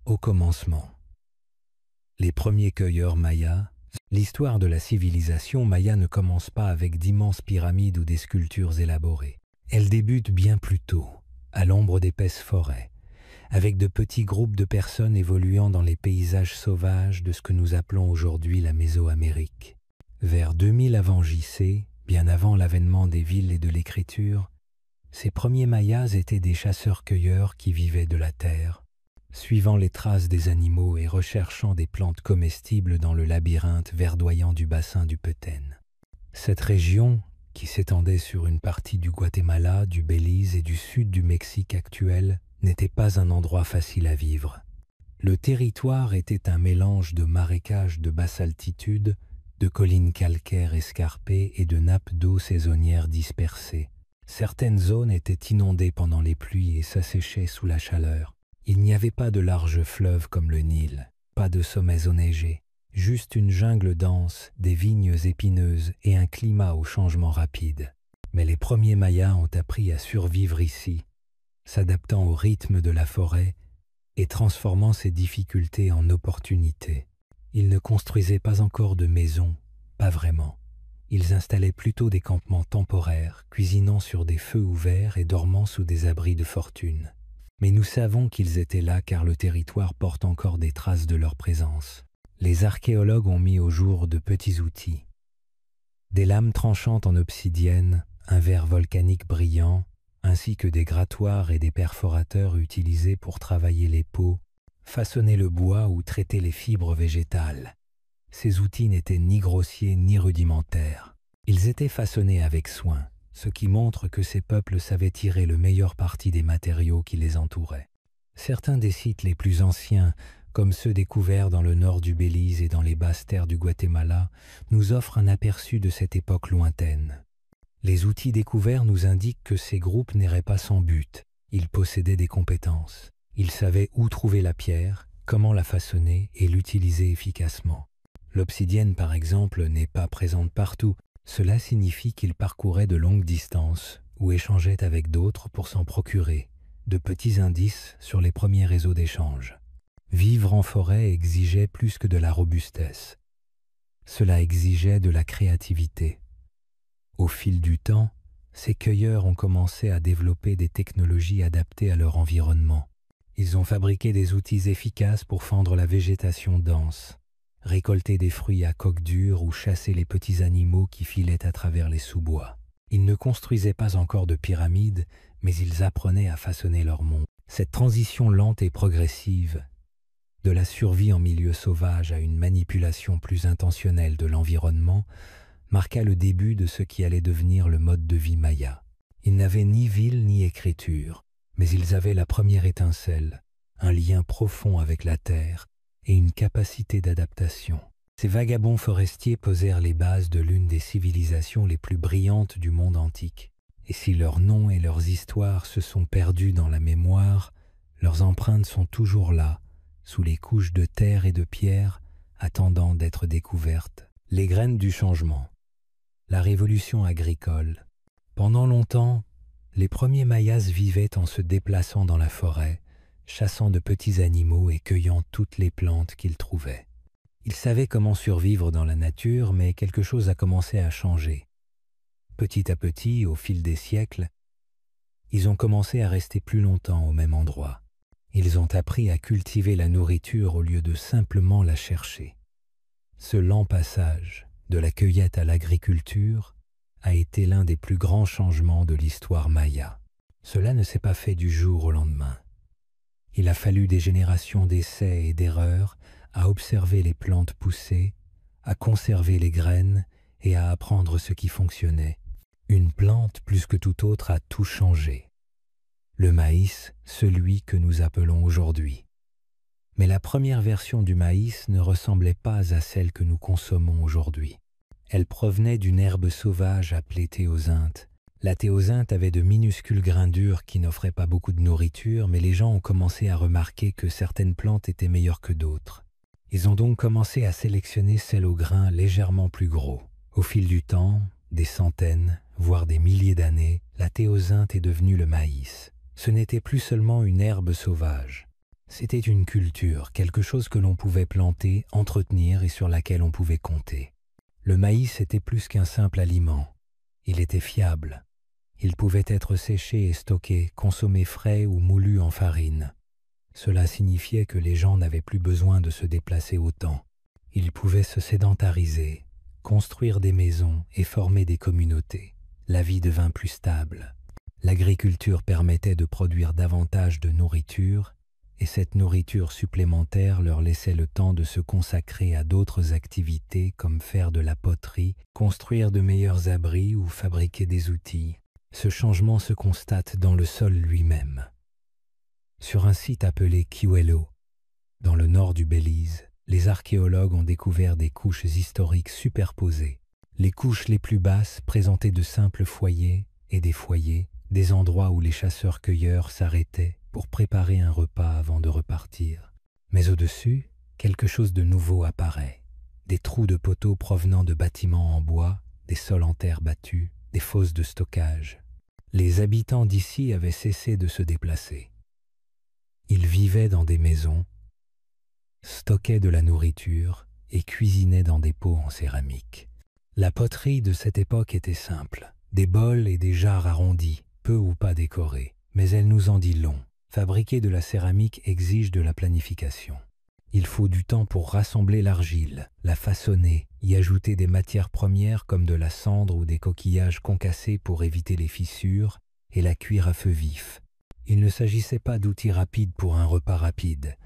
Au commencement. Les premiers cueilleurs mayas. L'histoire de la civilisation maya ne commence pas avec d'immenses pyramides ou des sculptures élaborées. Elle débute bien plus tôt, à l'ombre d'épaisses forêts, avec de petits groupes de personnes évoluant dans les paysages sauvages de ce que nous appelons aujourd'hui la Mésoamérique. Vers 2000 avant JC, bien avant l'avènement des villes et de l'écriture, ces premiers mayas étaient des chasseurs-cueilleurs qui vivaient de la terre, suivant les traces des animaux et recherchant des plantes comestibles dans le labyrinthe verdoyant du bassin du Petén. Cette région, qui s'étendait sur une partie du Guatemala, du Belize et du sud du Mexique actuel, n'était pas un endroit facile à vivre. Le territoire était un mélange de marécages de basse altitude, de collines calcaires escarpées et de nappes d'eau saisonnières dispersées. Certaines zones étaient inondées pendant les pluies et s'asséchaient sous la chaleur. Il n'y avait pas de larges fleuves comme le Nil, pas de sommets enneigés, juste une jungle dense, des vignes épineuses et un climat au changement rapide. Mais les premiers Mayas ont appris à survivre ici, s'adaptant au rythme de la forêt et transformant ces difficultés en opportunités. Ils ne construisaient pas encore de maisons, pas vraiment. Ils installaient plutôt des campements temporaires, cuisinant sur des feux ouverts et dormant sous des abris de fortune. Mais nous savons qu'ils étaient là car le territoire porte encore des traces de leur présence. Les archéologues ont mis au jour de petits outils. Des lames tranchantes en obsidienne, un verre volcanique brillant, ainsi que des grattoirs et des perforateurs utilisés pour travailler les peaux, façonner le bois ou traiter les fibres végétales. Ces outils n'étaient ni grossiers ni rudimentaires. Ils étaient façonnés avec soin, ce qui montre que ces peuples savaient tirer le meilleur parti des matériaux qui les entouraient. Certains des sites les plus anciens, comme ceux découverts dans le nord du Belize et dans les basses terres du Guatemala, nous offrent un aperçu de cette époque lointaine. Les outils découverts nous indiquent que ces groupes n'erraient pas sans but. Ils possédaient des compétences. Ils savaient où trouver la pierre, comment la façonner et l'utiliser efficacement. L'obsidienne, par exemple, n'est pas présente partout. Cela signifie qu'ils parcouraient de longues distances ou échangeaient avec d'autres pour s'en procurer, de petits indices sur les premiers réseaux d'échange. Vivre en forêt exigeait plus que de la robustesse. Cela exigeait de la créativité. Au fil du temps, ces cueilleurs ont commencé à développer des technologies adaptées à leur environnement. Ils ont fabriqué des outils efficaces pour fendre la végétation dense, récolter des fruits à coque dure ou chasser les petits animaux qui filaient à travers les sous-bois. Ils ne construisaient pas encore de pyramides, mais ils apprenaient à façonner leur monde. Cette transition lente et progressive, de la survie en milieu sauvage à une manipulation plus intentionnelle de l'environnement, marqua le début de ce qui allait devenir le mode de vie maya. Ils n'avaient ni ville ni écriture, mais ils avaient la première étincelle, un lien profond avec la terre et une capacité d'adaptation. Ces vagabonds forestiers posèrent les bases de l'une des civilisations les plus brillantes du monde antique. Et si leurs noms et leurs histoires se sont perdus dans la mémoire, leurs empreintes sont toujours là, sous les couches de terre et de pierre, attendant d'être découvertes. Les graines du changement. La révolution agricole. Pendant longtemps, les premiers Mayas vivaient en se déplaçant dans la forêt, chassant de petits animaux et cueillant toutes les plantes qu'ils trouvaient. Ils savaient comment survivre dans la nature, mais quelque chose a commencé à changer. Petit à petit, au fil des siècles, ils ont commencé à rester plus longtemps au même endroit. Ils ont appris à cultiver la nourriture au lieu de simplement la chercher. Ce lent passage, de la cueillette à l'agriculture, a été l'un des plus grands changements de l'histoire maya. Cela ne s'est pas fait du jour au lendemain. Il a fallu des générations d'essais et d'erreurs à observer les plantes pousser, à conserver les graines et à apprendre ce qui fonctionnait. Une plante, plus que toute autre, a tout changé. Le maïs, celui que nous appelons aujourd'hui. Mais la première version du maïs ne ressemblait pas à celle que nous consommons aujourd'hui. Elle provenait d'une herbe sauvage appelée théosinte. La théosinte avait de minuscules grains durs qui n'offraient pas beaucoup de nourriture, mais les gens ont commencé à remarquer que certaines plantes étaient meilleures que d'autres. Ils ont donc commencé à sélectionner celles aux grains légèrement plus gros. Au fil du temps, des centaines, voire des milliers d'années, la théosinte est devenue le maïs. Ce n'était plus seulement une herbe sauvage. C'était une culture, quelque chose que l'on pouvait planter, entretenir et sur laquelle on pouvait compter. Le maïs était plus qu'un simple aliment. Il était fiable. Il pouvait être séché et stocké, consommé frais ou moulu en farine. Cela signifiait que les gens n'avaient plus besoin de se déplacer autant. Ils pouvaient se sédentariser, construire des maisons et former des communautés. La vie devint plus stable. L'agriculture permettait de produire davantage de nourriture et cette nourriture supplémentaire leur laissait le temps de se consacrer à d'autres activités comme faire de la poterie, construire de meilleurs abris ou fabriquer des outils. Ce changement se constate dans le sol lui-même. Sur un site appelé Kiwelo, dans le nord du Belize, les archéologues ont découvert des couches historiques superposées. Les couches les plus basses présentaient de simples foyers et des foyers, des endroits où les chasseurs-cueilleurs s'arrêtaient pour préparer un repas avant de repartir. Mais au-dessus, quelque chose de nouveau apparaît. Des trous de poteaux provenant de bâtiments en bois, des sols en terre battue, des fosses de stockage. Les habitants d'ici avaient cessé de se déplacer. Ils vivaient dans des maisons, stockaient de la nourriture et cuisinaient dans des pots en céramique. La poterie de cette époque était simple, des bols et des jarres arrondis, peu ou pas décorés, mais elle nous en dit long. Fabriquer de la céramique exige de la planification. Il faut du temps pour rassembler l'argile, la façonner, y ajouter des matières premières comme de la cendre ou des coquillages concassés pour éviter les fissures et la cuire à feu vif. Il ne s'agissait pas d'outils rapides pour un repas rapide.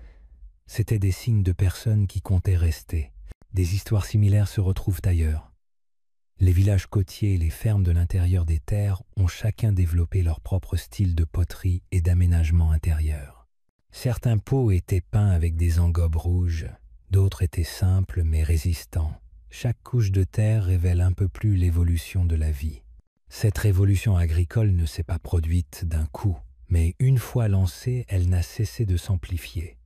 C'étaient des signes de personnes qui comptaient rester. Des histoires similaires se retrouvent ailleurs. Les villages côtiers et les fermes de l'intérieur des terres ont chacun développé leur propre style de poterie et d'aménagement intérieur. Certains pots étaient peints avec des engobes rouges, d'autres étaient simples mais résistants. Chaque couche de terre révèle un peu plus l'évolution de la vie. Cette révolution agricole ne s'est pas produite d'un coup, mais une fois lancée, elle n'a cessé de s'amplifier.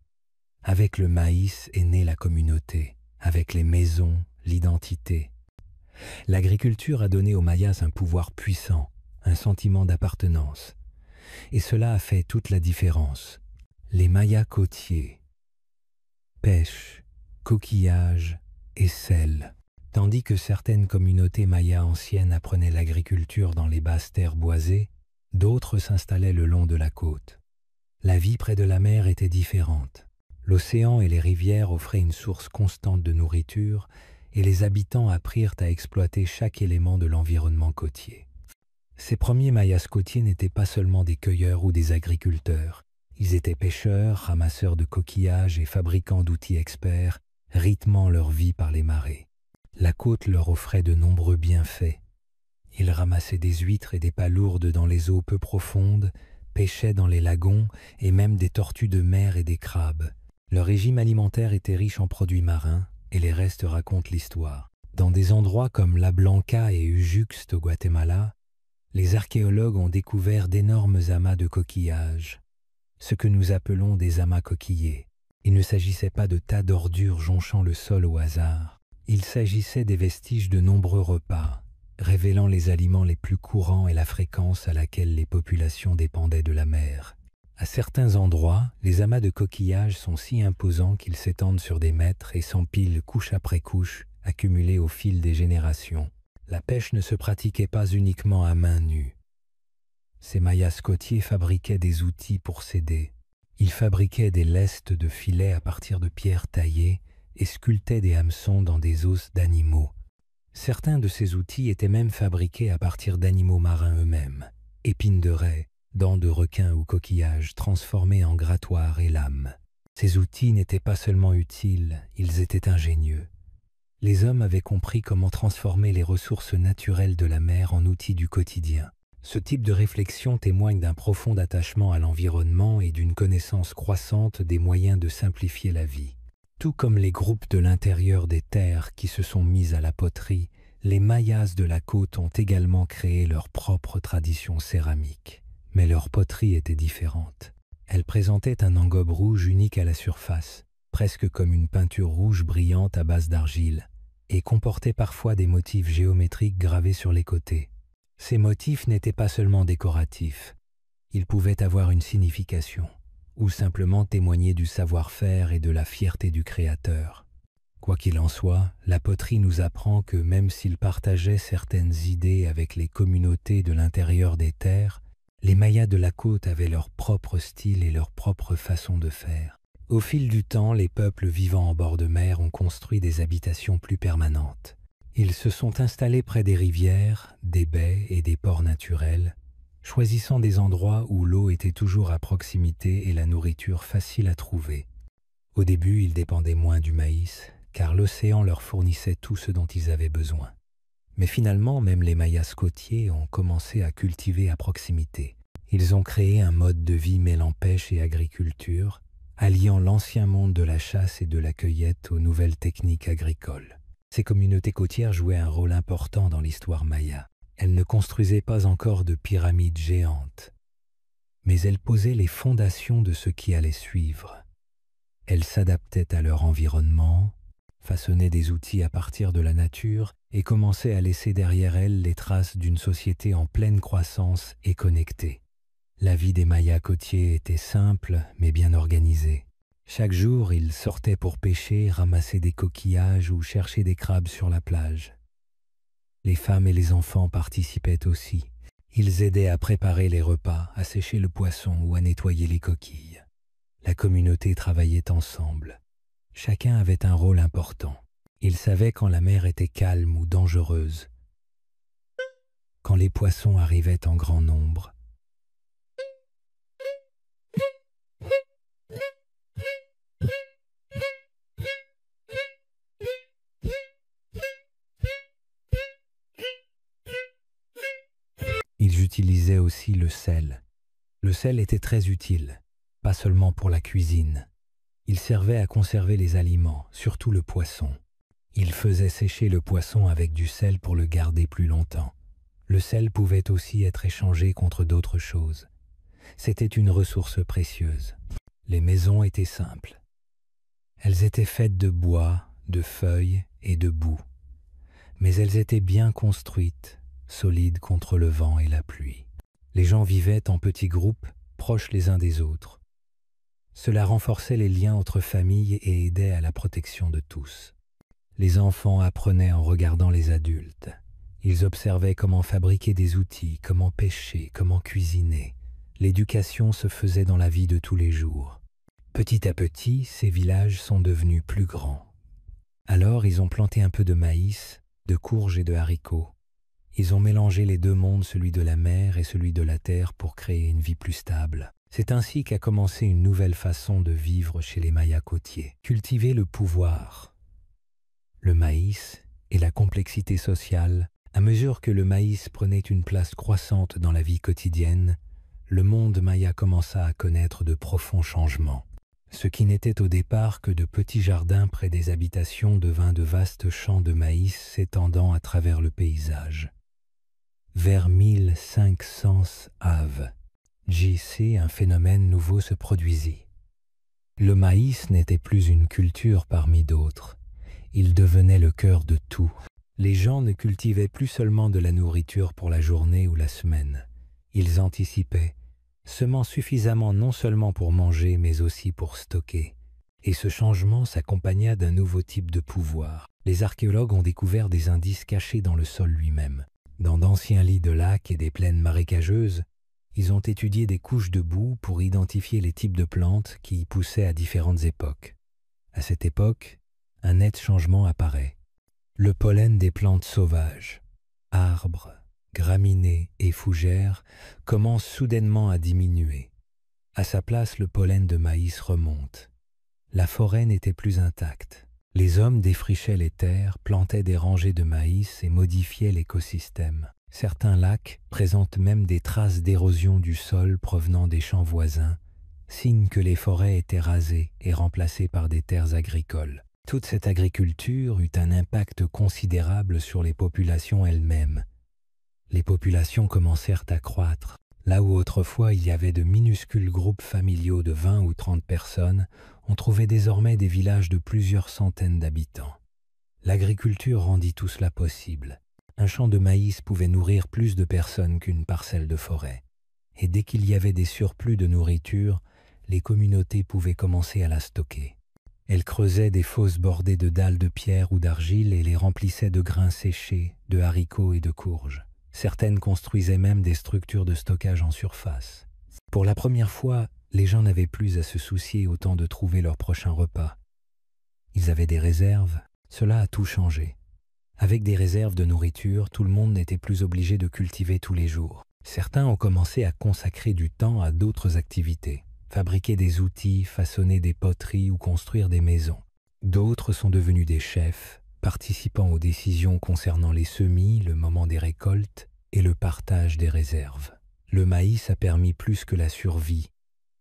Avec le maïs est née la communauté, avec les maisons, l'identité. L'agriculture a donné aux Mayas un pouvoir puissant, un sentiment d'appartenance. Et cela a fait toute la différence. Les Mayas côtiers, pêche, coquillages et sel. Tandis que certaines communautés mayas anciennes apprenaient l'agriculture dans les basses terres boisées, d'autres s'installaient le long de la côte. La vie près de la mer était différente. L'océan et les rivières offraient une source constante de nourriture et les habitants apprirent à exploiter chaque élément de l'environnement côtier. Ces premiers Mayas côtiers n'étaient pas seulement des cueilleurs ou des agriculteurs. Ils étaient pêcheurs, ramasseurs de coquillages et fabricants d'outils experts, rythmant leur vie par les marées. La côte leur offrait de nombreux bienfaits. Ils ramassaient des huîtres et des palourdes dans les eaux peu profondes, pêchaient dans les lagons et même des tortues de mer et des crabes. Leur régime alimentaire était riche en produits marins et les restes racontent l'histoire. Dans des endroits comme La Blanca et Ujuxte au Guatemala, les archéologues ont découvert d'énormes amas de coquillages, ce que nous appelons des amas coquillés. Il ne s'agissait pas de tas d'ordures jonchant le sol au hasard. Il s'agissait des vestiges de nombreux repas, révélant les aliments les plus courants et la fréquence à laquelle les populations dépendaient de la mer. À certains endroits, les amas de coquillages sont si imposants qu'ils s'étendent sur des mètres et s'empilent couche après couche, accumulés au fil des générations. La pêche ne se pratiquait pas uniquement à main nue. Ces Mayas côtiers fabriquaient des outils pour s'aider. Ils fabriquaient des lestes de filets à partir de pierres taillées et sculptaient des hameçons dans des os d'animaux. Certains de ces outils étaient même fabriqués à partir d'animaux marins eux-mêmes, épines de raie, dents de requin ou coquillages transformés en grattoirs et lames. Ces outils n'étaient pas seulement utiles, ils étaient ingénieux. Les hommes avaient compris comment transformer les ressources naturelles de la mer en outils du quotidien. Ce type de réflexion témoigne d'un profond attachement à l'environnement et d'une connaissance croissante des moyens de simplifier la vie. Tout comme les groupes de l'intérieur des terres qui se sont mis à la poterie, les Mayas de la côte ont également créé leur propre tradition céramique. Mais leur poterie était différente. Elle présentait un engobe rouge unique à la surface, presque comme une peinture rouge brillante à base d'argile, et comportait parfois des motifs géométriques gravés sur les côtés. Ces motifs n'étaient pas seulement décoratifs, ils pouvaient avoir une signification. ou simplement témoigner du savoir-faire et de la fierté du créateur. Quoi qu'il en soit, la poterie nous apprend que même s'ils partageaient certaines idées avec les communautés de l'intérieur des terres, les Mayas de la côte avaient leur propre style et leur propre façon de faire. Au fil du temps, les peuples vivant en bord de mer ont construit des habitations plus permanentes. Ils se sont installés près des rivières, des baies et des ports naturels, choisissant des endroits où l'eau était toujours à proximité et la nourriture facile à trouver. Au début, ils dépendaient moins du maïs, car l'océan leur fournissait tout ce dont ils avaient besoin. Mais finalement, même les Mayas côtiers ont commencé à cultiver à proximité. Ils ont créé un mode de vie mêlant pêche et agriculture, alliant l'ancien monde de la chasse et de la cueillette aux nouvelles techniques agricoles. Ces communautés côtières jouaient un rôle important dans l'histoire maya. Elles ne construisaient pas encore de pyramides géantes, mais elles posaient les fondations de ce qui allait suivre. Elles s'adaptaient à leur environnement, façonnaient des outils à partir de la nature et commençaient à laisser derrière elles les traces d'une société en pleine croissance et connectée. La vie des Mayas côtiers était simple mais bien organisée. Chaque jour, ils sortaient pour pêcher, ramasser des coquillages ou chercher des crabes sur la plage. Les femmes et les enfants participaient aussi. Ils aidaient à préparer les repas, à sécher le poisson ou à nettoyer les coquilles. La communauté travaillait ensemble. Chacun avait un rôle important. Ils savaient quand la mer était calme ou dangereuse, quand les poissons arrivaient en grand nombre. Ils utilisaient aussi le sel. Le sel était très utile, pas seulement pour la cuisine. Il servait à conserver les aliments, surtout le poisson. Ils faisaient sécher le poisson avec du sel pour le garder plus longtemps. Le sel pouvait aussi être échangé contre d'autres choses. C'était une ressource précieuse. Les maisons étaient simples. Elles étaient faites de bois, de feuilles et de boue. Mais elles étaient bien construites, solides contre le vent et la pluie. Les gens vivaient en petits groupes, proches les uns des autres. Cela renforçait les liens entre familles et aidait à la protection de tous. Les enfants apprenaient en regardant les adultes. Ils observaient comment fabriquer des outils, comment pêcher, comment cuisiner. L'éducation se faisait dans la vie de tous les jours. Petit à petit, ces villages sont devenus plus grands. Alors, ils ont planté un peu de maïs, de courges et de haricots. Ils ont mélangé les deux mondes, celui de la mer et celui de la terre, pour créer une vie plus stable. C'est ainsi qu'a commencé une nouvelle façon de vivre chez les Mayas côtiers. Cultiver le pouvoir, le maïs et la complexité sociale. À mesure que le maïs prenait une place croissante dans la vie quotidienne, le monde maya commença à connaître de profonds changements. Ce qui n'était au départ que de petits jardins près des habitations devint de vastes champs de maïs s'étendant à travers le paysage. Vers 1500 av. JC, un phénomène nouveau se produisit. Le maïs n'était plus une culture parmi d'autres. Il devenait le cœur de tout. Les gens ne cultivaient plus seulement de la nourriture pour la journée ou la semaine. Ils anticipaient, semant suffisamment non seulement pour manger mais aussi pour stocker. Et ce changement s'accompagna d'un nouveau type de pouvoir. Les archéologues ont découvert des indices cachés dans le sol lui-même. Dans d'anciens lits de lacs et des plaines marécageuses, ils ont étudié des couches de boue pour identifier les types de plantes qui y poussaient à différentes époques. À cette époque, un net changement apparaît. Le pollen des plantes sauvages, arbres, graminées et fougères, commence soudainement à diminuer. À sa place, le pollen de maïs remonte. La forêt n'était plus intacte. Les hommes défrichaient les terres, plantaient des rangées de maïs et modifiaient l'écosystème. Certains lacs présentent même des traces d'érosion du sol provenant des champs voisins, signe que les forêts étaient rasées et remplacées par des terres agricoles. Toute cette agriculture eut un impact considérable sur les populations elles-mêmes. Les populations commencèrent à croître. Là où autrefois il y avait de minuscules groupes familiaux de 20 ou 30 personnes, on trouvait désormais des villages de plusieurs centaines d'habitants. L'agriculture rendit tout cela possible. Un champ de maïs pouvait nourrir plus de personnes qu'une parcelle de forêt. Et dès qu'il y avait des surplus de nourriture, les communautés pouvaient commencer à la stocker. Elles creusaient des fosses bordées de dalles de pierre ou d'argile et les remplissaient de grains séchés, de haricots et de courges. Certaines construisaient même des structures de stockage en surface. Pour la première fois, les gens n'avaient plus à se soucier autant de trouver leur prochain repas. Ils avaient des réserves, cela a tout changé. Avec des réserves de nourriture, tout le monde n'était plus obligé de cultiver tous les jours. Certains ont commencé à consacrer du temps à d'autres activités. Fabriquer des outils, façonner des poteries ou construire des maisons. D'autres sont devenus des chefs, participant aux décisions concernant les semis, le moment des récoltes et le partage des réserves. Le maïs a permis plus que la survie,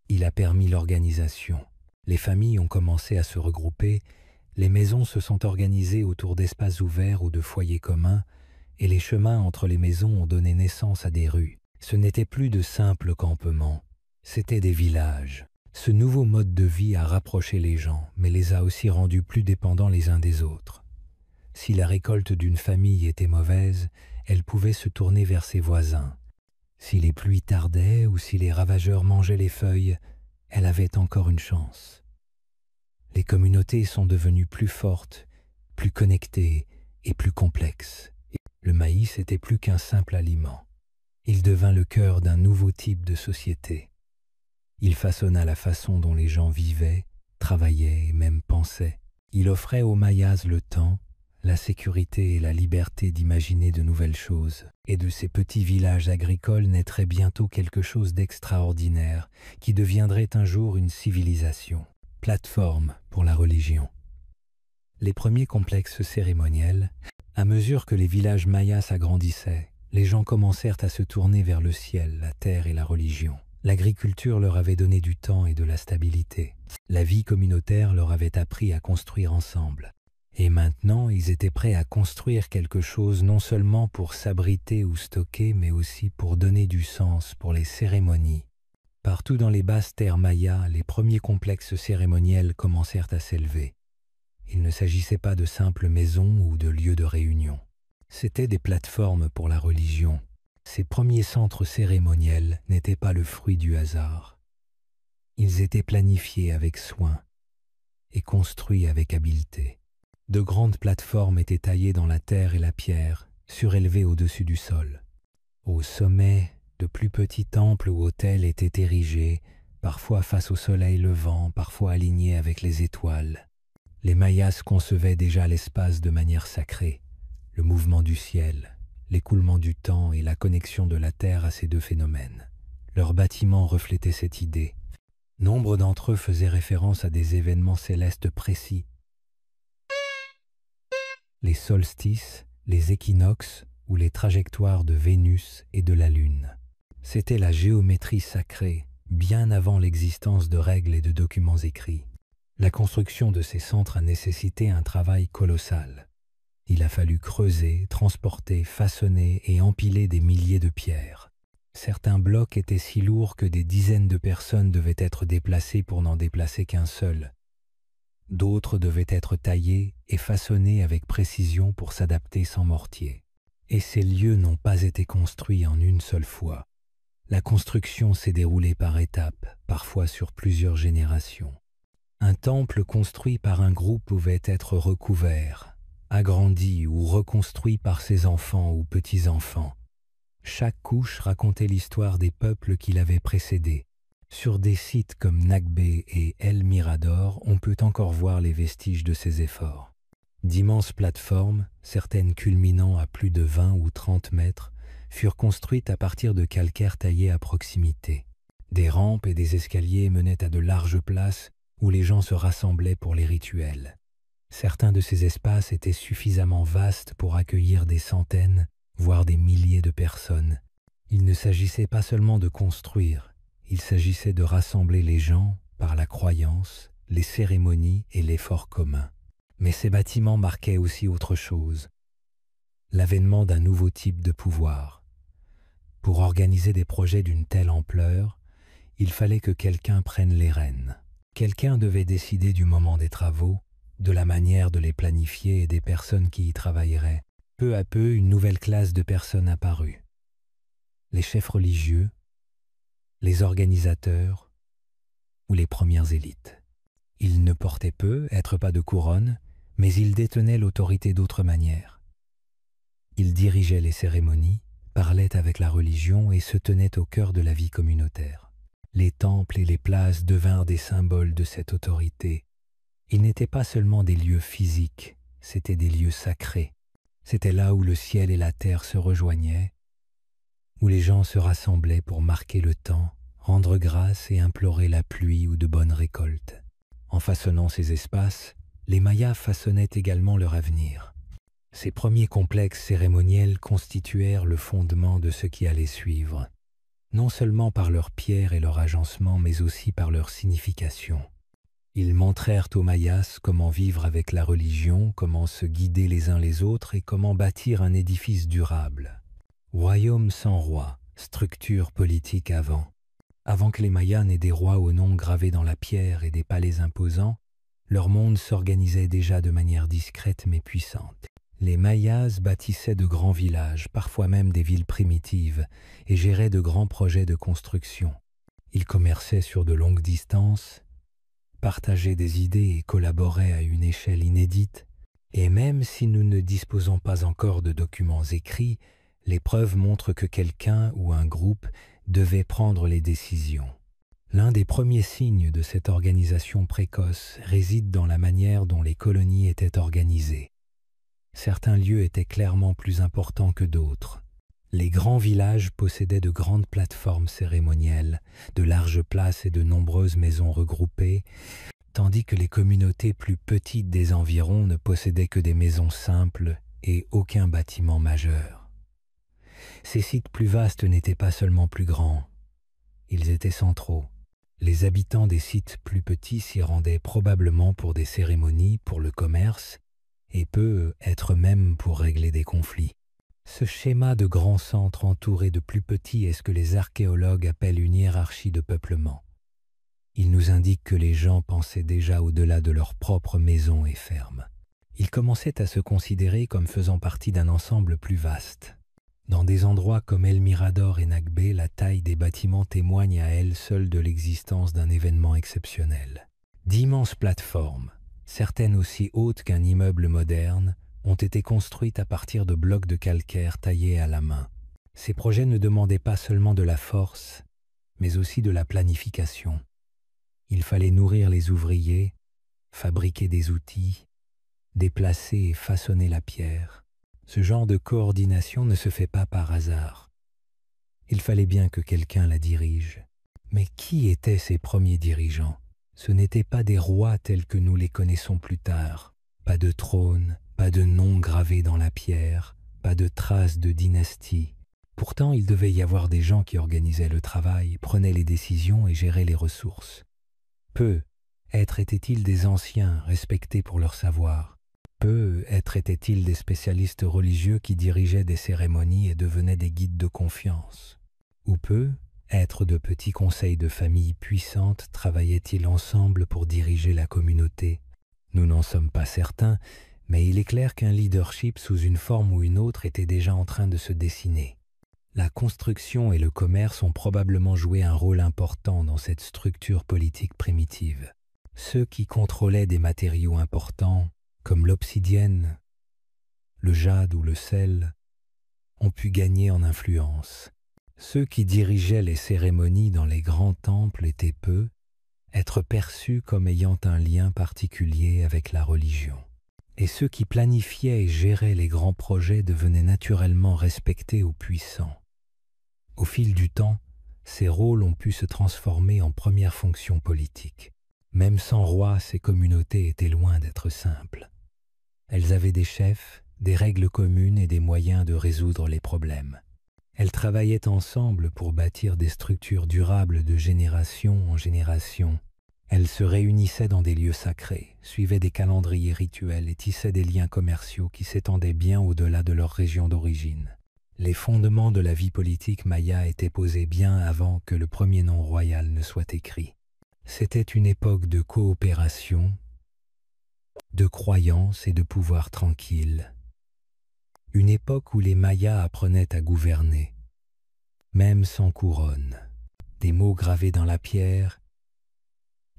il a permis l'organisation. Les familles ont commencé à se regrouper, les maisons se sont organisées autour d'espaces ouverts ou de foyers communs, et les chemins entre les maisons ont donné naissance à des rues. Ce n'était plus de simples campements. C'étaient des villages. Ce nouveau mode de vie a rapproché les gens, mais les a aussi rendus plus dépendants les uns des autres. Si la récolte d'une famille était mauvaise, elle pouvait se tourner vers ses voisins. Si les pluies tardaient ou si les ravageurs mangeaient les feuilles, elle avait encore une chance. Les communautés sont devenues plus fortes, plus connectées et plus complexes. Le maïs n'était plus qu'un simple aliment. Il devint le cœur d'un nouveau type de société. Il façonna la façon dont les gens vivaient, travaillaient et même pensaient. Il offrait aux Mayas le temps, la sécurité et la liberté d'imaginer de nouvelles choses. Et de ces petits villages agricoles naîtrait bientôt quelque chose d'extraordinaire qui deviendrait un jour une civilisation. Plateforme pour la religion. Les premiers complexes cérémoniels, à mesure que les villages mayas s'agrandissaient, les gens commencèrent à se tourner vers le ciel, la terre et la religion. L'agriculture leur avait donné du temps et de la stabilité. La vie communautaire leur avait appris à construire ensemble. Et maintenant, ils étaient prêts à construire quelque chose non seulement pour s'abriter ou stocker, mais aussi pour donner du sens pour les cérémonies. Partout dans les basses terres mayas, les premiers complexes cérémoniels commencèrent à s'élever. Il ne s'agissait pas de simples maisons ou de lieux de réunion. C'étaient des plateformes pour la religion. Ces premiers centres cérémoniels n'étaient pas le fruit du hasard. Ils étaient planifiés avec soin et construits avec habileté. De grandes plateformes étaient taillées dans la terre et la pierre, surélevées au-dessus du sol. Au sommet, de plus petits temples ou autels étaient érigés, parfois face au soleil levant, parfois alignés avec les étoiles. Les Mayas concevaient déjà l'espace de manière sacrée, le mouvement du ciel, l'écoulement du temps et la connexion de la terre à ces deux phénomènes. Leurs bâtiments reflétaient cette idée. Nombre d'entre eux faisaient référence à des événements célestes précis. Les solstices, les équinoxes ou les trajectoires de Vénus et de la Lune. C'était la géométrie sacrée, bien avant l'existence de règles et de documents écrits. La construction de ces centres a nécessité un travail colossal. Il a fallu creuser, transporter, façonner et empiler des milliers de pierres. Certains blocs étaient si lourds que des dizaines de personnes devaient être déplacées pour n'en déplacer qu'un seul. D'autres devaient être taillés et façonnés avec précision pour s'adapter sans mortier. Et ces lieux n'ont pas été construits en une seule fois. La construction s'est déroulée par étapes, parfois sur plusieurs générations. Un temple construit par un groupe pouvait être recouvert, agrandi ou reconstruit par ses enfants ou petits-enfants. Chaque couche racontait l'histoire des peuples qui l'avaient précédé. Sur des sites comme Nagbé et El Mirador, on peut encore voir les vestiges de ces efforts. D'immenses plateformes, certaines culminant à plus de 20 ou 30 mètres, furent construites à partir de calcaire taillé à proximité. Des rampes et des escaliers menaient à de larges places où les gens se rassemblaient pour les rituels. Certains de ces espaces étaient suffisamment vastes pour accueillir des centaines, voire des milliers de personnes. Il ne s'agissait pas seulement de construire, il s'agissait de rassembler les gens par la croyance, les cérémonies et l'effort commun. Mais ces bâtiments marquaient aussi autre chose, l'avènement d'un nouveau type de pouvoir. Pour organiser des projets d'une telle ampleur, il fallait que quelqu'un prenne les rênes. Quelqu'un devait décider du moment des travaux, de la manière de les planifier et des personnes qui y travailleraient. Peu à peu, une nouvelle classe de personnes apparut. Les chefs religieux, les organisateurs, ou les premières élites. Ils ne portaient peu, être pas de couronne, mais ils détenaient l'autorité d'autre manière. Ils dirigeaient les cérémonies, parlaient avec la religion et se tenaient au cœur de la vie communautaire. Les temples et les places devinrent des symboles de cette autorité. Ils n'étaient pas seulement des lieux physiques, c'étaient des lieux sacrés. C'était là où le ciel et la terre se rejoignaient, où les gens se rassemblaient pour marquer le temps, rendre grâce et implorer la pluie ou de bonnes récoltes. En façonnant ces espaces, les Mayas façonnaient également leur avenir. Ces premiers complexes cérémoniels constituèrent le fondement de ce qui allait suivre, non seulement par leurs pierres et leur agencement, mais aussi par leur signification. Ils montrèrent aux Mayas comment vivre avec la religion, comment se guider les uns les autres et comment bâtir un édifice durable. Royaume sans roi, structure politique avant que les Mayas n'aient des rois au nom gravés dans la pierre et des palais imposants, leur monde s'organisait déjà de manière discrète mais puissante. Les Mayas bâtissaient de grands villages, parfois même des villes primitives, et géraient de grands projets de construction. Ils commerçaient sur de longues distances, partageaient des idées et collaboraient à une échelle inédite, et même si nous ne disposons pas encore de documents écrits, les preuves montrent que quelqu'un ou un groupe devait prendre les décisions. L'un des premiers signes de cette organisation précoce réside dans la manière dont les colonies étaient organisées. Certains lieux étaient clairement plus importants que d'autres. Les grands villages possédaient de grandes plateformes cérémonielles, de larges places et de nombreuses maisons regroupées, tandis que les communautés plus petites des environs ne possédaient que des maisons simples et aucun bâtiment majeur. Ces sites plus vastes n'étaient pas seulement plus grands, ils étaient centraux. Les habitants des sites plus petits s'y rendaient probablement pour des cérémonies, pour le commerce, et peut être même pour régler des conflits. Ce schéma de grands centres entourés de plus petits est ce que les archéologues appellent une hiérarchie de peuplement. Il nous indique que les gens pensaient déjà au-delà de leurs propres maisons et fermes. Ils commençaient à se considérer comme faisant partie d'un ensemble plus vaste. Dans des endroits comme El Mirador et Nagbé, la taille des bâtiments témoigne à elle seule de l'existence d'un événement exceptionnel. D'immenses plateformes, certaines aussi hautes qu'un immeuble moderne, ont été construites à partir de blocs de calcaire taillés à la main. Ces projets ne demandaient pas seulement de la force, mais aussi de la planification. Il fallait nourrir les ouvriers, fabriquer des outils, déplacer et façonner la pierre. Ce genre de coordination ne se fait pas par hasard. Il fallait bien que quelqu'un la dirige. Mais qui étaient ces premiers dirigeants? Ce n'étaient pas des rois tels que nous les connaissons plus tard. Pas de trône, pas de nom gravé dans la pierre, pas de traces de dynastie. Pourtant, il devait y avoir des gens qui organisaient le travail, prenaient les décisions et géraient les ressources. Peu être étaient-ils des anciens respectés pour leur savoir. Peu être étaient-ils des spécialistes religieux qui dirigeaient des cérémonies et devenaient des guides de confiance. Ou peu être de petits conseils de famille puissantes travaillaient-ils ensemble pour diriger la communauté. Nous n'en sommes pas certains, mais il est clair qu'un leadership sous une forme ou une autre était déjà en train de se dessiner. La construction et le commerce ont probablement joué un rôle important dans cette structure politique primitive. Ceux qui contrôlaient des matériaux importants, comme l'obsidienne, le jade ou le sel, ont pu gagner en influence. Ceux qui dirigeaient les cérémonies dans les grands temples étaient peu, être perçus comme ayant un lien particulier avec la religion. Et ceux qui planifiaient et géraient les grands projets devenaient naturellement respectés ou puissants. Au fil du temps, ces rôles ont pu se transformer en premières fonctions politiques. Même sans roi, ces communautés étaient loin d'être simples. Elles avaient des chefs, des règles communes et des moyens de résoudre les problèmes. Elles travaillaient ensemble pour bâtir des structures durables de génération en génération. Elles se réunissaient dans des lieux sacrés, suivaient des calendriers rituels et tissaient des liens commerciaux qui s'étendaient bien au-delà de leur région d'origine. Les fondements de la vie politique maya étaient posés bien avant que le premier nom royal ne soit écrit. C'était une époque de coopération, de croyance et de pouvoir tranquille. Une époque où les Mayas apprenaient à gouverner, même sans couronne. Des mots gravés dans la pierre,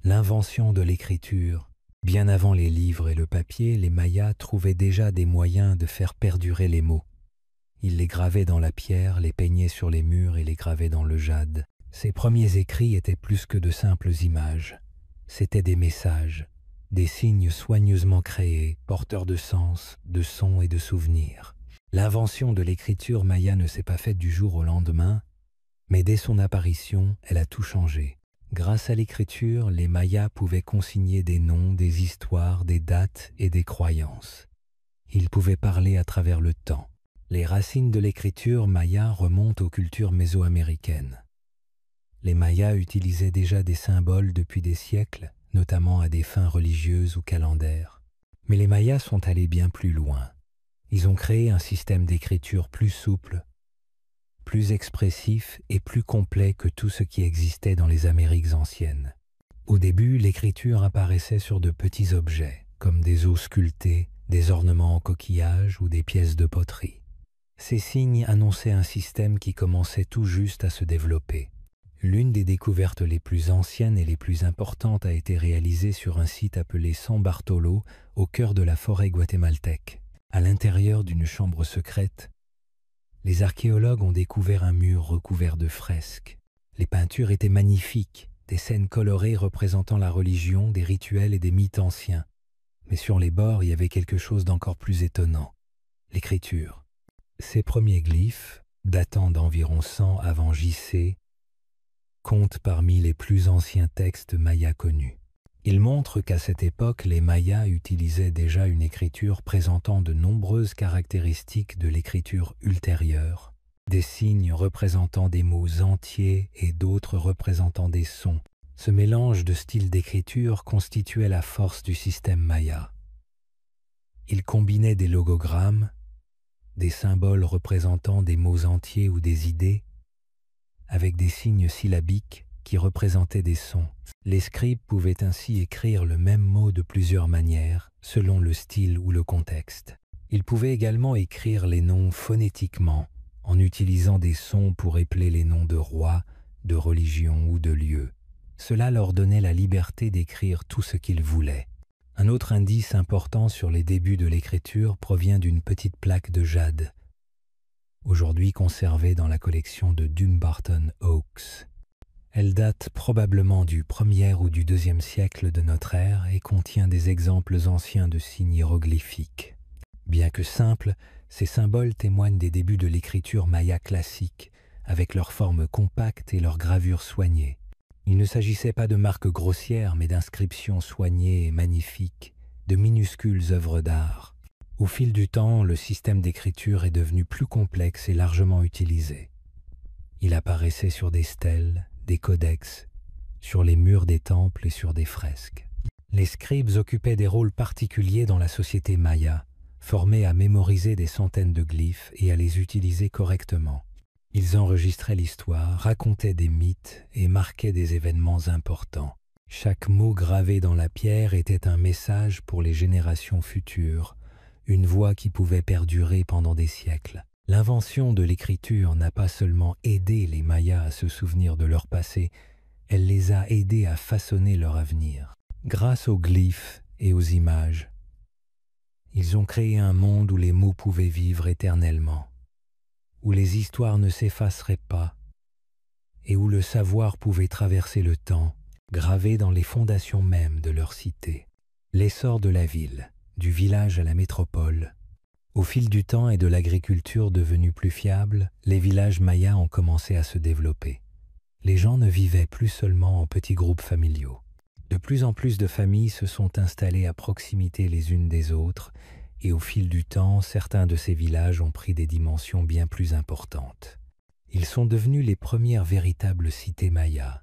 L'invention de l'écriture. Bien avant les livres et le papier, les Mayas trouvaient déjà des moyens de faire perdurer les mots. Ils les gravaient dans la pierre, les peignaient sur les murs et les gravaient dans le jade. Ces premiers écrits étaient plus que de simples images. C'étaient des messages, des signes soigneusement créés, porteurs de sens, de sons et de souvenirs. L'invention de l'écriture maya ne s'est pas faite du jour au lendemain, mais dès son apparition, elle a tout changé. Grâce à l'écriture, les Mayas pouvaient consigner des noms, des histoires, des dates et des croyances. Ils pouvaient parler à travers le temps. Les racines de l'écriture maya remontent aux cultures mésoaméricaines. Les Mayas utilisaient déjà des symboles depuis des siècles, notamment à des fins religieuses ou calendaires. Mais les Mayas sont allés bien plus loin. Ils ont créé un système d'écriture plus souple, plus expressif et plus complet que tout ce qui existait dans les Amériques anciennes. Au début, l'écriture apparaissait sur de petits objets, comme des os sculptés, des ornements en coquillage ou des pièces de poterie. Ces signes annonçaient un système qui commençait tout juste à se développer. L'une des découvertes les plus anciennes et les plus importantes a été réalisée sur un site appelé San Bartolo, au cœur de la forêt guatémaltèque. À l'intérieur d'une chambre secrète, les archéologues ont découvert un mur recouvert de fresques. Les peintures étaient magnifiques, des scènes colorées représentant la religion, des rituels et des mythes anciens. Mais sur les bords, il y avait quelque chose d'encore plus étonnant, l'écriture. Ces premiers glyphes, datant d'environ 100 avant JC, comptent parmi les plus anciens textes mayas connus. Ils montrent qu'à cette époque, les Mayas utilisaient déjà une écriture présentant de nombreuses caractéristiques de l'écriture ultérieure, des signes représentant des mots entiers et d'autres représentant des sons. Ce mélange de styles d'écriture constituait la force du système maya. Il combinait des logogrammes, des symboles représentant des mots entiers ou des idées, avec des signes syllabiques qui représentaient des sons. Les scribes pouvaient ainsi écrire le même mot de plusieurs manières, selon le style ou le contexte. Ils pouvaient également écrire les noms phonétiquement, en utilisant des sons pour épeler les noms de rois, de religions ou de lieux. Cela leur donnait la liberté d'écrire tout ce qu'ils voulaient. Un autre indice important sur les débuts de l'écriture provient d'une petite plaque de jade, aujourd'hui conservée dans la collection de Dumbarton Oaks. Elle date probablement du 1er ou du 2e siècle de notre ère et contient des exemples anciens de signes hiéroglyphiques. Bien que simples, ces symboles témoignent des débuts de l'écriture maya classique, avec leur forme compacte et leurs gravures soignées. Il ne s'agissait pas de marques grossières, mais d'inscriptions soignées et magnifiques, de minuscules œuvres d'art. Au fil du temps, le système d'écriture est devenu plus complexe et largement utilisé. Il apparaissait sur des stèles, des codex, sur les murs des temples et sur des fresques. Les scribes occupaient des rôles particuliers dans la société maya, formés à mémoriser des centaines de glyphes et à les utiliser correctement. Ils enregistraient l'histoire, racontaient des mythes et marquaient des événements importants. Chaque mot gravé dans la pierre était un message pour les générations futures, une voix qui pouvait perdurer pendant des siècles. L'invention de l'écriture n'a pas seulement aidé les Mayas à se souvenir de leur passé, elle les a aidés à façonner leur avenir. Grâce aux glyphes et aux images, ils ont créé un monde où les mots pouvaient vivre éternellement, où les histoires ne s'effaceraient pas et où le savoir pouvait traverser le temps, gravé dans les fondations mêmes de leur cité. L'essor de la ville, du village à la métropole. Au fil du temps et de l'agriculture devenue plus fiable, les villages mayas ont commencé à se développer. Les gens ne vivaient plus seulement en petits groupes familiaux. De plus en plus de familles se sont installées à proximité les unes des autres, et au fil du temps, certains de ces villages ont pris des dimensions bien plus importantes. Ils sont devenus les premières véritables cités mayas.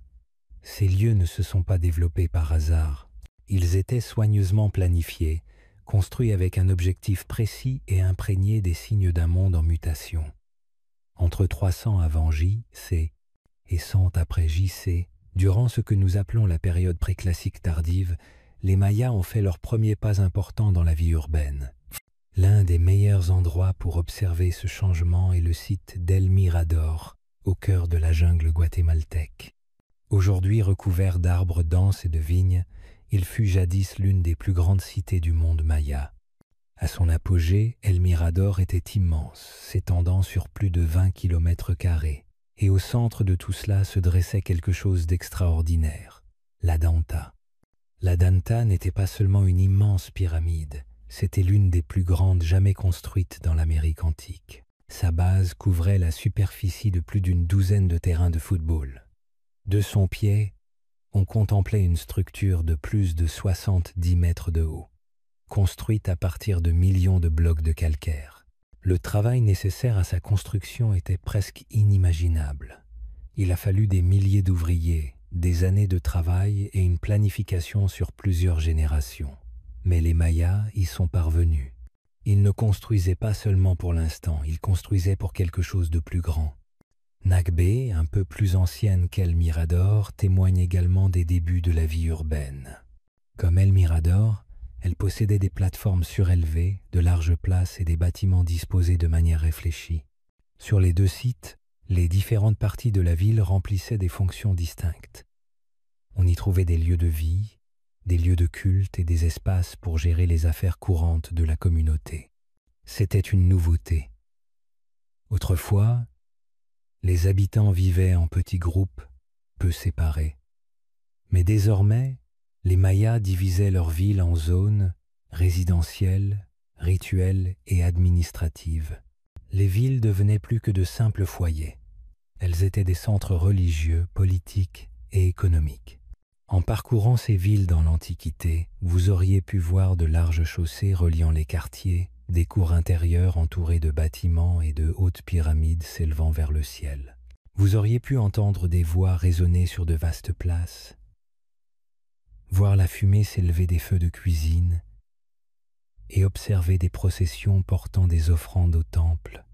Ces lieux ne se sont pas développés par hasard. Ils étaient soigneusement planifiés, construits avec un objectif précis et imprégnés des signes d'un monde en mutation. Entre 300 avant J.C. et 100 après J.C., durant ce que nous appelons la période préclassique tardive, les Mayas ont fait leurs premiers pas importants dans la vie urbaine. L'un des meilleurs endroits pour observer ce changement est le site d'El Mirador, au cœur de la jungle guatémaltèque. Aujourd'hui recouvert d'arbres denses et de vignes, il fut jadis l'une des plus grandes cités du monde maya. À son apogée, El Mirador était immense, s'étendant sur plus de 20 km². Et au centre de tout cela se dressait quelque chose d'extraordinaire, la Danta. La Danta n'était pas seulement une immense pyramide, c'était l'une des plus grandes jamais construites dans l'Amérique antique. Sa base couvrait la superficie de plus d'une douzaine de terrains de football. De son pied, on contemplait une structure de plus de 70 mètres de haut, construite à partir de millions de blocs de calcaire. Le travail nécessaire à sa construction était presque inimaginable. Il a fallu des milliers d'ouvriers, des années de travail et une planification sur plusieurs générations. Mais les Mayas y sont parvenus. Ils ne construisaient pas seulement pour l'instant, ils construisaient pour quelque chose de plus grand. Nagbe, un peu plus ancienne qu'El Mirador, témoigne également des débuts de la vie urbaine. Comme El Mirador, elle possédait des plateformes surélevées, de larges places et des bâtiments disposés de manière réfléchie. Sur les deux sites, les différentes parties de la ville remplissaient des fonctions distinctes. On y trouvait des lieux de vie, des lieux de culte et des espaces pour gérer les affaires courantes de la communauté. C'était une nouveauté. Autrefois, les habitants vivaient en petits groupes, peu séparés. Mais désormais, les Mayas divisaient leur ville en zones résidentielles, rituelles et administratives. Les villes devenaient plus que de simples foyers. Elles étaient des centres religieux, politiques et économiques. En parcourant ces villes dans l'Antiquité, vous auriez pu voir de larges chaussées reliant les quartiers, des cours intérieures entourées de bâtiments et de hautes pyramides s'élevant vers le ciel. Vous auriez pu entendre des voix résonner sur de vastes places, voir la fumée s'élever des feux de cuisine et observer des processions portant des offrandes au temple.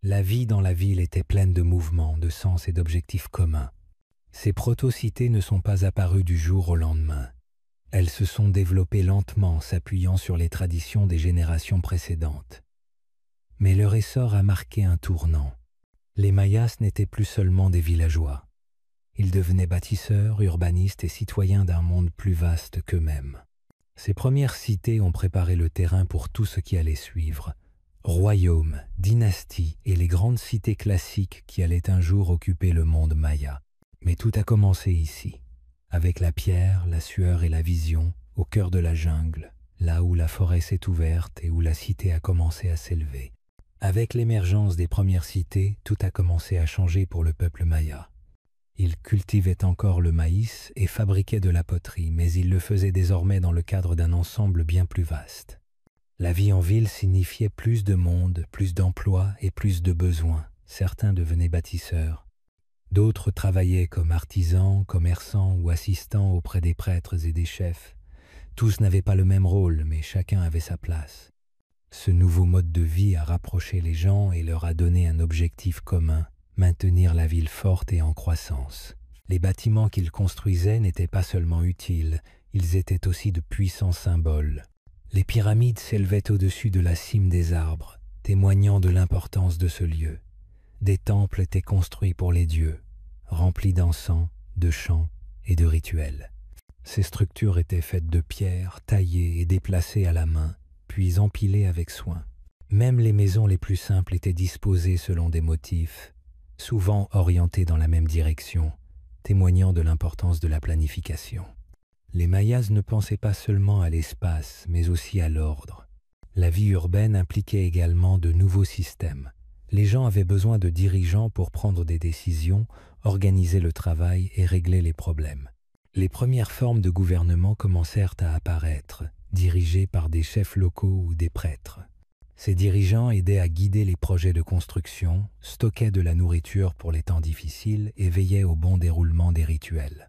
La vie dans la ville était pleine de mouvements, de sens et d'objectifs communs. Ces proto-cités ne sont pas apparues du jour au lendemain. Elles se sont développées lentement, s'appuyant sur les traditions des générations précédentes. Mais leur essor a marqué un tournant. Les Mayas n'étaient plus seulement des villageois. Ils devenaient bâtisseurs, urbanistes et citoyens d'un monde plus vaste qu'eux-mêmes. Ces premières cités ont préparé le terrain pour tout ce qui allait suivre. Royaumes, dynasties et les grandes cités classiques qui allaient un jour occuper le monde maya. Mais tout a commencé ici, avec la pierre, la sueur et la vision, au cœur de la jungle, là où la forêt s'est ouverte et où la cité a commencé à s'élever. Avec l'émergence des premières cités, tout a commencé à changer pour le peuple maya. Ils cultivaient encore le maïs et fabriquaient de la poterie, mais ils le faisaient désormais dans le cadre d'un ensemble bien plus vaste. La vie en ville signifiait plus de monde, plus d'emplois et plus de besoins. Certains devenaient bâtisseurs. D'autres travaillaient comme artisans, commerçants ou assistants auprès des prêtres et des chefs. Tous n'avaient pas le même rôle, mais chacun avait sa place. Ce nouveau mode de vie a rapproché les gens et leur a donné un objectif commun, maintenir la ville forte et en croissance. Les bâtiments qu'ils construisaient n'étaient pas seulement utiles, ils étaient aussi de puissants symboles. Les pyramides s'élevaient au-dessus de la cime des arbres, témoignant de l'importance de ce lieu. Des temples étaient construits pour les dieux, remplis d'encens, de chants et de rituels. Ces structures étaient faites de pierre, taillées et déplacées à la main, puis empilées avec soin. Même les maisons les plus simples étaient disposées selon des motifs, souvent orientés dans la même direction, témoignant de l'importance de la planification. Les Mayas ne pensaient pas seulement à l'espace, mais aussi à l'ordre. La vie urbaine impliquait également de nouveaux systèmes. Les gens avaient besoin de dirigeants pour prendre des décisions, organiser le travail et régler les problèmes. Les premières formes de gouvernement commencèrent à apparaître, dirigées par des chefs locaux ou des prêtres. Ces dirigeants aidaient à guider les projets de construction, stockaient de la nourriture pour les temps difficiles et veillaient au bon déroulement des rituels.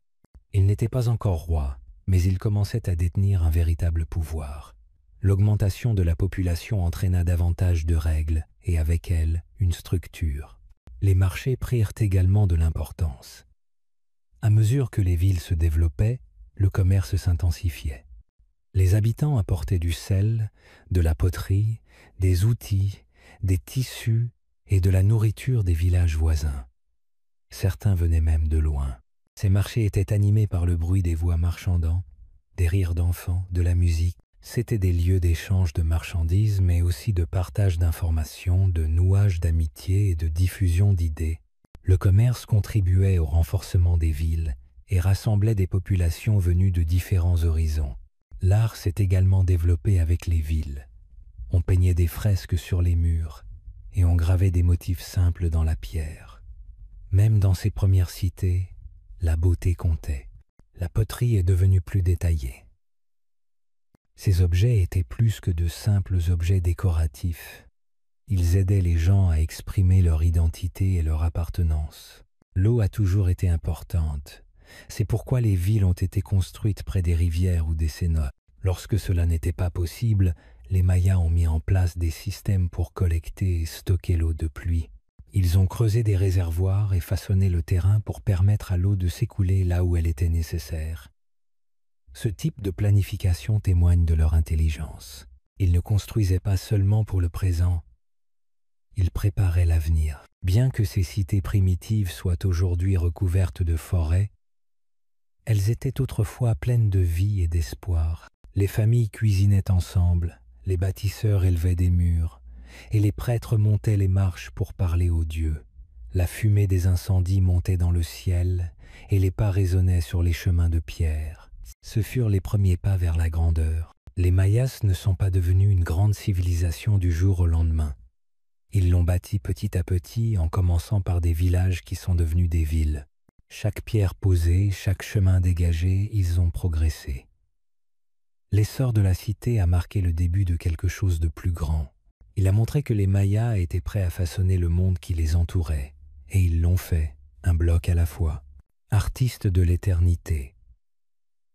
Ils n'étaient pas encore rois, mais ils commençaient à détenir un véritable pouvoir. L'augmentation de la population entraîna davantage de règles et avec elles une structure. Les marchés prirent également de l'importance. À mesure que les villes se développaient, le commerce s'intensifiait. Les habitants apportaient du sel, de la poterie, des outils, des tissus et de la nourriture des villages voisins. Certains venaient même de loin. Ces marchés étaient animés par le bruit des voix marchandant, des rires d'enfants, de la musique. C'étaient des lieux d'échange de marchandises, mais aussi de partage d'informations, de nouage d'amitié et de diffusion d'idées. Le commerce contribuait au renforcement des villes et rassemblait des populations venues de différents horizons. L'art s'est également développé avec les villes. On peignait des fresques sur les murs et on gravait des motifs simples dans la pierre. Même dans ces premières cités, la beauté comptait. La poterie est devenue plus détaillée. Ces objets étaient plus que de simples objets décoratifs. Ils aidaient les gens à exprimer leur identité et leur appartenance. L'eau a toujours été importante. C'est pourquoi les villes ont été construites près des rivières ou des cénotes. Lorsque cela n'était pas possible, les Mayas ont mis en place des systèmes pour collecter et stocker l'eau de pluie. Ils ont creusé des réservoirs et façonné le terrain pour permettre à l'eau de s'écouler là où elle était nécessaire. Ce type de planification témoigne de leur intelligence. Ils ne construisaient pas seulement pour le présent, ils préparaient l'avenir. Bien que ces cités primitives soient aujourd'hui recouvertes de forêts, elles étaient autrefois pleines de vie et d'espoir. Les familles cuisinaient ensemble, les bâtisseurs élevaient des murs, et les prêtres montaient les marches pour parler aux dieux. La fumée des incendies montait dans le ciel, et les pas résonnaient sur les chemins de pierre. Ce furent les premiers pas vers la grandeur. Les Mayas ne sont pas devenus une grande civilisation du jour au lendemain. Ils l'ont bâtie petit à petit en commençant par des villages qui sont devenus des villes. Chaque pierre posée, chaque chemin dégagé, ils ont progressé. L'essor de la cité a marqué le début de quelque chose de plus grand. Il a montré que les Mayas étaient prêts à façonner le monde qui les entourait, et ils l'ont fait, un bloc à la fois. Artistes de l'éternité.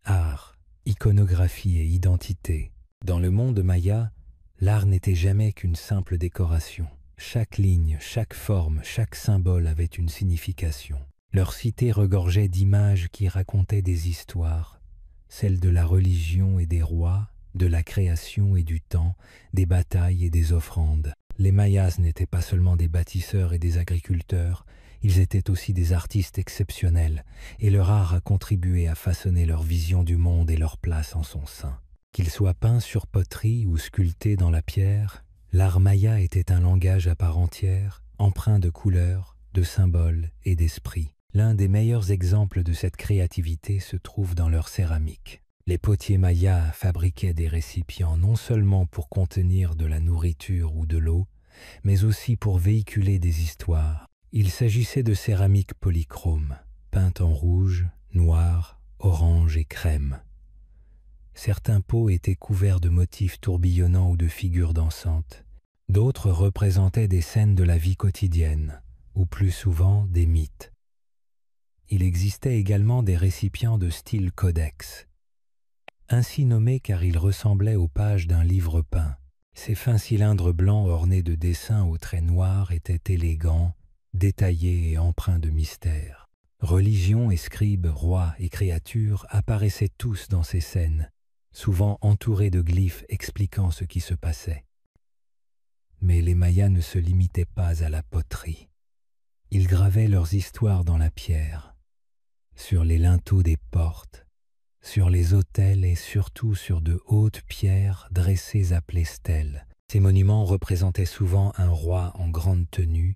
Art, iconographie et identité. Dans le monde maya, l'art n'était jamais qu'une simple décoration. Chaque ligne, chaque forme, chaque symbole avait une signification. Leur cité regorgeait d'images qui racontaient des histoires, celles de la religion et des rois, de la création et du temps, des batailles et des offrandes. Les Mayas n'étaient pas seulement des bâtisseurs et des agriculteurs, ils étaient aussi des artistes exceptionnels, et leur art a contribué à façonner leur vision du monde et leur place en son sein. Qu'ils soient peints sur poterie ou sculptés dans la pierre, l'art maya était un langage à part entière, empreint de couleurs, de symboles et d'esprit. L'un des meilleurs exemples de cette créativité se trouve dans leur céramique. Les potiers mayas fabriquaient des récipients non seulement pour contenir de la nourriture ou de l'eau, mais aussi pour véhiculer des histoires. Il s'agissait de céramique polychrome, peinte en rouge, noir, orange et crème. Certains pots étaient couverts de motifs tourbillonnants ou de figures dansantes. D'autres représentaient des scènes de la vie quotidienne, ou plus souvent des mythes. Il existait également des récipients de style codex, ainsi nommés car ils ressemblaient aux pages d'un livre peint. Ces fins cylindres blancs ornés de dessins aux traits noirs étaient élégants, détaillés et empreints de mystère. Religion et scribes, rois et créatures apparaissaient tous dans ces scènes, souvent entourés de glyphes expliquant ce qui se passait. Mais les Mayas ne se limitaient pas à la poterie. Ils gravaient leurs histoires dans la pierre, sur les linteaux des portes, sur les autels et surtout sur de hautes pierres dressées appelées stèles. Ces monuments représentaient souvent un roi en grande tenue,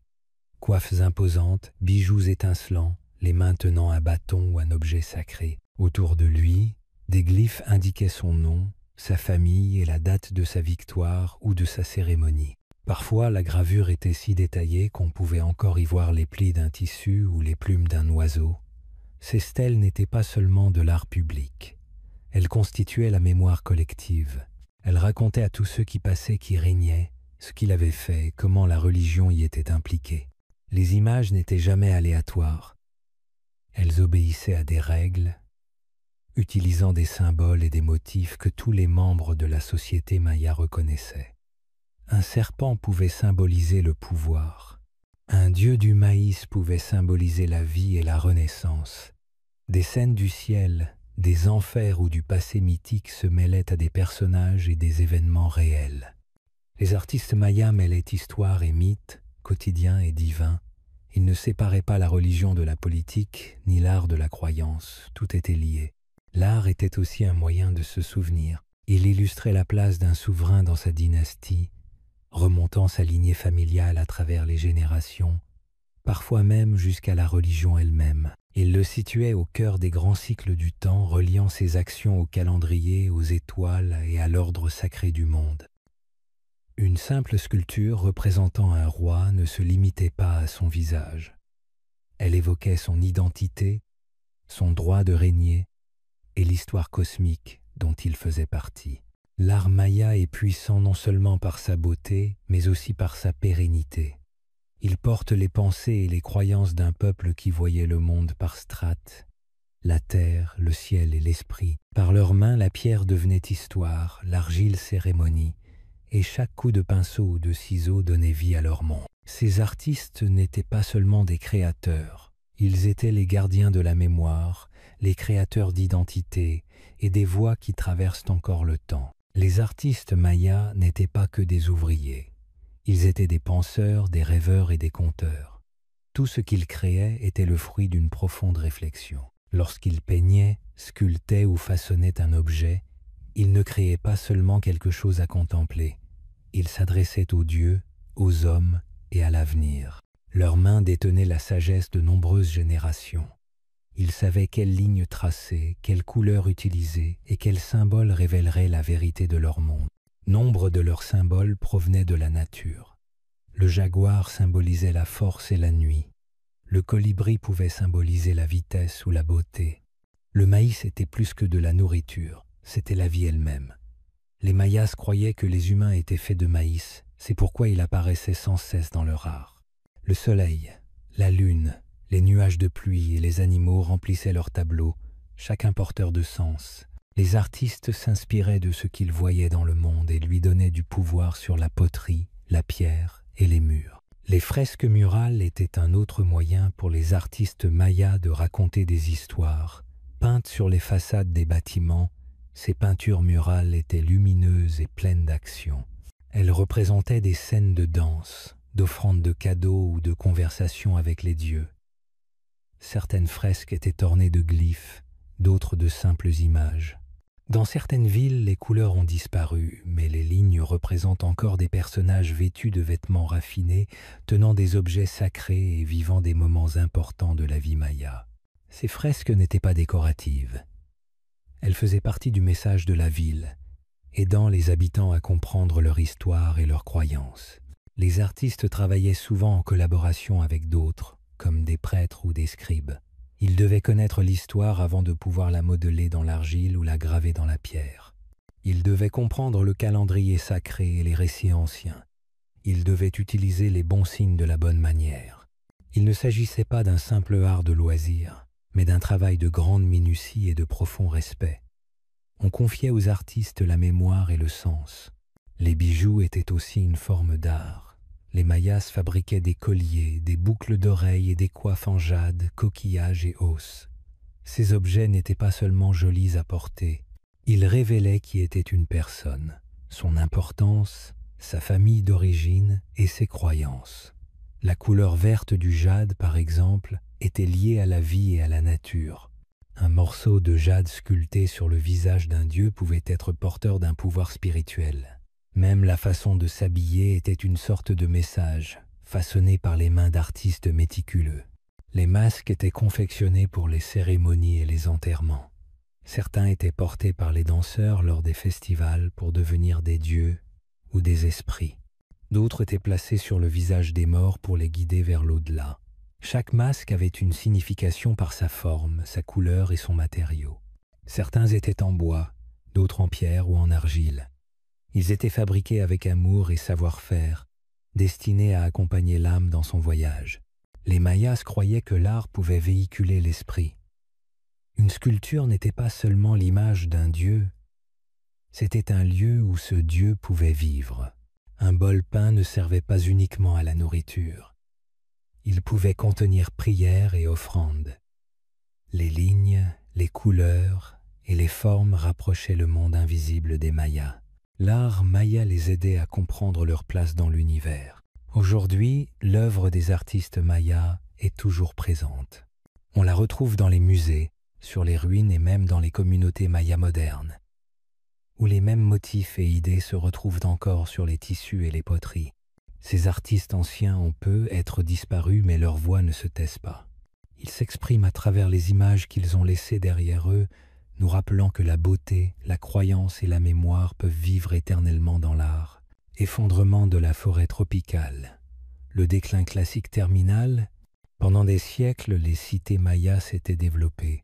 coiffes imposantes, bijoux étincelants, les mains tenant un bâton ou un objet sacré. Autour de lui, des glyphes indiquaient son nom, sa famille et la date de sa victoire ou de sa cérémonie. Parfois, la gravure était si détaillée qu'on pouvait encore y voir les plis d'un tissu ou les plumes d'un oiseau. Ces stèles n'étaient pas seulement de l'art public. Elles constituaient la mémoire collective. Elles racontaient à tous ceux qui passaient qui régnaient, ce qu'il avait fait, comment la religion y était impliquée. Les images n'étaient jamais aléatoires. Elles obéissaient à des règles, utilisant des symboles et des motifs que tous les membres de la société maya reconnaissaient. Un serpent pouvait symboliser le pouvoir. Un dieu du maïs pouvait symboliser la vie et la renaissance. Des scènes du ciel, des enfers ou du passé mythique se mêlaient à des personnages et des événements réels. Les artistes mayas mêlaient histoire et mythes, quotidiens et divins, Il ne séparait pas la religion de la politique, ni l'art de la croyance, tout était lié. L'art était aussi un moyen de se souvenir. Il illustrait la place d'un souverain dans sa dynastie, remontant sa lignée familiale à travers les générations, parfois même jusqu'à la religion elle-même. Il le situait au cœur des grands cycles du temps, reliant ses actions au calendrier, aux étoiles et à l'ordre sacré du monde. Une simple sculpture représentant un roi ne se limitait pas à son visage. Elle évoquait son identité, son droit de régner et l'histoire cosmique dont il faisait partie. L'art maya est puissant non seulement par sa beauté, mais aussi par sa pérennité. Il porte les pensées et les croyances d'un peuple qui voyait le monde par strates, la terre, le ciel et l'esprit. Par leurs mains, la pierre devenait histoire, l'argile cérémonie, et chaque coup de pinceau ou de ciseau donnait vie à leur monde. Ces artistes n'étaient pas seulement des créateurs, ils étaient les gardiens de la mémoire, les créateurs d'identité et des voies qui traversent encore le temps. Les artistes mayas n'étaient pas que des ouvriers. Ils étaient des penseurs, des rêveurs et des conteurs. Tout ce qu'ils créaient était le fruit d'une profonde réflexion. Lorsqu'ils peignaient, sculptaient ou façonnaient un objet, ils ne créaient pas seulement quelque chose à contempler. Ils s'adressaient aux dieux, aux hommes et à l'avenir. Leurs mains détenaient la sagesse de nombreuses générations. Ils savaient quelles lignes tracer, quelles couleurs utiliser et quels symboles révéleraient la vérité de leur monde. Nombre de leurs symboles provenaient de la nature. Le jaguar symbolisait la force et la nuit. Le colibri pouvait symboliser la vitesse ou la beauté. Le maïs était plus que de la nourriture, c'était la vie elle-même. Les Mayas croyaient que les humains étaient faits de maïs, c'est pourquoi il apparaissait sans cesse dans leur art. Le soleil, la lune, les nuages de pluie et les animaux remplissaient leurs tableaux, chacun porteur de sens. Les artistes s'inspiraient de ce qu'ils voyaient dans le monde et lui donnaient du pouvoir sur la poterie, la pierre et les murs. Les fresques murales étaient un autre moyen pour les artistes mayas de raconter des histoires. Peintes sur les façades des bâtiments, ces peintures murales étaient lumineuses et pleines d'action. Elles représentaient des scènes de danse, d'offrandes de cadeaux ou de conversations avec les dieux. Certaines fresques étaient ornées de glyphes, d'autres de simples images. Dans certaines villes, les couleurs ont disparu, mais les lignes représentent encore des personnages vêtus de vêtements raffinés, tenant des objets sacrés et vivant des moments importants de la vie maya. Ces fresques n'étaient pas décoratives. Elles faisaient partie du message de la ville, aidant les habitants à comprendre leur histoire et leurs croyances. Les artistes travaillaient souvent en collaboration avec d'autres, comme des prêtres ou des scribes. Ils devaient connaître l'histoire avant de pouvoir la modeler dans l'argile ou la graver dans la pierre. Ils devaient comprendre le calendrier sacré et les récits anciens. Ils devaient utiliser les bons signes de la bonne manière. Il ne s'agissait pas d'un simple art de loisir, mais d'un travail de grande minutie et de profond respect. On confiait aux artistes la mémoire et le sens. Les bijoux étaient aussi une forme d'art. Les Mayas fabriquaient des colliers, des boucles d'oreilles et des coiffes en jade, coquillages et os. Ces objets n'étaient pas seulement jolis à porter, ils révélaient qui était une personne, son importance, sa famille d'origine et ses croyances. La couleur verte du jade, par exemple, était liée à la vie et à la nature. Un morceau de jade sculpté sur le visage d'un dieu pouvait être porteur d'un pouvoir spirituel. Même la façon de s'habiller était une sorte de message, façonné par les mains d'artistes méticuleux. Les masques étaient confectionnés pour les cérémonies et les enterrements. Certains étaient portés par les danseurs lors des festivals pour devenir des dieux ou des esprits. D'autres étaient placés sur le visage des morts pour les guider vers l'au-delà. Chaque masque avait une signification par sa forme, sa couleur et son matériau. Certains étaient en bois, d'autres en pierre ou en argile. Ils étaient fabriqués avec amour et savoir-faire, destinés à accompagner l'âme dans son voyage. Les Mayas croyaient que l'art pouvait véhiculer l'esprit. Une sculpture n'était pas seulement l'image d'un dieu, c'était un lieu où ce dieu pouvait vivre. Un bol peint ne servait pas uniquement à la nourriture. Il pouvait contenir prières et offrandes. Les lignes, les couleurs et les formes rapprochaient le monde invisible des Mayas. L'art maya les aidait à comprendre leur place dans l'univers. Aujourd'hui, l'œuvre des artistes mayas est toujours présente. On la retrouve dans les musées, sur les ruines et même dans les communautés mayas modernes, où les mêmes motifs et idées se retrouvent encore sur les tissus et les poteries. Ces artistes anciens ont peu être disparus, mais leur voix ne se taise pas. Ils s'expriment à travers les images qu'ils ont laissées derrière eux, nous rappelant que la beauté, la croyance et la mémoire peuvent vivre éternellement dans l'art. Effondrement de la forêt tropicale. Le déclin classique terminal. Pendant des siècles, les cités mayas s'étaient développées.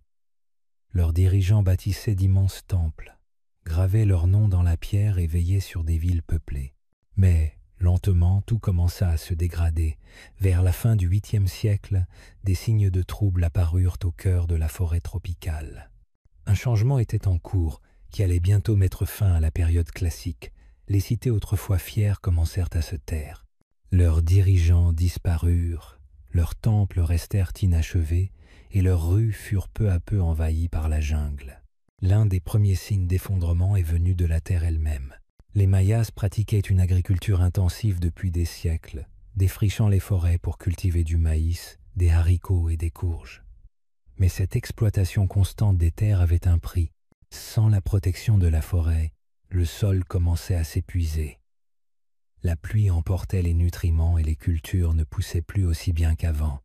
Leurs dirigeants bâtissaient d'immenses temples, gravaient leurs noms dans la pierre et veillaient sur des villes peuplées. Mais, lentement, tout commença à se dégrader. Vers la fin du 8e siècle, des signes de trouble apparurent au cœur de la forêt tropicale. Un changement était en cours, qui allait bientôt mettre fin à la période classique. Les cités autrefois fières commencèrent à se taire. Leurs dirigeants disparurent, leurs temples restèrent inachevés, et leurs rues furent peu à peu envahies par la jungle. L'un des premiers signes d'effondrement est venu de la terre elle-même. Les Mayas pratiquaient une agriculture intensive depuis des siècles, défrichant les forêts pour cultiver du maïs, des haricots et des courges. Mais cette exploitation constante des terres avait un prix. Sans la protection de la forêt, le sol commençait à s'épuiser. La pluie emportait les nutriments et les cultures ne poussaient plus aussi bien qu'avant.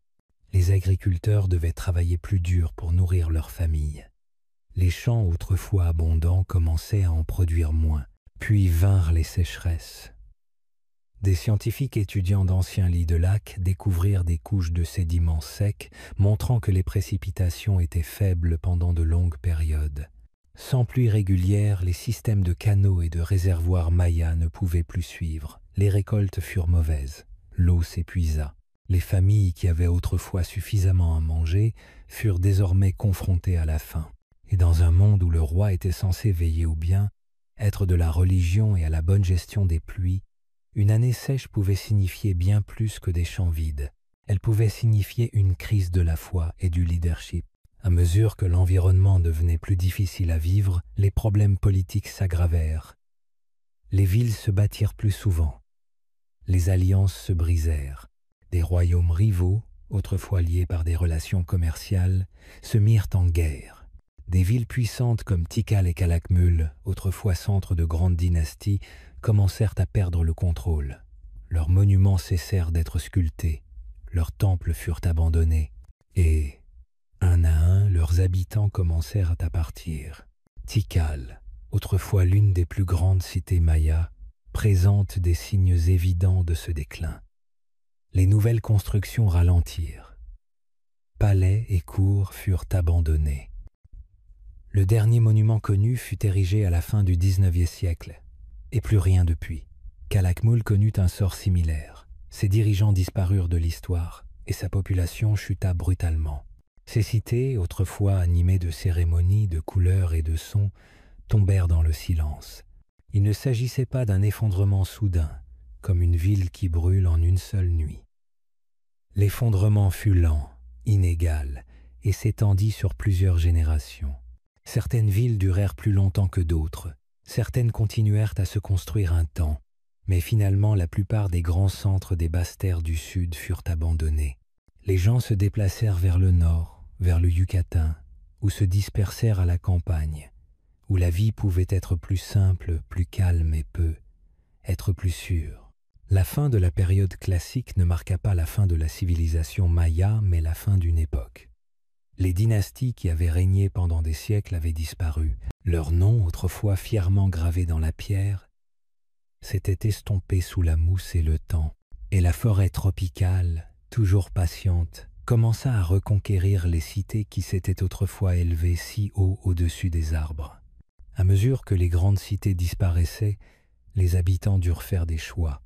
Les agriculteurs devaient travailler plus dur pour nourrir leurs familles. Les champs autrefois abondants commençaient à en produire moins, puis vinrent les sécheresses. Des scientifiques étudiants d'anciens lits de lacs découvrirent des couches de sédiments secs, montrant que les précipitations étaient faibles pendant de longues périodes. Sans pluie régulière, les systèmes de canaux et de réservoirs mayas ne pouvaient plus suivre. Les récoltes furent mauvaises. L'eau s'épuisa. Les familles qui avaient autrefois suffisamment à manger furent désormais confrontées à la faim. Et dans un monde où le roi était censé veiller au bien, être de la religion et à la bonne gestion des pluies, une année sèche pouvait signifier bien plus que des champs vides. Elle pouvait signifier une crise de la foi et du leadership. À mesure que l'environnement devenait plus difficile à vivre, les problèmes politiques s'aggravèrent. Les villes se bâtirent plus souvent. Les alliances se brisèrent. Des royaumes rivaux, autrefois liés par des relations commerciales, se mirent en guerre. Des villes puissantes comme Tikal et Calakmul, autrefois centres de grandes dynasties, commencèrent à perdre le contrôle. Leurs monuments cessèrent d'être sculptés, leurs temples furent abandonnés, et, un à un, leurs habitants commencèrent à partir. Tikal, autrefois l'une des plus grandes cités mayas, présente des signes évidents de ce déclin. Les nouvelles constructions ralentirent. Palais et cours furent abandonnés. Le dernier monument connu fut érigé à la fin du XIXe siècle, et plus rien depuis. Calakmul connut un sort similaire. Ses dirigeants disparurent de l'histoire, et sa population chuta brutalement. Ces cités, autrefois animées de cérémonies, de couleurs et de sons, tombèrent dans le silence. Il ne s'agissait pas d'un effondrement soudain, comme une ville qui brûle en une seule nuit. L'effondrement fut lent, inégal, et s'étendit sur plusieurs générations. Certaines villes durèrent plus longtemps que d'autres, certaines continuèrent à se construire un temps, mais finalement la plupart des grands centres des basses terres du sud furent abandonnés. Les gens se déplacèrent vers le nord, vers le Yucatan, ou se dispersèrent à la campagne, où la vie pouvait être plus simple, plus calme et être plus sûre. La fin de la période classique ne marqua pas la fin de la civilisation maya, mais la fin d'une époque. Les dynasties qui avaient régné pendant des siècles avaient disparu. Leurs noms, autrefois fièrement gravés dans la pierre, s'étaient estompés sous la mousse et le temps, et la forêt tropicale, toujours patiente, commença à reconquérir les cités qui s'étaient autrefois élevées si haut au-dessus des arbres. À mesure que les grandes cités disparaissaient, les habitants durent faire des choix.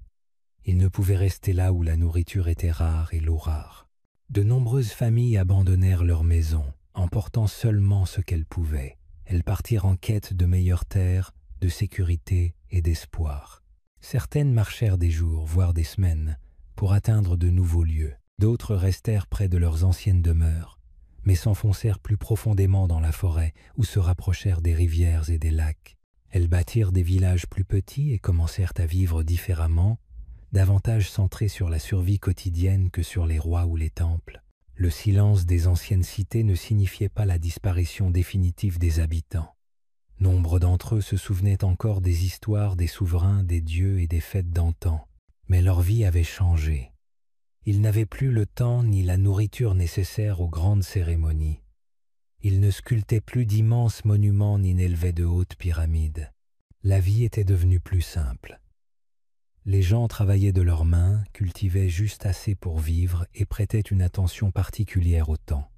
Ils ne pouvaient rester là où la nourriture était rare et l'eau rare. De nombreuses familles abandonnèrent leurs maisons, emportant seulement ce qu'elles pouvaient. Elles partirent en quête de meilleures terres, de sécurité et d'espoir. Certaines marchèrent des jours, voire des semaines, pour atteindre de nouveaux lieux. D'autres restèrent près de leurs anciennes demeures, mais s'enfoncèrent plus profondément dans la forêt ou se rapprochèrent des rivières et des lacs. Elles bâtirent des villages plus petits et commencèrent à vivre différemment, davantage centrés sur la survie quotidienne que sur les rois ou les temples. Le silence des anciennes cités ne signifiait pas la disparition définitive des habitants. Nombre d'entre eux se souvenaient encore des histoires des souverains, des dieux et des fêtes d'antan, mais leur vie avait changé. Ils n'avaient plus le temps ni la nourriture nécessaire aux grandes cérémonies. Ils ne sculptaient plus d'immenses monuments ni n'élevaient de hautes pyramides. La vie était devenue plus simple. Les gens travaillaient de leurs mains, cultivaient juste assez pour vivre et prêtaient une attention particulière au temps.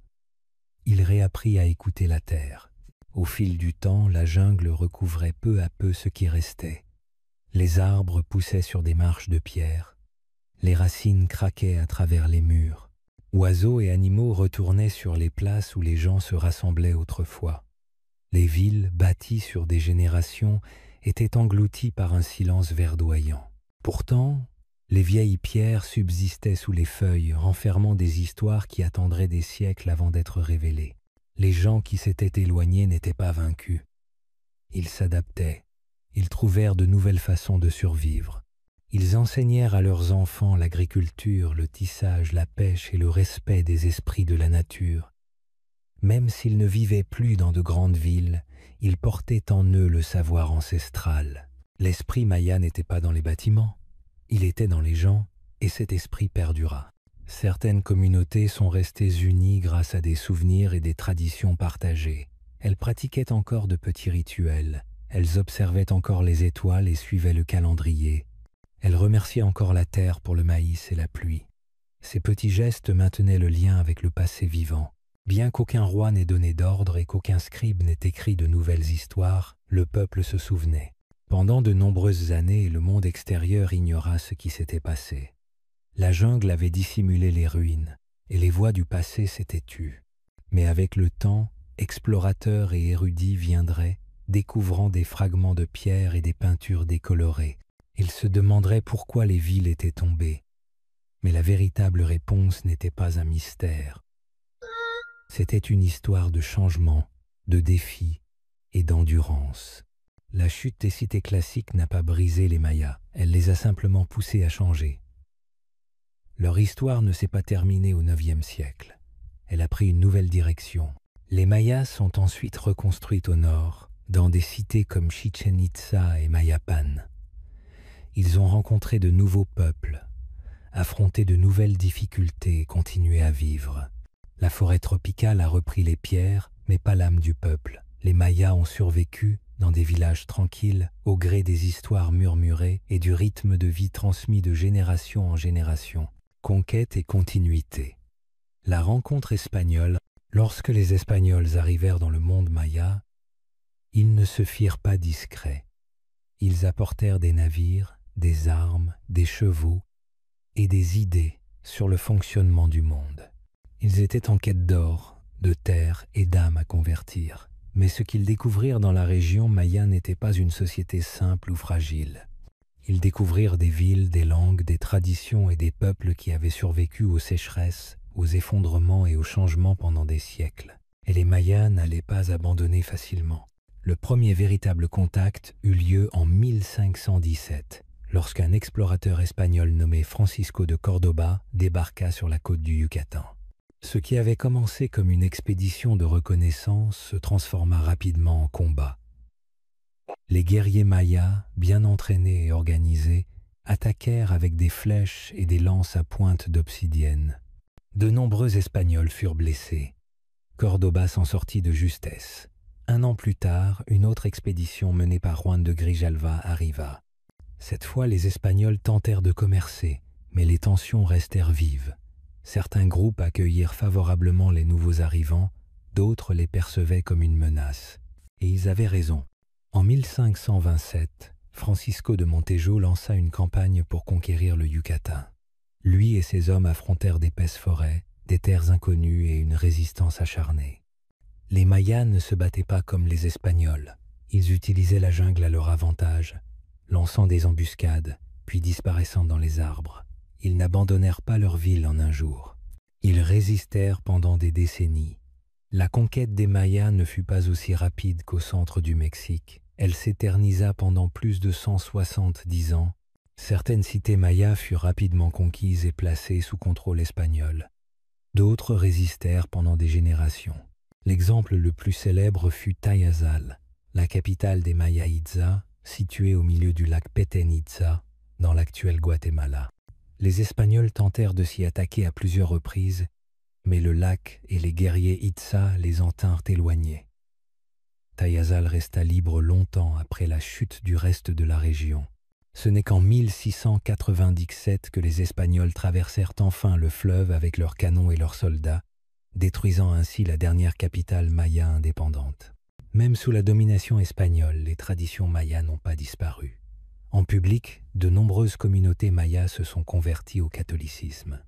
Ils réapprirent à écouter la terre. Au fil du temps, la jungle recouvrait peu à peu ce qui restait. Les arbres poussaient sur des marches de pierre. Les racines craquaient à travers les murs. Oiseaux et animaux retournaient sur les places où les gens se rassemblaient autrefois. Les villes, bâties sur des générations, étaient englouties par un silence verdoyant. Pourtant, les vieilles pierres subsistaient sous les feuilles, renfermant des histoires qui attendraient des siècles avant d'être révélées. Les gens qui s'étaient éloignés n'étaient pas vaincus. Ils s'adaptaient. Ils trouvèrent de nouvelles façons de survivre. Ils enseignèrent à leurs enfants l'agriculture, le tissage, la pêche et le respect des esprits de la nature. Même s'ils ne vivaient plus dans de grandes villes, ils portaient en eux le savoir ancestral. L'esprit maya n'était pas dans les bâtiments, il était dans les gens, et cet esprit perdura. Certaines communautés sont restées unies grâce à des souvenirs et des traditions partagées. Elles pratiquaient encore de petits rituels, elles observaient encore les étoiles et suivaient le calendrier. Elles remerciaient encore la terre pour le maïs et la pluie. Ces petits gestes maintenaient le lien avec le passé vivant. Bien qu'aucun roi n'ait donné d'ordre et qu'aucun scribe n'ait écrit de nouvelles histoires, le peuple se souvenait. Pendant de nombreuses années, le monde extérieur ignora ce qui s'était passé. La jungle avait dissimulé les ruines, et les voix du passé s'étaient tues. Mais avec le temps, explorateurs et érudits viendraient, découvrant des fragments de pierre et des peintures décolorées. Ils se demanderaient pourquoi les villes étaient tombées. Mais la véritable réponse n'était pas un mystère. C'était une histoire de changement, de défis et d'endurance. La chute des cités classiques n'a pas brisé les Mayas, elle les a simplement poussés à changer. Leur histoire ne s'est pas terminée au IXe siècle. Elle a pris une nouvelle direction. Les Mayas sont ensuite reconstruites au nord, dans des cités comme Chichen Itza et Mayapan. Ils ont rencontré de nouveaux peuples, affronté de nouvelles difficultés et continué à vivre. La forêt tropicale a repris les pierres, mais pas l'âme du peuple. Les Mayas ont survécu dans des villages tranquilles, au gré des histoires murmurées et du rythme de vie transmis de génération en génération. Conquête et continuité. La rencontre espagnole, lorsque les Espagnols arrivèrent dans le monde maya, ils ne se firent pas discrets. Ils apportèrent des navires, des armes, des chevaux et des idées sur le fonctionnement du monde. Ils étaient en quête d'or, de terre et d'âmes à convertir. Mais ce qu'ils découvrirent dans la région maya n'était pas une société simple ou fragile. Ils découvrirent des villes, des langues, des traditions et des peuples qui avaient survécu aux sécheresses, aux effondrements et aux changements pendant des siècles. Et les Mayas n'allaient pas abandonner facilement. Le premier véritable contact eut lieu en 1517, lorsqu'un explorateur espagnol nommé Francisco de Cordoba débarqua sur la côte du Yucatan. Ce qui avait commencé comme une expédition de reconnaissance se transforma rapidement en combat. Les guerriers mayas, bien entraînés et organisés, attaquèrent avec des flèches et des lances à pointe d'obsidienne. De nombreux Espagnols furent blessés. Cordoba s'en sortit de justesse. 1 an plus tard, une autre expédition menée par Juan de Grijalva arriva. Cette fois, les Espagnols tentèrent de commercer, mais les tensions restèrent vives. Certains groupes accueillirent favorablement les nouveaux arrivants, d'autres les percevaient comme une menace. Et ils avaient raison. En 1527, Francisco de Montejo lança une campagne pour conquérir le Yucatan. Lui et ses hommes affrontèrent d'épaisses forêts, des terres inconnues et une résistance acharnée. Les Mayas ne se battaient pas comme les Espagnols. Ils utilisaient la jungle à leur avantage, lançant des embuscades, puis disparaissant dans les arbres. Ils n'abandonnèrent pas leur ville en un jour. Ils résistèrent pendant des décennies. La conquête des Mayas ne fut pas aussi rapide qu'au centre du Mexique. Elle s'éternisa pendant plus de 170 ans. Certaines cités mayas furent rapidement conquises et placées sous contrôle espagnol. D'autres résistèrent pendant des générations. L'exemple le plus célèbre fut Tayazal, la capitale des Mayas Itza, située au milieu du lac Petén Itzá, dans l'actuel Guatemala. Les Espagnols tentèrent de s'y attaquer à plusieurs reprises, mais le lac et les guerriers Itza les en tinrent éloignés. Tayazal resta libre longtemps après la chute du reste de la région. Ce n'est qu'en 1697 que les Espagnols traversèrent enfin le fleuve avec leurs canons et leurs soldats, détruisant ainsi la dernière capitale maya indépendante. Même sous la domination espagnole, les traditions mayas n'ont pas disparu. En public, de nombreuses communautés mayas se sont converties au catholicisme.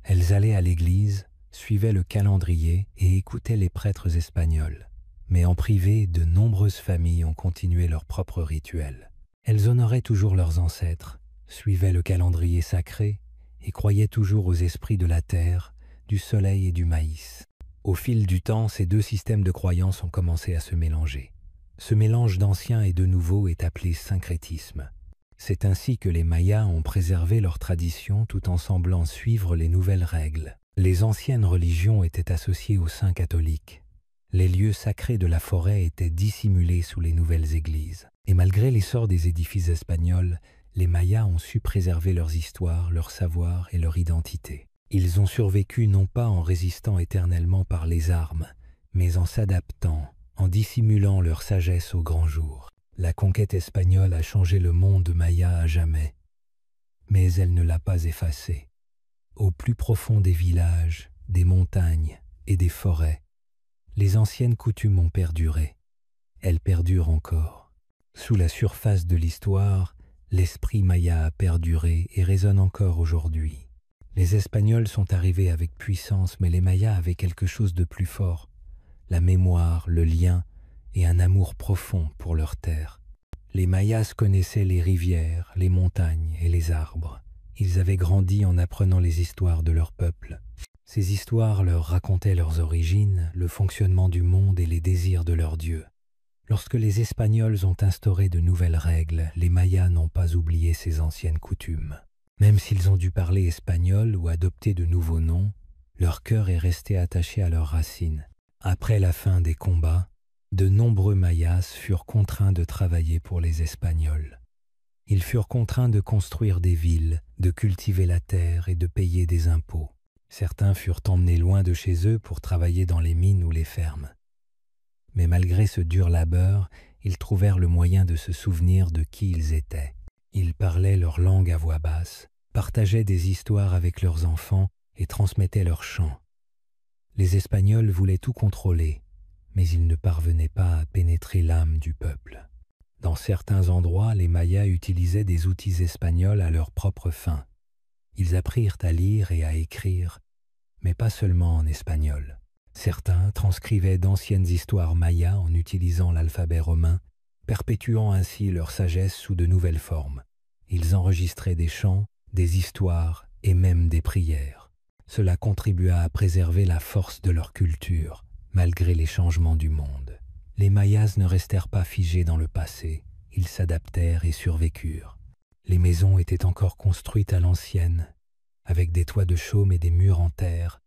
Elles allaient à l'église, suivaient le calendrier et écoutaient les prêtres espagnols. Mais en privé, de nombreuses familles ont continué leurs propres rituels. Elles honoraient toujours leurs ancêtres, suivaient le calendrier sacré et croyaient toujours aux esprits de la terre, du soleil et du maïs. Au fil du temps, ces deux systèmes de croyances ont commencé à se mélanger. Ce mélange d'ancien et de nouveau est appelé syncrétisme. C'est ainsi que les Mayas ont préservé leurs traditions tout en semblant suivre les nouvelles règles. Les anciennes religions étaient associées aux saints catholiques. Les lieux sacrés de la forêt étaient dissimulés sous les nouvelles églises. Et malgré l'essor des édifices espagnols, les Mayas ont su préserver leurs histoires, leur savoir et leur identité. Ils ont survécu non pas en résistant éternellement par les armes, mais en s'adaptant, en dissimulant leur sagesse au grand jour. La conquête espagnole a changé le monde maya à jamais, mais elle ne l'a pas effacé. Au plus profond des villages, des montagnes et des forêts, les anciennes coutumes ont perduré. Elles perdurent encore. Sous la surface de l'histoire, l'esprit maya a perduré et résonne encore aujourd'hui. Les Espagnols sont arrivés avec puissance, mais les Mayas avaient quelque chose de plus fort, la mémoire, le lien et un amour profond pour leur terre. Les Mayas connaissaient les rivières, les montagnes et les arbres. Ils avaient grandi en apprenant les histoires de leur peuple. Ces histoires leur racontaient leurs origines, le fonctionnement du monde et les désirs de leurs dieux. Lorsque les Espagnols ont instauré de nouvelles règles, les Mayas n'ont pas oublié ces anciennes coutumes. Même s'ils ont dû parler espagnol ou adopter de nouveaux noms, leur cœur est resté attaché à leurs racines. Après la fin des combats, de nombreux Mayas furent contraints de travailler pour les Espagnols. Ils furent contraints de construire des villes, de cultiver la terre et de payer des impôts. Certains furent emmenés loin de chez eux pour travailler dans les mines ou les fermes. Mais malgré ce dur labeur, ils trouvèrent le moyen de se souvenir de qui ils étaient. Ils parlaient leur langue à voix basse, partageaient des histoires avec leurs enfants et transmettaient leurs chants. Les Espagnols voulaient tout contrôler, mais ils ne parvenaient pas à pénétrer l'âme du peuple. Dans certains endroits, les Mayas utilisaient des outils espagnols à leur propre fin. Ils apprirent à lire et à écrire, mais pas seulement en espagnol. Certains transcrivaient d'anciennes histoires mayas en utilisant l'alphabet romain, perpétuant ainsi leur sagesse sous de nouvelles formes. Ils enregistraient des chants, des histoires et même des prières. Cela contribua à préserver la force de leur culture, malgré les changements du monde. Les Mayas ne restèrent pas figés dans le passé, ils s'adaptèrent et survécurent. Les maisons étaient encore construites à l'ancienne, avec des toits de chaume et des murs en terre.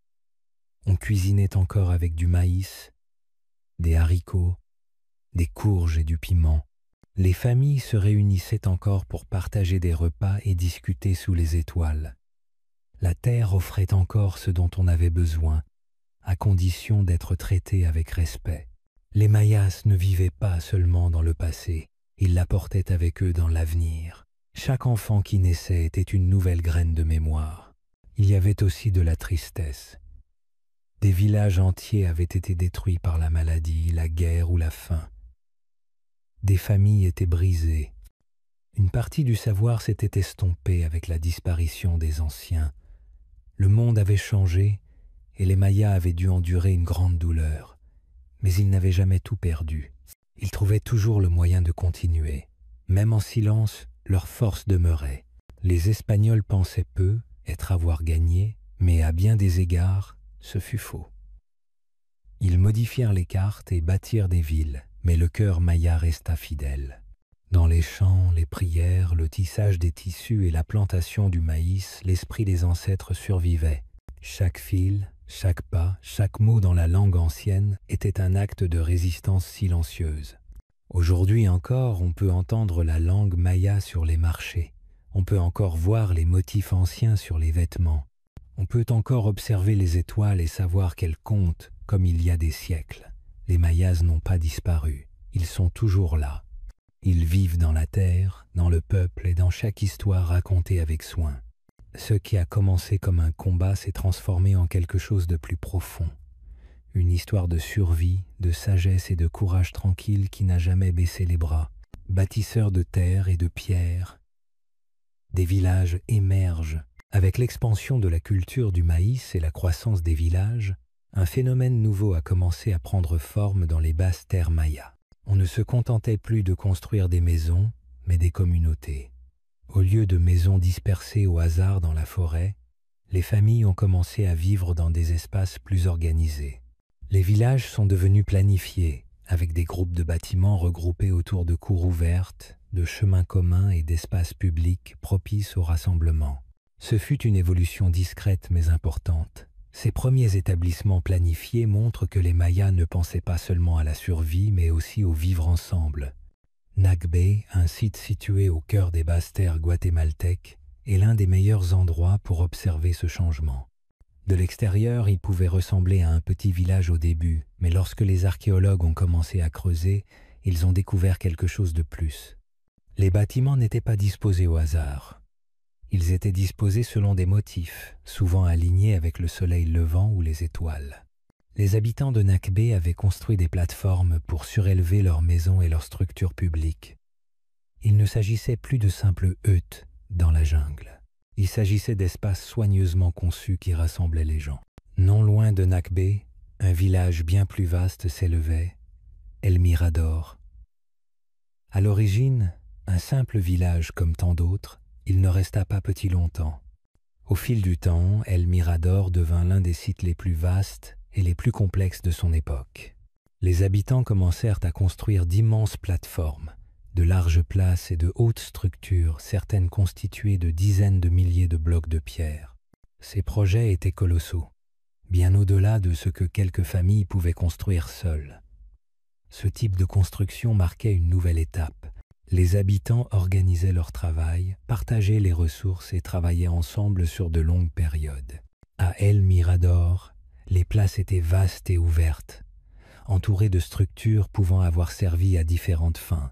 On cuisinait encore avec du maïs, des haricots, des courges et du piment. Les familles se réunissaient encore pour partager des repas et discuter sous les étoiles. La terre offrait encore ce dont on avait besoin, à condition d'être traité avec respect. Les Mayas ne vivaient pas seulement dans le passé, ils l'apportaient avec eux dans l'avenir. Chaque enfant qui naissait était une nouvelle graine de mémoire. Il y avait aussi de la tristesse. Des villages entiers avaient été détruits par la maladie, la guerre ou la faim. Des familles étaient brisées. Une partie du savoir s'était estompée avec la disparition des anciens. Le monde avait changé et les Mayas avaient dû endurer une grande douleur. Mais ils n'avaient jamais tout perdu. Ils trouvaient toujours le moyen de continuer. Même en silence, leur force demeurait. Les Espagnols pensaient peu, être avoir gagné, mais à bien des égards, ce fut faux. Ils modifièrent les cartes et bâtirent des villes, mais le cœur maya resta fidèle. Dans les chants, les prières, le tissage des tissus et la plantation du maïs, l'esprit des ancêtres survivait. Chaque fil, chaque pas, chaque mot dans la langue ancienne était un acte de résistance silencieuse. Aujourd'hui encore, on peut entendre la langue maya sur les marchés. On peut encore voir les motifs anciens sur les vêtements. On peut encore observer les étoiles et savoir qu'elles comptent comme il y a des siècles. Les Mayas n'ont pas disparu. Ils sont toujours là. Ils vivent dans la terre, dans le peuple et dans chaque histoire racontée avec soin. Ce qui a commencé comme un combat s'est transformé en quelque chose de plus profond. Une histoire de survie, de sagesse et de courage tranquille qui n'a jamais baissé les bras. Bâtisseurs de terre et de pierre, des villages émergent. Avec l'expansion de la culture du maïs et la croissance des villages, un phénomène nouveau a commencé à prendre forme dans les basses terres mayas. On ne se contentait plus de construire des maisons, mais des communautés. Au lieu de maisons dispersées au hasard dans la forêt, les familles ont commencé à vivre dans des espaces plus organisés. Les villages sont devenus planifiés, avec des groupes de bâtiments regroupés autour de cours ouvertes, de chemins communs et d'espaces publics propices au rassemblement. Ce fut une évolution discrète mais importante. Ces premiers établissements planifiés montrent que les Mayas ne pensaient pas seulement à la survie mais aussi au vivre ensemble. Nacbé, un site situé au cœur des basses terres guatémaltèques, est l'un des meilleurs endroits pour observer ce changement. De l'extérieur, il pouvait ressembler à un petit village au début, mais lorsque les archéologues ont commencé à creuser, ils ont découvert quelque chose de plus. Les bâtiments n'étaient pas disposés au hasard. Ils étaient disposés selon des motifs, souvent alignés avec le soleil levant ou les étoiles. Les habitants de Nacbé avaient construit des plateformes pour surélever leurs maisons et leurs structures publiques. Il ne s'agissait plus de simples huttes dans la jungle. Il s'agissait d'espaces soigneusement conçus qui rassemblaient les gens. Non loin de Nacbé, un village bien plus vaste s'élevait, El Mirador. À l'origine, un simple village comme tant d'autres, il ne resta pas petit longtemps. Au fil du temps, El Mirador devint l'un des sites les plus vastes et les plus complexes de son époque. Les habitants commencèrent à construire d'immenses plateformes, de larges places et de hautes structures, certaines constituées de dizaines de milliers de blocs de pierre. Ces projets étaient colossaux, bien au-delà de ce que quelques familles pouvaient construire seules. Ce type de construction marquait une nouvelle étape. Les habitants organisaient leur travail, partageaient les ressources et travaillaient ensemble sur de longues périodes. À El Mirador, les places étaient vastes et ouvertes, entourées de structures pouvant avoir servi à différentes fins,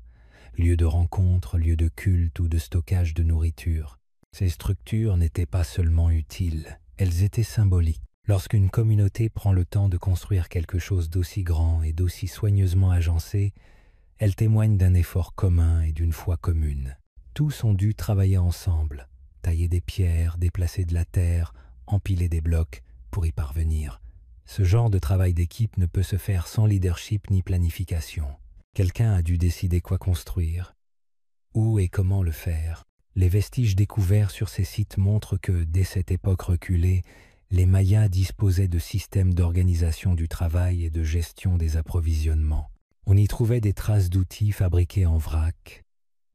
lieux de rencontre, lieux de culte ou de stockage de nourriture. Ces structures n'étaient pas seulement utiles, elles étaient symboliques. Lorsqu'une communauté prend le temps de construire quelque chose d'aussi grand et d'aussi soigneusement agencé, elle témoigne d'un effort commun et d'une foi commune. Tous ont dû travailler ensemble, tailler des pierres, déplacer de la terre, empiler des blocs pour y parvenir. Ce genre de travail d'équipe ne peut se faire sans leadership ni planification. Quelqu'un a dû décider quoi construire, où et comment le faire. Les vestiges découverts sur ces sites montrent que, dès cette époque reculée, les Mayas disposaient de systèmes d'organisation du travail et de gestion des approvisionnements. On y trouvait des traces d'outils fabriqués en vrac,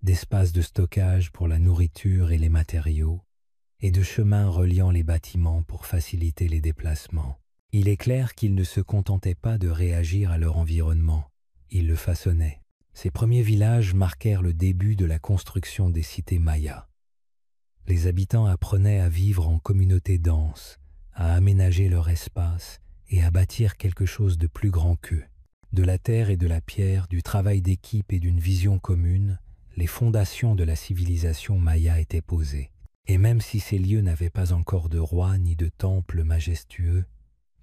d'espaces de stockage pour la nourriture et les matériaux, et de chemins reliant les bâtiments pour faciliter les déplacements. Il est clair qu'ils ne se contentaient pas de réagir à leur environnement, ils le façonnaient. Ces premiers villages marquèrent le début de la construction des cités mayas. Les habitants apprenaient à vivre en communautés denses, à aménager leur espace et à bâtir quelque chose de plus grand qu'eux. De la terre et de la pierre, du travail d'équipe et d'une vision commune, les fondations de la civilisation maya étaient posées. Et même si ces lieux n'avaient pas encore de roi ni de temples majestueux,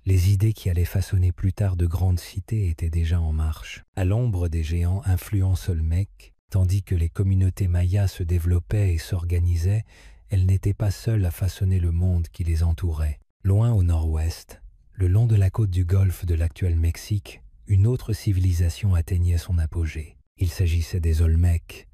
les idées qui allaient façonner plus tard de grandes cités étaient déjà en marche. À l'ombre des géants influents Olmec, tandis que les communautés mayas se développaient et s'organisaient, elles n'étaient pas seules à façonner le monde qui les entourait. Loin au nord-ouest, le long de la côte du golfe de l'actuel Mexique, une autre civilisation atteignait son apogée. Il s'agissait des Olmecs,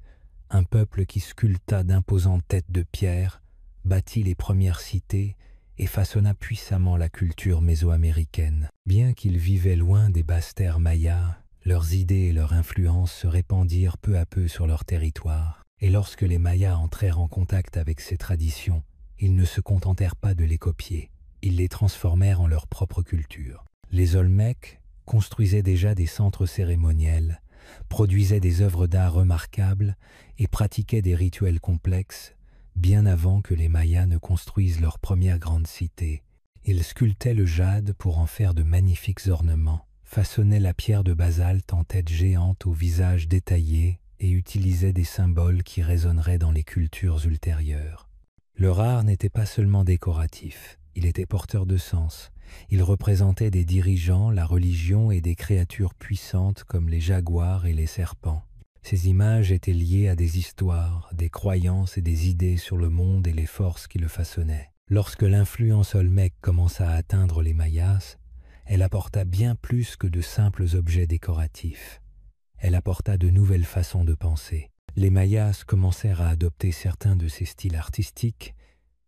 un peuple qui sculpta d'imposantes têtes de pierre, bâtit les premières cités et façonna puissamment la culture mésoaméricaine. Bien qu'ils vivaient loin des basses terres mayas, leurs idées et leur influence se répandirent peu à peu sur leur territoire. Et lorsque les Mayas entrèrent en contact avec ces traditions, ils ne se contentèrent pas de les copier, Ils les transformèrent en leur propre culture. Les Olmecs construisaient déjà des centres cérémoniels, produisaient des œuvres d'art remarquables et pratiquaient des rituels complexes bien avant que les Mayas ne construisent leur première grande cité. Ils sculptaient le jade pour en faire de magnifiques ornements, façonnaient la pierre de basalte en tête géante au visage détaillé et utilisaient des symboles qui résonneraient dans les cultures ultérieures. Leur art n'était pas seulement décoratif, il était porteur de sens. Il représentait des dirigeants, la religion et des créatures puissantes comme les jaguars et les serpents. Ces images étaient liées à des histoires, des croyances et des idées sur le monde et les forces qui le façonnaient. Lorsque l'influence olmèque commença à atteindre les Mayas, elle apporta bien plus que de simples objets décoratifs. Elle apporta de nouvelles façons de penser. Les Mayas commencèrent à adopter certains de ces styles artistiques,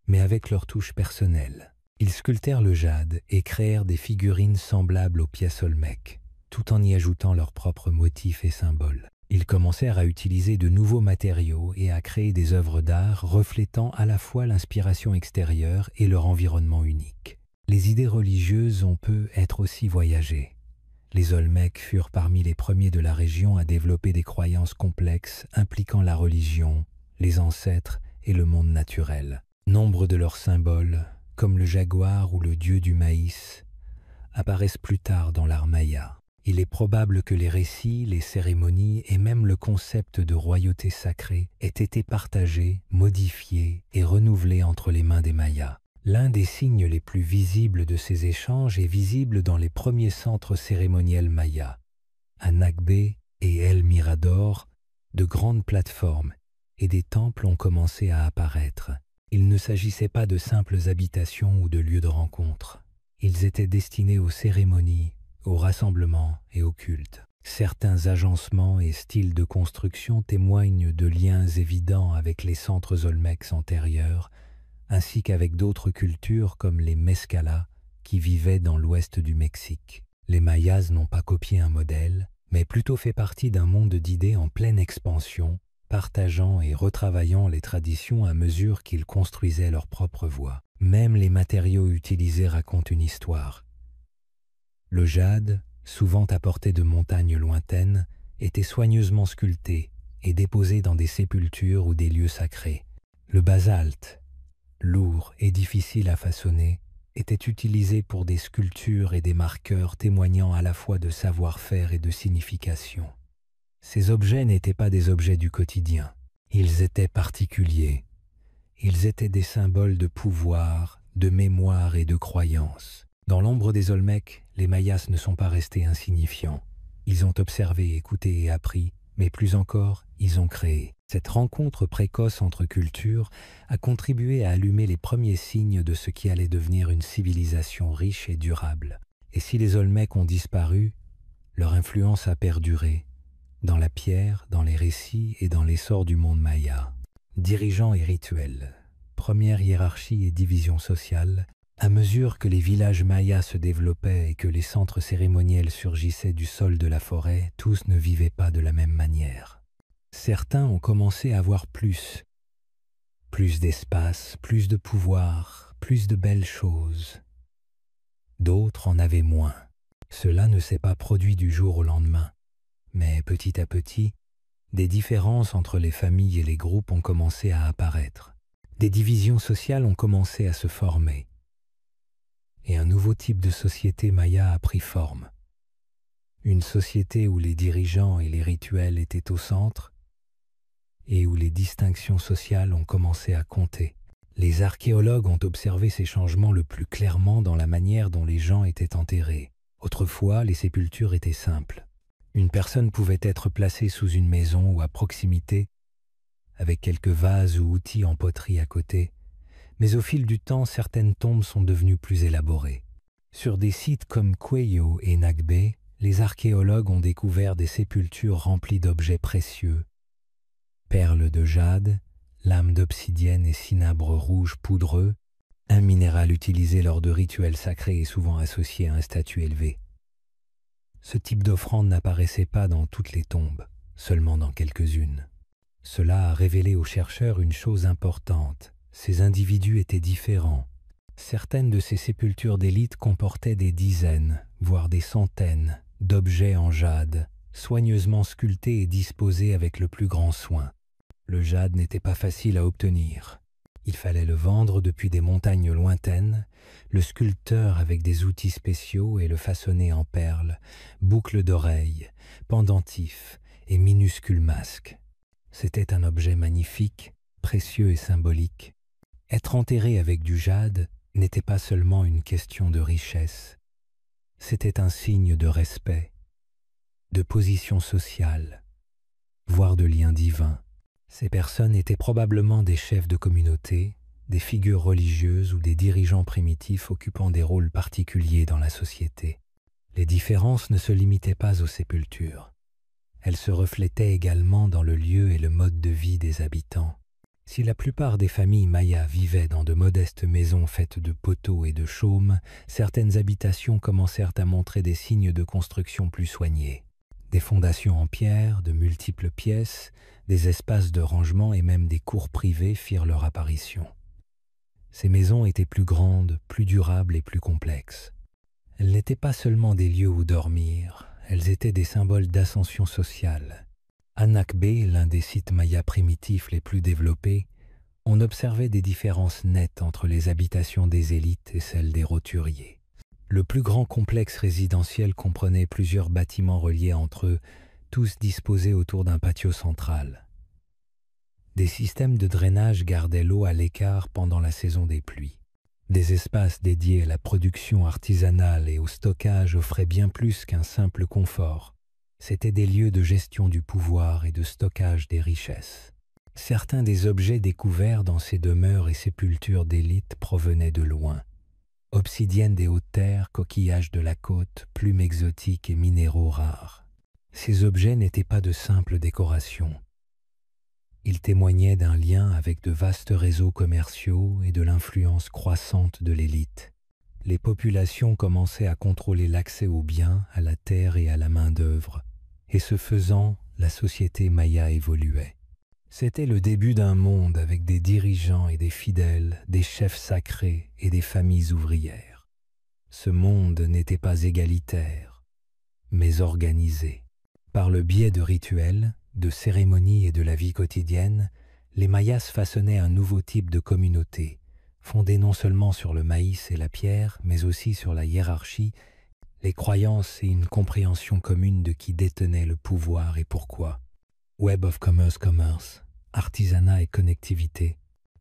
mais avec leur touche personnelle. Ils sculptèrent le jade et créèrent des figurines semblables aux pièces olmèques, tout en y ajoutant leurs propres motifs et symboles. Ils commencèrent à utiliser de nouveaux matériaux et à créer des œuvres d'art reflétant à la fois l'inspiration extérieure et leur environnement unique. Les idées religieuses ont pu être aussi voyagées. Les Olmecs furent parmi les premiers de la région à développer des croyances complexes impliquant la religion, les ancêtres et le monde naturel. Nombre de leurs symboles, comme le jaguar ou le dieu du maïs, apparaissent plus tard dans l'art maya. Il est probable que les récits, les cérémonies et même le concept de royauté sacrée aient été partagés, modifiés et renouvelés entre les mains des Mayas. L'un des signes les plus visibles de ces échanges est visible dans les premiers centres cérémoniels mayas. À Nagbe et El Mirador, de grandes plateformes et des temples ont commencé à apparaître. Il ne s'agissait pas de simples habitations ou de lieux de rencontre. Ils étaient destinés aux cérémonies, aux rassemblements et aux cultes. Certains agencements et styles de construction témoignent de liens évidents avec les centres olmecs antérieurs, ainsi qu'avec d'autres cultures comme les Mescalas qui vivaient dans l'ouest du Mexique. Les Mayas n'ont pas copié un modèle, mais plutôt fait partie d'un monde d'idées en pleine expansion, partageant et retravaillant les traditions à mesure qu'ils construisaient leur propre voie. Même les matériaux utilisés racontent une histoire. Le jade, souvent apporté de montagnes lointaines, était soigneusement sculpté et déposé dans des sépultures ou des lieux sacrés. Le basalte, lourd et difficile à façonner, était utilisé pour des sculptures et des marqueurs témoignant à la fois de savoir-faire et de signification. Ces objets n'étaient pas des objets du quotidien, ils étaient particuliers. Ils étaient des symboles de pouvoir, de mémoire et de croyance. Dans l'ombre des Olmecs, les Mayas ne sont pas restés insignifiants. Ils ont observé, écouté et appris, mais plus encore, ils ont créé. Cette rencontre précoce entre cultures a contribué à allumer les premiers signes de ce qui allait devenir une civilisation riche et durable. Et si les Olmecs ont disparu, leur influence a perduré, dans la pierre, dans les récits et dans l'essor du monde maya. Dirigeants et rituels, première hiérarchie et division sociale. À mesure que les villages mayas se développaient et que les centres cérémoniels surgissaient du sol de la forêt, tous ne vivaient pas de la même manière. Certains ont commencé à avoir plus d'espace, plus de pouvoir, plus de belles choses. D'autres en avaient moins. Cela ne s'est pas produit du jour au lendemain, mais petit à petit, des différences entre les familles et les groupes ont commencé à apparaître. Des divisions sociales ont commencé à se former. Et un nouveau type de société maya a pris forme. Une société où les dirigeants et les rituels étaient au centre et où les distinctions sociales ont commencé à compter. Les archéologues ont observé ces changements le plus clairement dans la manière dont les gens étaient enterrés. Autrefois, les sépultures étaient simples. Une personne pouvait être placée sous une maison ou à proximité, avec quelques vases ou outils en poterie à côté. Mais au fil du temps, certaines tombes sont devenues plus élaborées. Sur des sites comme Cuello et Nagbe, les archéologues ont découvert des sépultures remplies d'objets précieux, perles de jade, lames d'obsidienne et cinabre rouge poudreux, un minéral utilisé lors de rituels sacrés et souvent associé à un statut élevé. Ce type d'offrande n'apparaissait pas dans toutes les tombes, seulement dans quelques-unes. Cela a révélé aux chercheurs une chose importante. Ces individus étaient différents. Certaines de ces sépultures d'élite comportaient des dizaines, voire des centaines, d'objets en jade, soigneusement sculptés et disposés avec le plus grand soin. Le jade n'était pas facile à obtenir. Il fallait le vendre depuis des montagnes lointaines, le sculpteur avec des outils spéciaux et le façonner en perles, boucles d'oreilles, pendentifs et minuscules masques. C'était un objet magnifique, précieux et symbolique. Être enterré avec du jade n'était pas seulement une question de richesse, c'était un signe de respect, de position sociale, voire de lien divin. Ces personnes étaient probablement des chefs de communauté, des figures religieuses ou des dirigeants primitifs occupant des rôles particuliers dans la société. Les différences ne se limitaient pas aux sépultures. Elles se reflétaient également dans le lieu et le mode de vie des habitants. Si la plupart des familles mayas vivaient dans de modestes maisons faites de poteaux et de chaumes, certaines habitations commencèrent à montrer des signes de construction plus soignés. Des fondations en pierre, de multiples pièces, des espaces de rangement et même des cours privées firent leur apparition. Ces maisons étaient plus grandes, plus durables et plus complexes. Elles n'étaient pas seulement des lieux où dormir, elles étaient des symboles d'ascension sociale. À Nakbé, l'un des sites mayas primitifs les plus développés, on observait des différences nettes entre les habitations des élites et celles des roturiers. Le plus grand complexe résidentiel comprenait plusieurs bâtiments reliés entre eux, tous disposés autour d'un patio central. Des systèmes de drainage gardaient l'eau à l'écart pendant la saison des pluies. Des espaces dédiés à la production artisanale et au stockage offraient bien plus qu'un simple confort. C'étaient des lieux de gestion du pouvoir et de stockage des richesses. Certains des objets découverts dans ces demeures et sépultures d'élite provenaient de loin. Obsidiennes des hautes terres, coquillages de la côte, plumes exotiques et minéraux rares. Ces objets n'étaient pas de simples décorations. Ils témoignaient d'un lien avec de vastes réseaux commerciaux et de l'influence croissante de l'élite. Les populations commençaient à contrôler l'accès aux biens, à la terre et à la main-d'œuvre, et ce faisant, la société maya évoluait. C'était le début d'un monde avec des dirigeants et des fidèles, des chefs sacrés et des familles ouvrières. Ce monde n'était pas égalitaire, mais organisé. Par le biais de rituels, de cérémonies et de la vie quotidienne, les Mayas façonnaient un nouveau type de communauté, fondé non seulement sur le maïs et la pierre, mais aussi sur la hiérarchie, les croyances et une compréhension commune de qui détenait le pouvoir et pourquoi. Web of Commerce, artisanat et connectivité.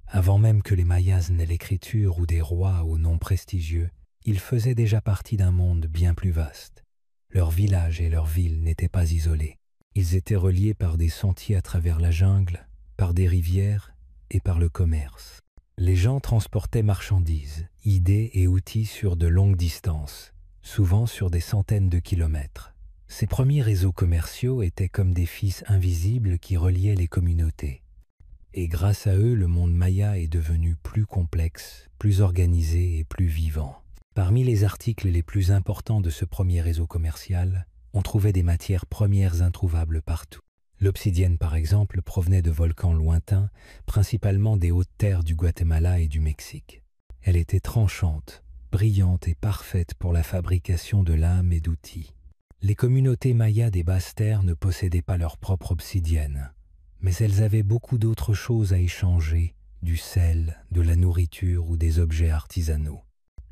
Avant même que les Mayas n'aient l'écriture ou des rois aux noms prestigieux, ils faisaient déjà partie d'un monde bien plus vaste. Leurs villages et leurs villes n'étaient pas isolés. Ils étaient reliés par des sentiers à travers la jungle, par des rivières et par le commerce. Les gens transportaient marchandises, idées et outils sur de longues distances, souvent sur des centaines de kilomètres. Ces premiers réseaux commerciaux étaient comme des fils invisibles qui reliaient les communautés. Et grâce à eux, le monde maya est devenu plus complexe, plus organisé et plus vivant. Parmi les articles les plus importants de ce premier réseau commercial, on trouvait des matières premières introuvables partout. L'obsidienne, par exemple, provenait de volcans lointains, principalement des hautes terres du Guatemala et du Mexique. Elle était tranchante, brillante et parfaite pour la fabrication de lames et d'outils. Les communautés mayas des basses terres ne possédaient pas leur propre obsidienne, mais elles avaient beaucoup d'autres choses à échanger, du sel, de la nourriture ou des objets artisanaux.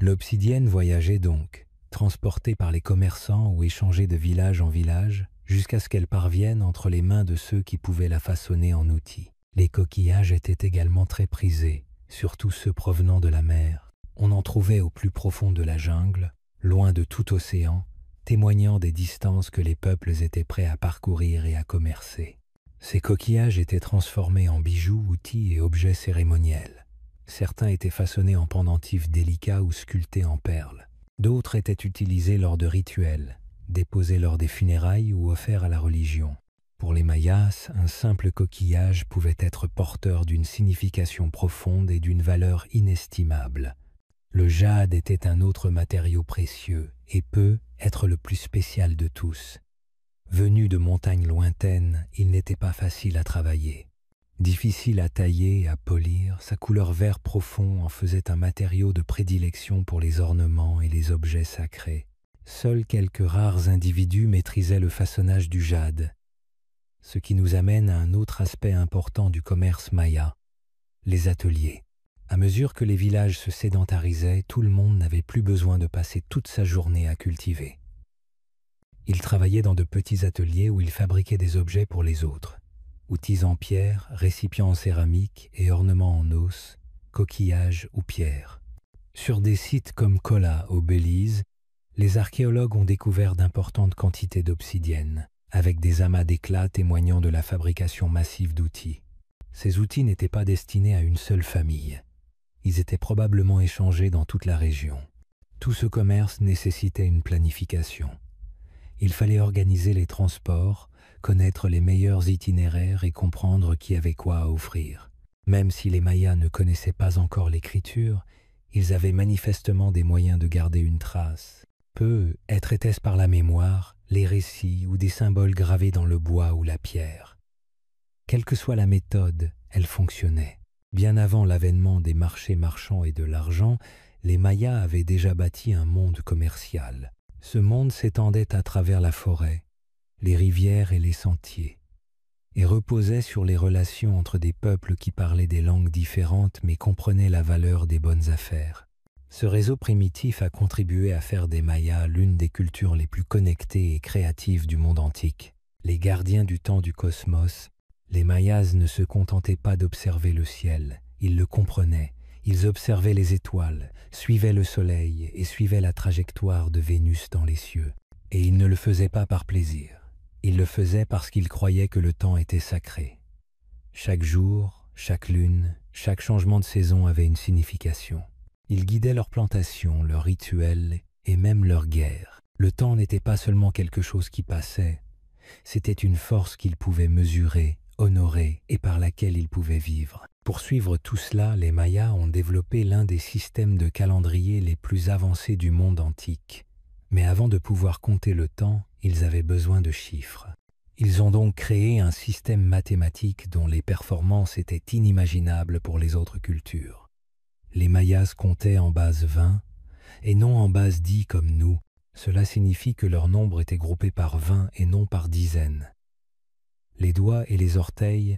L'obsidienne voyageait donc, transportée par les commerçants ou échangée de village en village, jusqu'à ce qu'elle parvienne entre les mains de ceux qui pouvaient la façonner en outils. Les coquillages étaient également très prisés, surtout ceux provenant de la mer. On en trouvait au plus profond de la jungle, loin de tout océan, témoignant des distances que les peuples étaient prêts à parcourir et à commercer. Ces coquillages étaient transformés en bijoux, outils et objets cérémoniels. Certains étaient façonnés en pendentifs délicats ou sculptés en perles. D'autres étaient utilisés lors de rituels, déposés lors des funérailles ou offerts à la religion. Pour les Mayas, un simple coquillage pouvait être porteur d'une signification profonde et d'une valeur inestimable. Le jade était un autre matériau précieux et peut être le plus spécial de tous. Venu de montagnes lointaines, il n'était pas facile à travailler. Difficile à tailler et à polir, sa couleur vert profond en faisait un matériau de prédilection pour les ornements et les objets sacrés. Seuls quelques rares individus maîtrisaient le façonnage du jade, ce qui nous amène à un autre aspect important du commerce maya, les ateliers. À mesure que les villages se sédentarisaient, tout le monde n'avait plus besoin de passer toute sa journée à cultiver. Ils travaillaient dans de petits ateliers où ils fabriquaient des objets pour les autres. Outils en pierre, récipients en céramique et ornements en os, coquillages ou pierres. Sur des sites comme Kola au Belize, les archéologues ont découvert d'importantes quantités d'obsidienne, avec des amas d'éclats témoignant de la fabrication massive d'outils. Ces outils n'étaient pas destinés à une seule famille. Ils étaient probablement échangés dans toute la région. Tout ce commerce nécessitait une planification. Il fallait organiser les transports, connaître les meilleurs itinéraires et comprendre qui avait quoi à offrir. Même si les Mayas ne connaissaient pas encore l'écriture, ils avaient manifestement des moyens de garder une trace. Peu était-ce par la mémoire, les récits ou des symboles gravés dans le bois ou la pierre. Quelle que soit la méthode, elle fonctionnait. Bien avant l'avènement des marchés marchands et de l'argent, les Mayas avaient déjà bâti un monde commercial. Ce monde s'étendait à travers la forêt, les rivières et les sentiers, et reposait sur les relations entre des peuples qui parlaient des langues différentes mais comprenaient la valeur des bonnes affaires. Ce réseau primitif a contribué à faire des Mayas l'une des cultures les plus connectées et créatives du monde antique. Les gardiens du temps du cosmos, les Mayas ne se contentaient pas d'observer le ciel, ils le comprenaient. Ils observaient les étoiles, suivaient le soleil et suivaient la trajectoire de Vénus dans les cieux. Et ils ne le faisaient pas par plaisir. Ils le faisaient parce qu'ils croyaient que le temps était sacré. Chaque jour, chaque lune, chaque changement de saison avait une signification. Ils guidaient leurs plantations, leurs rituels et même leurs guerres. Le temps n'était pas seulement quelque chose qui passait, c'était une force qu'ils pouvaient mesurer, honorer et par laquelle ils pouvaient vivre. Pour suivre tout cela, les Mayas ont développé l'un des systèmes de calendrier les plus avancés du monde antique. Mais avant de pouvoir compter le temps, ils avaient besoin de chiffres. Ils ont donc créé un système mathématique dont les performances étaient inimaginables pour les autres cultures. Les Mayas comptaient en base 20 et non en base 10 comme nous. Cela signifie que leur nombre était groupé par 20 et non par dizaines. Les doigts et les orteils,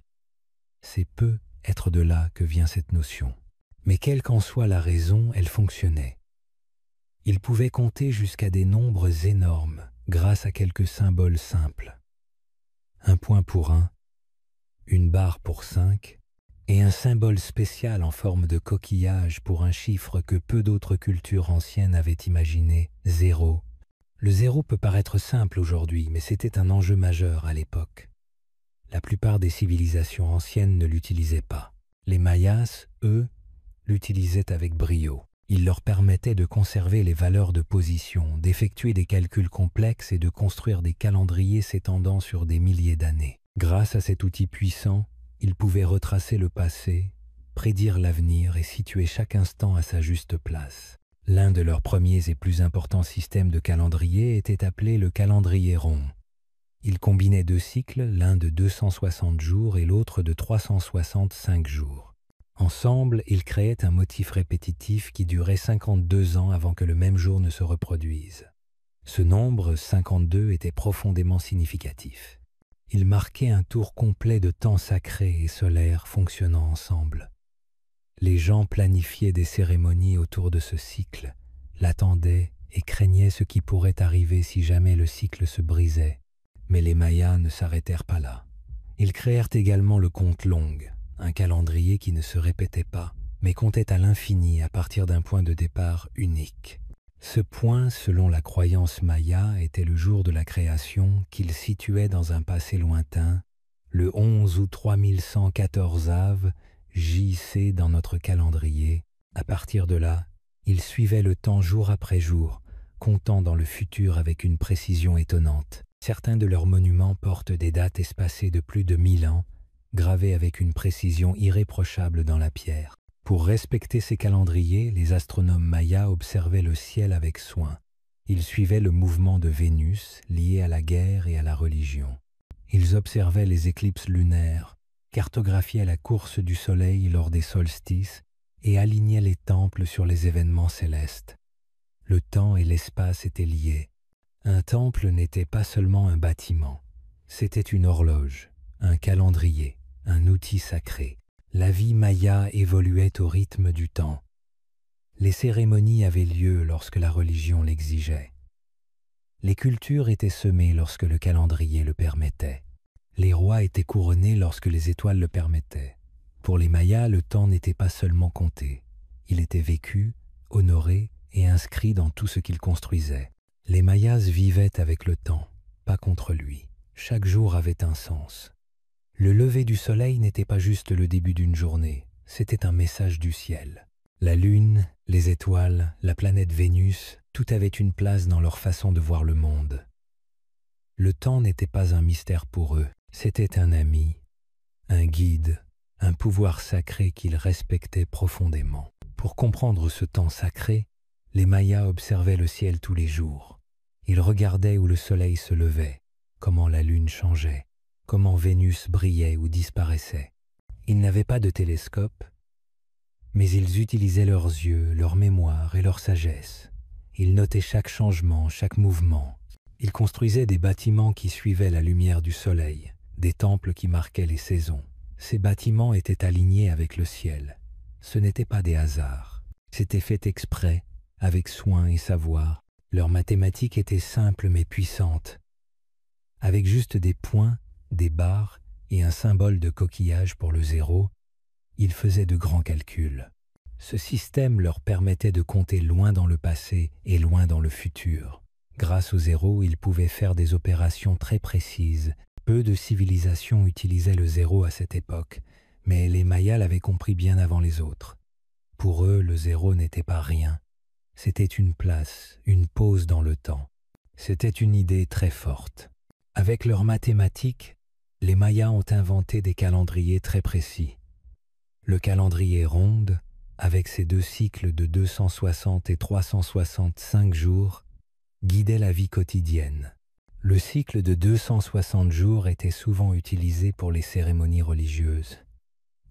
c'est peu être de là que vient cette notion. Mais quelle qu'en soit la raison, elle fonctionnait. Ils pouvaient compter jusqu'à des nombres énormes grâce à quelques symboles simples. Un point pour 1, une barre pour 5 et un symbole spécial en forme de coquillage pour un chiffre que peu d'autres cultures anciennes avaient imaginé, 0. Le 0 peut paraître simple aujourd'hui, mais c'était un enjeu majeur à l'époque. La plupart des civilisations anciennes ne l'utilisaient pas. Les Mayas, eux, l'utilisaient avec brio. Il leur permettait de conserver les valeurs de position, d'effectuer des calculs complexes et de construire des calendriers s'étendant sur des milliers d'années. Grâce à cet outil puissant, ils pouvaient retracer le passé, prédire l'avenir et situer chaque instant à sa juste place. L'un de leurs premiers et plus importants systèmes de calendrier était appelé le calendrier rond. Il combinait deux cycles, l'un de 260 jours et l'autre de 365 jours. Ensemble, ils créaient un motif répétitif qui durait 52 ans avant que le même jour ne se reproduise. Ce nombre, 52, était profondément significatif. Il marquait un tour complet de temps sacré et solaire fonctionnant ensemble. Les gens planifiaient des cérémonies autour de ce cycle, l'attendaient et craignaient ce qui pourrait arriver si jamais le cycle se brisait. Mais les Mayas ne s'arrêtèrent pas là. Ils créèrent également le compte long, un calendrier qui ne se répétait pas, mais comptait à l'infini à partir d'un point de départ unique. Ce point, selon la croyance maya, était le jour de la création qu'il situait dans un passé lointain, le 11 août 3114 Av, JC dans notre calendrier. À partir de là, il suivait le temps jour après jour, comptant dans le futur avec une précision étonnante. Certains de leurs monuments portent des dates espacées de plus de 1000 ans, gravées avec une précision irréprochable dans la pierre. Pour respecter ces calendriers, les astronomes mayas observaient le ciel avec soin. Ils suivaient le mouvement de Vénus, lié à la guerre et à la religion. Ils observaient les éclipses lunaires, cartographiait la course du soleil lors des solstices et alignait les temples sur les événements célestes. Le temps et l'espace étaient liés. Un temple n'était pas seulement un bâtiment, c'était une horloge, un calendrier, un outil sacré. La vie maya évoluait au rythme du temps. Les cérémonies avaient lieu lorsque la religion l'exigeait. Les cultures étaient semées lorsque le calendrier le permettait. Les rois étaient couronnés lorsque les étoiles le permettaient. Pour les Mayas, le temps n'était pas seulement compté. Il était vécu, honoré et inscrit dans tout ce qu'ils construisaient. Les Mayas vivaient avec le temps, pas contre lui. Chaque jour avait un sens. Le lever du soleil n'était pas juste le début d'une journée, c'était un message du ciel. La lune, les étoiles, la planète Vénus, tout avait une place dans leur façon de voir le monde. Le temps n'était pas un mystère pour eux, c'était un ami, un guide, un pouvoir sacré qu'ils respectaient profondément. Pour comprendre ce temps sacré, les Mayas observaient le ciel tous les jours. Ils regardaient où le soleil se levait, comment la lune changeait, comment Vénus brillait ou disparaissait. Ils n'avaient pas de télescope, mais ils utilisaient leurs yeux, leur mémoire et leur sagesse. Ils notaient chaque changement, chaque mouvement. Ils construisaient des bâtiments qui suivaient la lumière du soleil, des temples qui marquaient les saisons. Ces bâtiments étaient alignés avec le ciel. Ce n'étaient pas des hasards. C'était fait exprès, avec soin et savoir. Leurs mathématiques étaient simples mais puissantes. Avec juste des points, des barres et un symbole de coquillage pour le zéro, ils faisaient de grands calculs. Ce système leur permettait de compter loin dans le passé et loin dans le futur. Grâce au zéro, ils pouvaient faire des opérations très précises. Peu de civilisations utilisaient le zéro à cette époque, mais les Mayas l'avaient compris bien avant les autres. Pour eux, le zéro n'était pas rien. C'était une place, une pause dans le temps. C'était une idée très forte. Avec leurs mathématiques, les Mayas ont inventé des calendriers très précis. Le calendrier ronde, avec ses 2 cycles de 260 et 365 jours, guidait la vie quotidienne. Le cycle de 260 jours était souvent utilisé pour les cérémonies religieuses.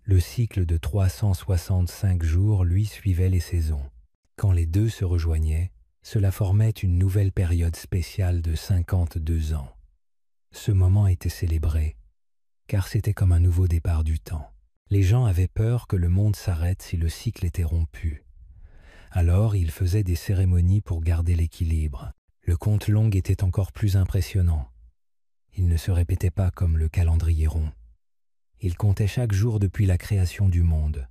Le cycle de 365 jours, lui, suivait les saisons. Quand les deux se rejoignaient, cela formait une nouvelle période spéciale de 52 ans. Ce moment était célébré, car c'était comme un nouveau départ du temps. Les gens avaient peur que le monde s'arrête si le cycle était rompu. Alors ils faisaient des cérémonies pour garder l'équilibre. Le compte long était encore plus impressionnant. Il ne se répétait pas comme le calendrier rond. Il comptait chaque jour depuis la création du monde,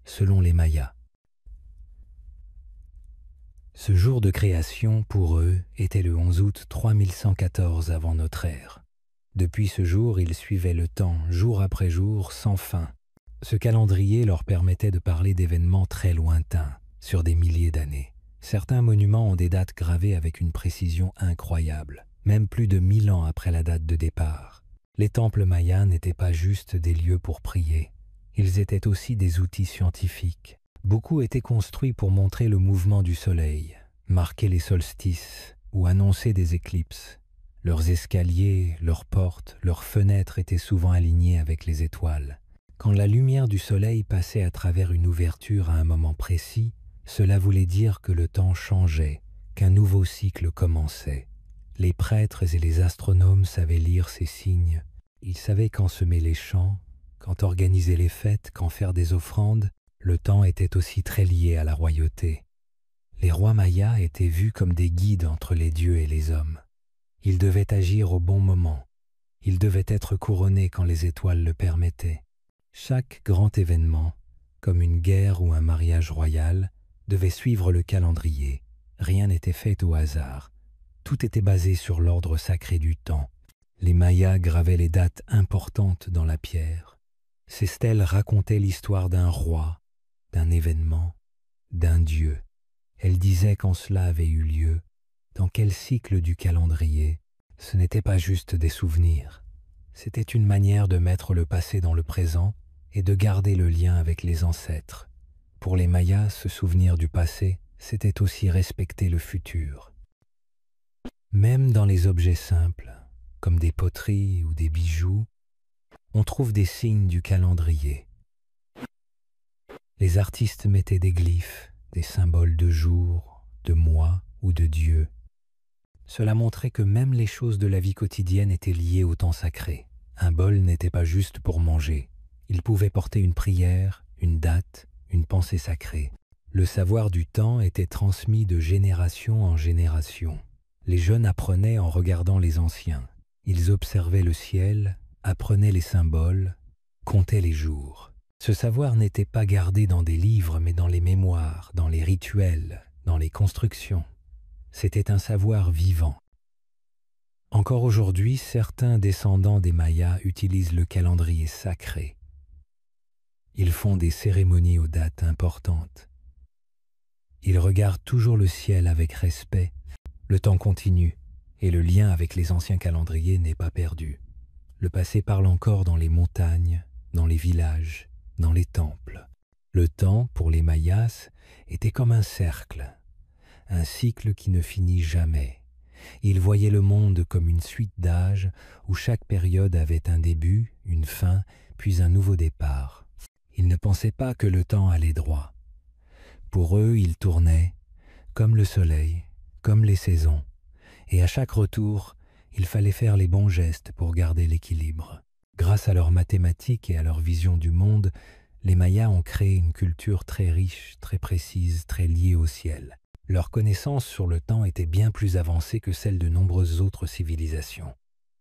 selon les Mayas. Ce jour de création, pour eux, était le 11 août 3114 avant notre ère. Depuis ce jour, ils suivaient le temps, jour après jour, sans fin. Ce calendrier leur permettait de parler d'événements très lointains, sur des milliers d'années. Certains monuments ont des dates gravées avec une précision incroyable, même plus de 1000 ans après la date de départ. Les temples mayas n'étaient pas juste des lieux pour prier, ils étaient aussi des outils scientifiques. Beaucoup étaient construits pour montrer le mouvement du soleil, marquer les solstices ou annoncer des éclipses. Leurs escaliers, leurs portes, leurs fenêtres étaient souvent alignés avec les étoiles. Quand la lumière du soleil passait à travers une ouverture à un moment précis, cela voulait dire que le temps changeait, qu'un nouveau cycle commençait. Les prêtres et les astronomes savaient lire ces signes. Ils savaient quand semer les champs, quand organiser les fêtes, quand faire des offrandes. Le temps était aussi très lié à la royauté. Les rois mayas étaient vus comme des guides entre les dieux et les hommes. Ils devaient agir au bon moment. Ils devaient être couronnés quand les étoiles le permettaient. Chaque grand événement, comme une guerre ou un mariage royal, devait suivre le calendrier. Rien n'était fait au hasard. Tout était basé sur l'ordre sacré du temps. Les Mayas gravaient les dates importantes dans la pierre. Ces stèles racontaient l'histoire d'un roi, d'un événement, d'un dieu. Elles disaient quand cela avait eu lieu, dans quel cycle du calendrier. Ce n'était pas juste des souvenirs. C'était une manière de mettre le passé dans le présent et de garder le lien avec les ancêtres. Pour les Mayas, se souvenir du passé, c'était aussi respecter le futur. Même dans les objets simples, comme des poteries ou des bijoux, on trouve des signes du calendrier. Les artistes mettaient des glyphes, des symboles de jours, de mois ou de dieux. Cela montrait que même les choses de la vie quotidienne étaient liées au temps sacré. Un bol n'était pas juste pour manger. Il pouvait porter une prière, une date, une pensée sacrée. Le savoir du temps était transmis de génération en génération. Les jeunes apprenaient en regardant les anciens. Ils observaient le ciel, apprenaient les symboles, comptaient les jours. Ce savoir n'était pas gardé dans des livres, mais dans les mémoires, dans les rituels, dans les constructions. C'était un savoir vivant. Encore aujourd'hui, certains descendants des Mayas utilisent le calendrier sacré. Ils font des cérémonies aux dates importantes. Ils regardent toujours le ciel avec respect. Le temps continue et le lien avec les anciens calendriers n'est pas perdu. Le passé parle encore dans les montagnes, dans les villages, dans les temples. Le temps, pour les Mayas, était comme un cercle, un cycle qui ne finit jamais. Ils voyaient le monde comme une suite d'âges où chaque période avait un début, une fin, puis un nouveau départ. Ils ne pensaient pas que le temps allait droit. Pour eux, il tournait, comme le soleil, comme les saisons, et à chaque retour, il fallait faire les bons gestes pour garder l'équilibre. Grâce à leurs mathématiques et à leur vision du monde, les Mayas ont créé une culture très riche, très précise, très liée au ciel. Leur connaissance sur le temps était bien plus avancée que celle de nombreuses autres civilisations.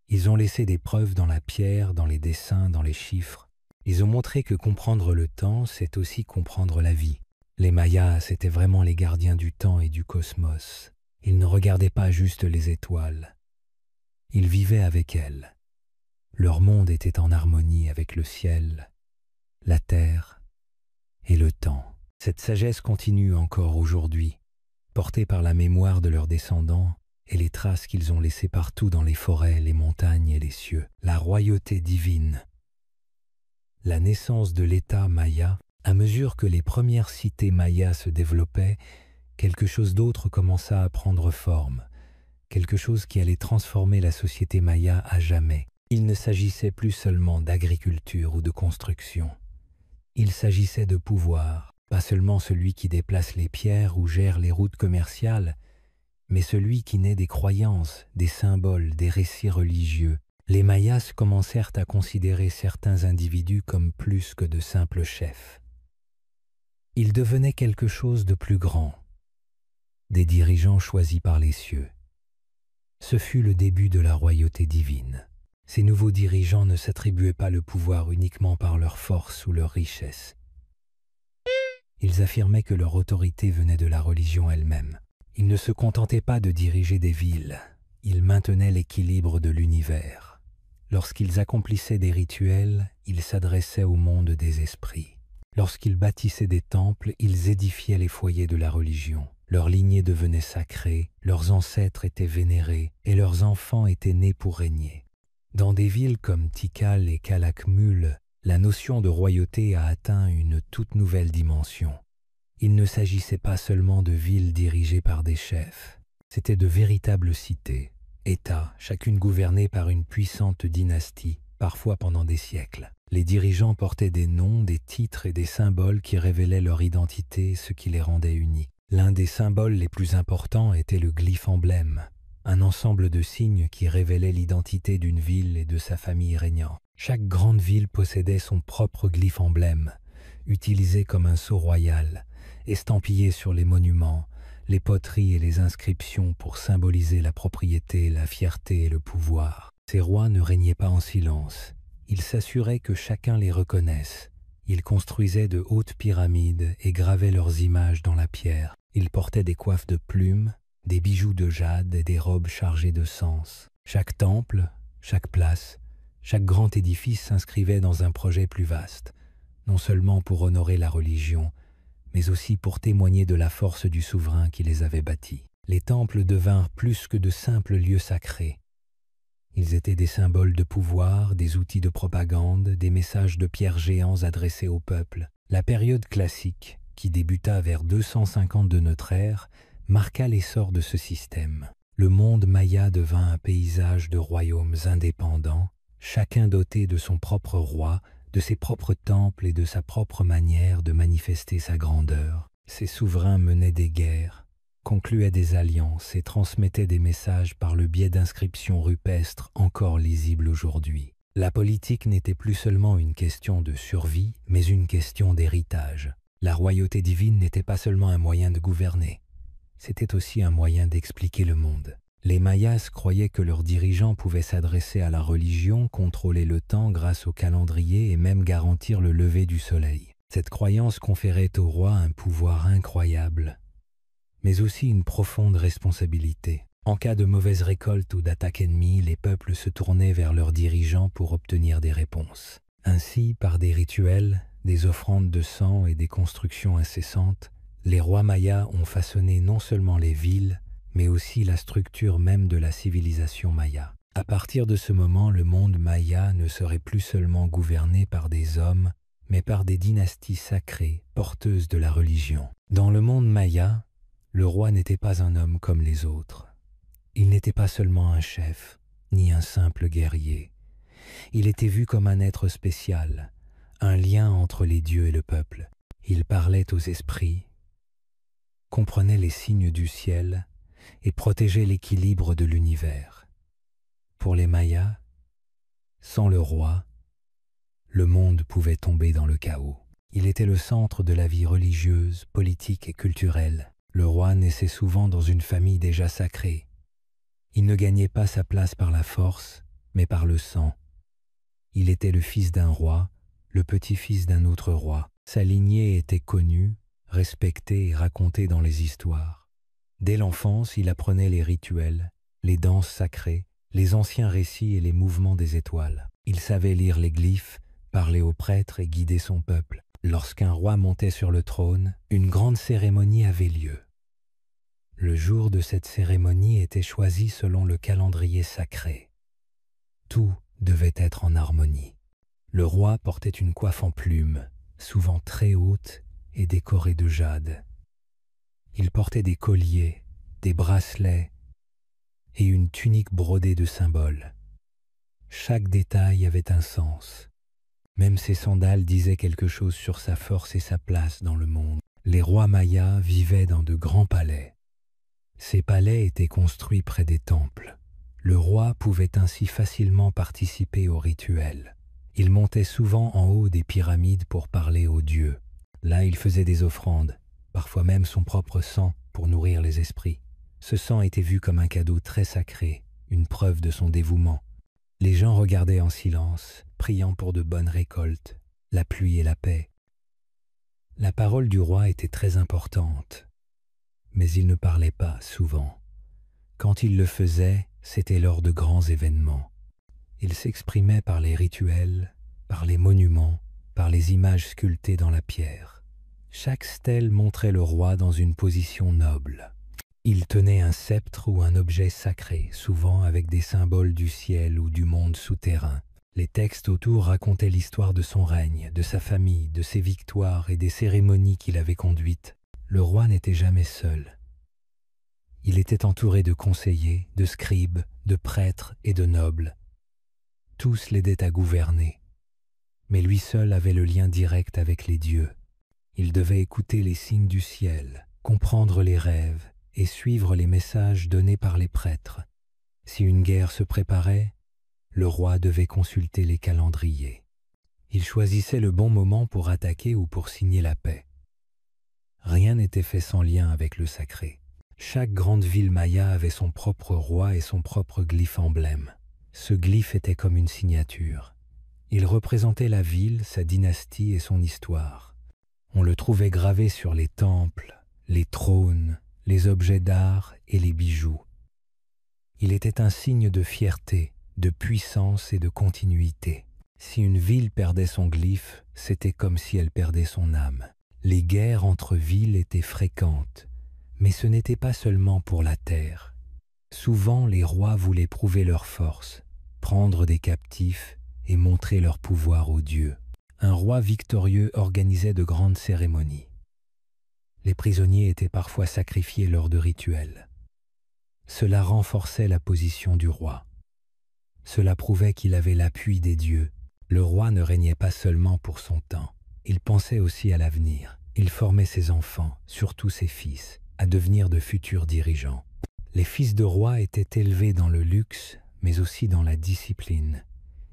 Ils ont laissé des preuves dans la pierre, dans les dessins, dans les chiffres. Ils ont montré que comprendre le temps, c'est aussi comprendre la vie. Les Mayas, c'étaient vraiment les gardiens du temps et du cosmos. Ils ne regardaient pas juste les étoiles. Ils vivaient avec elles. Leur monde était en harmonie avec le ciel, la terre et le temps. Cette sagesse continue encore aujourd'hui, portée par la mémoire de leurs descendants et les traces qu'ils ont laissées partout dans les forêts, les montagnes et les cieux. La royauté divine. La naissance de l'État maya. À mesure que les premières cités mayas se développaient, quelque chose d'autre commença à prendre forme, quelque chose qui allait transformer la société maya à jamais. Il ne s'agissait plus seulement d'agriculture ou de construction. Il s'agissait de pouvoir, pas seulement celui qui déplace les pierres ou gère les routes commerciales, mais celui qui naît des croyances, des symboles, des récits religieux. Les Mayas commencèrent à considérer certains individus comme plus que de simples chefs. Ils devenaient quelque chose de plus grand, des dirigeants choisis par les cieux. Ce fut le début de la royauté divine. Ces nouveaux dirigeants ne s'attribuaient pas le pouvoir uniquement par leur force ou leur richesse. Ils affirmaient que leur autorité venait de la religion elle-même. Ils ne se contentaient pas de diriger des villes, ils maintenaient l'équilibre de l'univers. Lorsqu'ils accomplissaient des rituels, ils s'adressaient au monde des esprits. Lorsqu'ils bâtissaient des temples, ils édifiaient les foyers de la religion. Leur lignée devenait sacrée, leurs ancêtres étaient vénérés et leurs enfants étaient nés pour régner. Dans des villes comme Tikal et Calakmul, la notion de royauté a atteint une toute nouvelle dimension. Il ne s'agissait pas seulement de villes dirigées par des chefs, c'étaient de véritables cités, États, chacune gouvernée par une puissante dynastie, parfois pendant des siècles. Les dirigeants portaient des noms, des titres et des symboles qui révélaient leur identité, ce qui les rendait uniques. L'un des symboles les plus importants était le glyphe emblème, un ensemble de signes qui révélait l'identité d'une ville et de sa famille régnante. Chaque grande ville possédait son propre glyphe emblème, utilisé comme un sceau royal, estampillé sur les monuments, les poteries et les inscriptions pour symboliser la propriété, la fierté et le pouvoir. Ces rois ne régnaient pas en silence. Ils s'assuraient que chacun les reconnaisse. Ils construisaient de hautes pyramides et gravaient leurs images dans la pierre. Ils portaient des coiffes de plumes, des bijoux de jade et des robes chargées de sens. Chaque temple, chaque place, chaque grand édifice s'inscrivait dans un projet plus vaste, non seulement pour honorer la religion, mais aussi pour témoigner de la force du souverain qui les avait bâtis. Les temples devinrent plus que de simples lieux sacrés. Ils étaient des symboles de pouvoir, des outils de propagande, des messages de pierres géants adressés au peuple. La période classique, qui débuta vers 250 de notre ère, marqua l'essor de ce système. Le monde maya devint un paysage de royaumes indépendants, chacun doté de son propre roi, de ses propres temples et de sa propre manière de manifester sa grandeur. Ces souverains menaient des guerres, concluaient des alliances et transmettaient des messages par le biais d'inscriptions rupestres encore lisibles aujourd'hui. La politique n'était plus seulement une question de survie, mais une question d'héritage. La royauté divine n'était pas seulement un moyen de gouverner, c'était aussi un moyen d'expliquer le monde. Les Mayas croyaient que leurs dirigeants pouvaient s'adresser à la religion, contrôler le temps grâce au calendrier et même garantir le lever du soleil. Cette croyance conférait au roi un pouvoir incroyable, mais aussi une profonde responsabilité. En cas de mauvaise récolte ou d'attaque ennemie, les peuples se tournaient vers leurs dirigeants pour obtenir des réponses. Ainsi, par des rituels, des offrandes de sang et des constructions incessantes, les rois mayas ont façonné non seulement les villes, mais aussi la structure même de la civilisation maya. À partir de ce moment, le monde maya ne serait plus seulement gouverné par des hommes, mais par des dynasties sacrées, porteuses de la religion. Dans le monde maya, le roi n'était pas un homme comme les autres. Il n'était pas seulement un chef, ni un simple guerrier. Il était vu comme un être spécial, un lien entre les dieux et le peuple. Il parlait aux esprits, comprenait les signes du ciel et protégeait l'équilibre de l'univers. Pour les Mayas, sans le roi, le monde pouvait tomber dans le chaos. Il était le centre de la vie religieuse, politique et culturelle. Le roi naissait souvent dans une famille déjà sacrée. Il ne gagnait pas sa place par la force, mais par le sang. Il était le fils d'un roi, le petit-fils d'un autre roi. Sa lignée était connue, respectée et racontée dans les histoires. Dès l'enfance, il apprenait les rituels, les danses sacrées, les anciens récits et les mouvements des étoiles. Il savait lire les glyphes, parler aux prêtres et guider son peuple. Lorsqu'un roi montait sur le trône, une grande cérémonie avait lieu. Le jour de cette cérémonie était choisi selon le calendrier sacré. Tout devait être en harmonie. Le roi portait une coiffe en plumes, souvent très haute et décorée de jade. Il portait des colliers, des bracelets et une tunique brodée de symboles. Chaque détail avait un sens. Même ses sandales disaient quelque chose sur sa force et sa place dans le monde. Les rois mayas vivaient dans de grands palais. Ces palais étaient construits près des temples. Le roi pouvait ainsi facilement participer aux rituels. Il montait souvent en haut des pyramides pour parler aux dieux. Là, il faisait des offrandes, parfois même son propre sang pour nourrir les esprits. Ce sang était vu comme un cadeau très sacré, une preuve de son dévouement. Les gens regardaient en silence, priant pour de bonnes récoltes, la pluie et la paix. La parole du roi était très importante, mais il ne parlait pas souvent. Quand il le faisait, c'était lors de grands événements. Il s'exprimait par les rituels, par les monuments, par les images sculptées dans la pierre. Chaque stèle montrait le roi dans une position noble. Il tenait un sceptre ou un objet sacré, souvent avec des symboles du ciel ou du monde souterrain. Les textes autour racontaient l'histoire de son règne, de sa famille, de ses victoires et des cérémonies qu'il avait conduites. Le roi n'était jamais seul. Il était entouré de conseillers, de scribes, de prêtres et de nobles. Tous l'aidaient à gouverner. Mais lui seul avait le lien direct avec les dieux. Il devait écouter les signes du ciel, comprendre les rêves et suivre les messages donnés par les prêtres. Si une guerre se préparait, le roi devait consulter les calendriers. Il choisissait le bon moment pour attaquer ou pour signer la paix. Rien n'était fait sans lien avec le sacré. Chaque grande ville maya avait son propre roi et son propre glyphe emblème. Ce glyphe était comme une signature. Il représentait la ville, sa dynastie et son histoire. On le trouvait gravé sur les temples, les trônes, les objets d'art et les bijoux. Il était un signe de fierté, de puissance et de continuité. Si une ville perdait son glyphe, c'était comme si elle perdait son âme. Les guerres entre villes étaient fréquentes, mais ce n'était pas seulement pour la terre. Souvent, les rois voulaient prouver leur force, prendre des captifs et montrer leur pouvoir aux dieux. Un roi victorieux organisait de grandes cérémonies. Les prisonniers étaient parfois sacrifiés lors de rituels. Cela renforçait la position du roi. Cela prouvait qu'il avait l'appui des dieux. Le roi ne régnait pas seulement pour son temps. Il pensait aussi à l'avenir. Il formait ses enfants, surtout ses fils, à devenir de futurs dirigeants. Les fils de rois étaient élevés dans le luxe, mais aussi dans la discipline.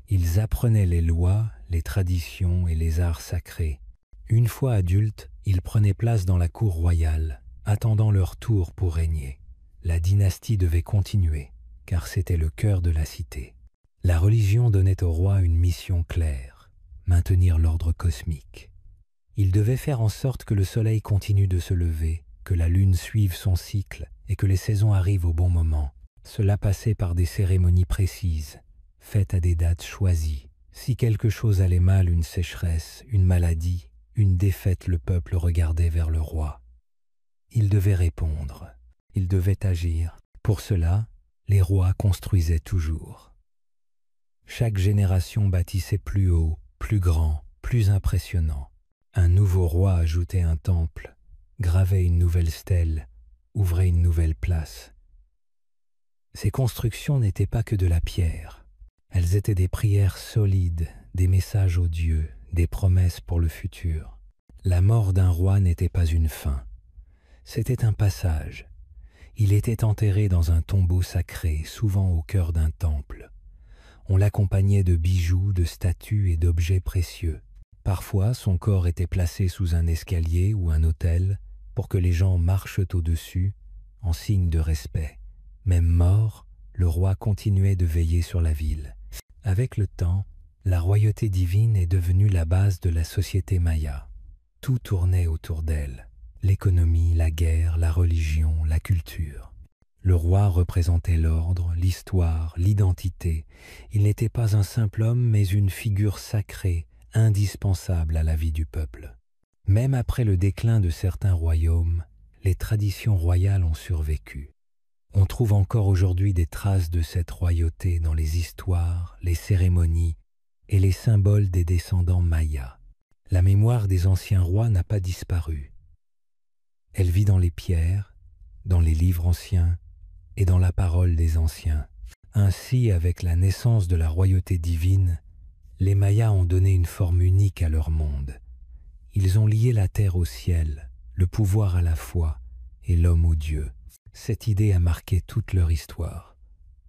Ils apprenaient les lois, les traditions et les arts sacrés. Une fois adultes, ils prenaient place dans la cour royale, attendant leur tour pour régner. La dynastie devait continuer, car c'était le cœur de la cité. La religion donnait au roi une mission claire, maintenir l'ordre cosmique. Il devait faire en sorte que le soleil continue de se lever, que la lune suive son cycle et que les saisons arrivent au bon moment. Cela passait par des cérémonies précises, faites à des dates choisies. Si quelque chose allait mal, une sécheresse, une maladie, une défaite, le peuple regardait vers le roi. Il devait répondre, il devait agir. Pour cela, les rois construisaient toujours. Chaque génération bâtissait plus haut, plus grand, plus impressionnant. Un nouveau roi ajoutait un temple, gravait une nouvelle stèle, ouvrait une nouvelle place. Ces constructions n'étaient pas que de la pierre. Elles étaient des prières solides, des messages aux dieux, des promesses pour le futur. La mort d'un roi n'était pas une fin. C'était un passage. Il était enterré dans un tombeau sacré, souvent au cœur d'un temple. On l'accompagnait de bijoux, de statues et d'objets précieux. Parfois, son corps était placé sous un escalier ou un autel pour que les gens marchent au-dessus en signe de respect. Même mort, le roi continuait de veiller sur la ville. Avec le temps, la royauté divine est devenue la base de la société maya. Tout tournait autour d'elle. L'économie, la guerre, la religion, la culture. Le roi représentait l'ordre, l'histoire, l'identité. Il n'était pas un simple homme, mais une figure sacrée, indispensable à la vie du peuple. Même après le déclin de certains royaumes, les traditions royales ont survécu. On trouve encore aujourd'hui des traces de cette royauté dans les histoires, les cérémonies et les symboles des descendants mayas. La mémoire des anciens rois n'a pas disparu. Elle vit dans les pierres, dans les livres anciens et dans la parole des anciens. Ainsi, avec la naissance de la royauté divine, les Mayas ont donné une forme unique à leur monde. Ils ont lié la terre au ciel, le pouvoir à la foi et l'homme au Dieu. Cette idée a marqué toute leur histoire.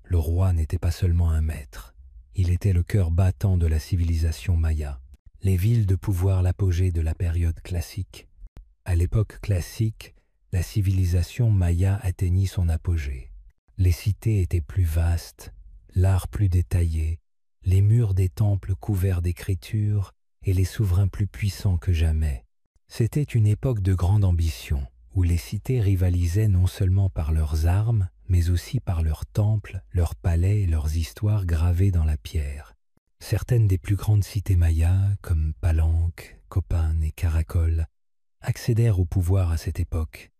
Le roi n'était pas seulement un maître, il était le cœur battant de la civilisation maya. Les villes de pouvoir, l'apogée de la période classique. À l'époque classique, la civilisation maya atteignit son apogée. Les cités étaient plus vastes, l'art plus détaillé, les murs des temples couverts d'écritures et les souverains plus puissants que jamais. C'était une époque de grande ambition, où les cités rivalisaient non seulement par leurs armes, mais aussi par leurs temples, leurs palais et leurs histoires gravées dans la pierre. Certaines des plus grandes cités mayas, comme Palenque, Copan et Caracol, accédèrent au pouvoir à cette époque,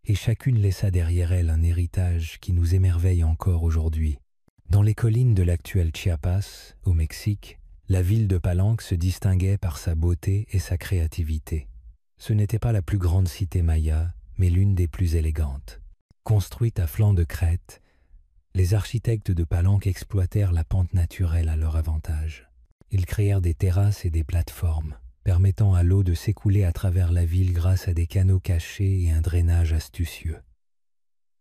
et chacune laissa derrière elle un héritage qui nous émerveille encore aujourd'hui. Dans les collines de l'actuel Chiapas, au Mexique, la ville de Palenque se distinguait par sa beauté et sa créativité. Ce n'était pas la plus grande cité maya, mais l'une des plus élégantes. Construite à flanc de crête, les architectes de Palenque exploitèrent la pente naturelle à leur avantage. Ils créèrent des terrasses et des plateformes, permettant à l'eau de s'écouler à travers la ville grâce à des canaux cachés et un drainage astucieux.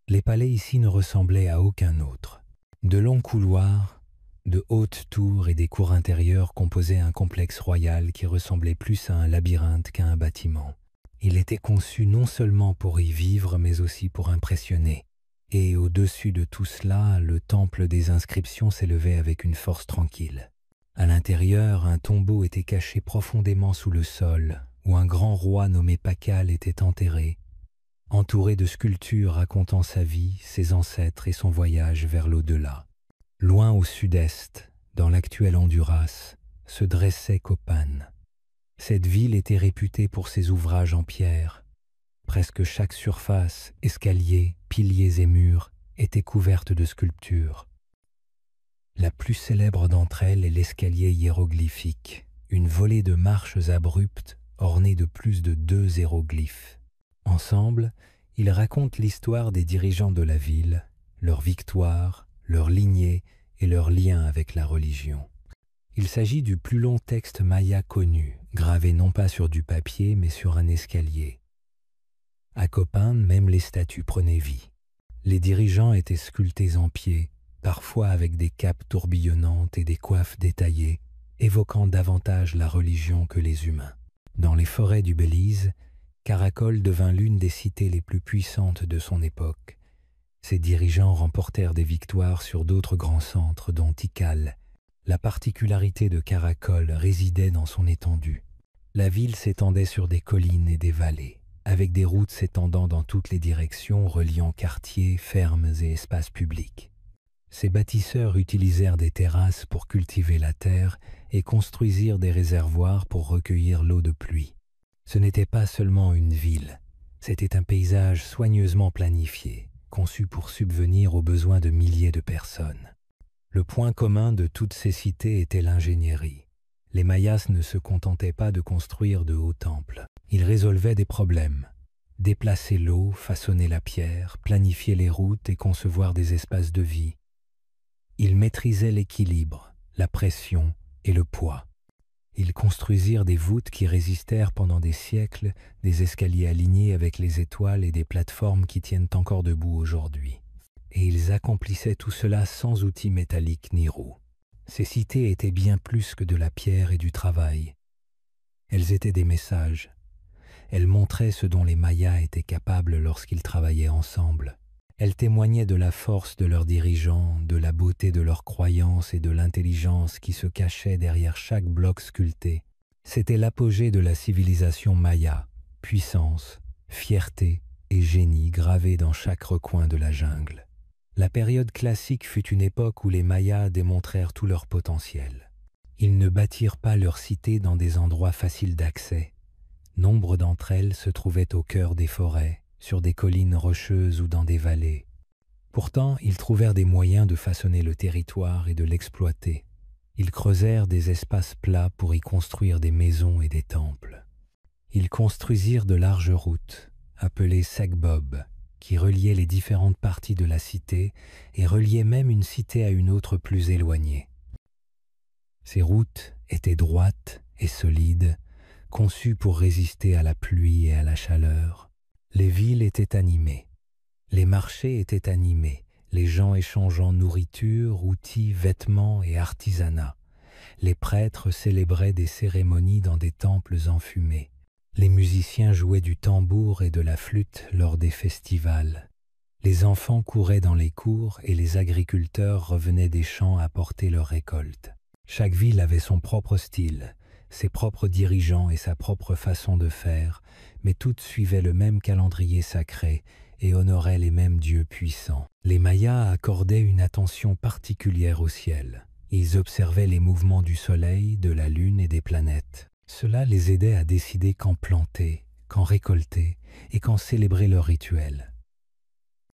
Les palais ici ne ressemblaient à aucun autre. De longs couloirs, de hautes tours et des cours intérieures composaient un complexe royal qui ressemblait plus à un labyrinthe qu'à un bâtiment. Il était conçu non seulement pour y vivre, mais aussi pour impressionner. Et au-dessus de tout cela, le temple des inscriptions s'élevait avec une force tranquille. À l'intérieur, un tombeau était caché profondément sous le sol, où un grand roi nommé Pakal était enterré, entouré de sculptures racontant sa vie, ses ancêtres et son voyage vers l'au-delà. Loin au sud-est, dans l'actuel Honduras, se dressait Copan. Cette ville était réputée pour ses ouvrages en pierre. Presque chaque surface, escaliers, piliers et murs, était couverte de sculptures. La plus célèbre d'entre elles est l'escalier hiéroglyphique, une volée de marches abruptes ornées de plus de 2 hiéroglyphes. Ensemble, ils racontent l'histoire des dirigeants de la ville, leurs victoires, leurs lignées et leur lien avec la religion. Il s'agit du plus long texte maya connu, gravé non pas sur du papier mais sur un escalier. À Copán, même les statues prenaient vie. Les dirigeants étaient sculptés en pied, parfois avec des capes tourbillonnantes et des coiffes détaillées, évoquant davantage la religion que les humains. Dans les forêts du Belize, Caracol devint l'une des cités les plus puissantes de son époque. Ses dirigeants remportèrent des victoires sur d'autres grands centres, dont Tikal. La particularité de Caracol résidait dans son étendue. La ville s'étendait sur des collines et des vallées, avec des routes s'étendant dans toutes les directions, reliant quartiers, fermes et espaces publics. Ces bâtisseurs utilisèrent des terrasses pour cultiver la terre et construisirent des réservoirs pour recueillir l'eau de pluie. Ce n'était pas seulement une ville, c'était un paysage soigneusement planifié, conçu pour subvenir aux besoins de milliers de personnes. Le point commun de toutes ces cités était l'ingénierie. Les Mayas ne se contentaient pas de construire de hauts temples. Ils résolvaient des problèmes. Déplacer l'eau, façonner la pierre, planifier les routes et concevoir des espaces de vie. Ils maîtrisaient l'équilibre, la pression et le poids. Ils construisirent des voûtes qui résistèrent pendant des siècles, des escaliers alignés avec les étoiles et des plateformes qui tiennent encore debout aujourd'hui. Et ils accomplissaient tout cela sans outils métalliques ni roues. Ces cités étaient bien plus que de la pierre et du travail. Elles étaient des messages. Elles montraient ce dont les Mayas étaient capables lorsqu'ils travaillaient ensemble. Elles témoignaient de la force de leurs dirigeants, de la beauté de leurs croyances et de l'intelligence qui se cachait derrière chaque bloc sculpté. C'était l'apogée de la civilisation maya, puissance, fierté et génie gravés dans chaque recoin de la jungle. La période classique fut une époque où les Mayas démontrèrent tout leur potentiel. Ils ne bâtirent pas leurs cités dans des endroits faciles d'accès. Nombre d'entre elles se trouvaient au cœur des forêts, sur des collines rocheuses ou dans des vallées. Pourtant, ils trouvèrent des moyens de façonner le territoire et de l'exploiter. Ils creusèrent des espaces plats pour y construire des maisons et des temples. Ils construisirent de larges routes, appelées segbob, qui reliaient les différentes parties de la cité et reliaient même une cité à une autre plus éloignée. Ces routes étaient droites et solides, conçues pour résister à la pluie et à la chaleur. Les villes étaient animées, les marchés étaient animés, les gens échangeant nourriture, outils, vêtements et artisanat. Les prêtres célébraient des cérémonies dans des temples enfumés. Les musiciens jouaient du tambour et de la flûte lors des festivals. Les enfants couraient dans les cours et les agriculteurs revenaient des champs apporter leurs récoltes. Chaque ville avait son propre style, ses propres dirigeants et sa propre façon de faire, mais toutes suivaient le même calendrier sacré et honoraient les mêmes dieux puissants. Les Mayas accordaient une attention particulière au ciel. Ils observaient les mouvements du soleil, de la lune et des planètes. Cela les aidait à décider quand planter, quand récolter et quand célébrer leurs rituels.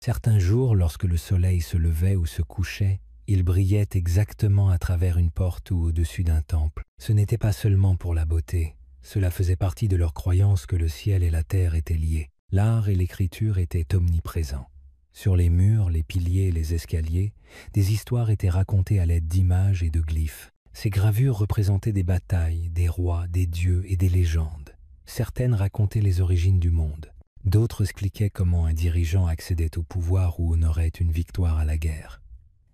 Certains jours, lorsque le soleil se levait ou se couchait, il brillait exactement à travers une porte ou au-dessus d'un temple. Ce n'était pas seulement pour la beauté. Cela faisait partie de leur croyance que le ciel et la terre étaient liés. L'art et l'écriture étaient omniprésents. Sur les murs, les piliers et les escaliers, des histoires étaient racontées à l'aide d'images et de glyphes. Ces gravures représentaient des batailles, des rois, des dieux et des légendes. Certaines racontaient les origines du monde. D'autres expliquaient comment un dirigeant accédait au pouvoir ou honorait une victoire à la guerre.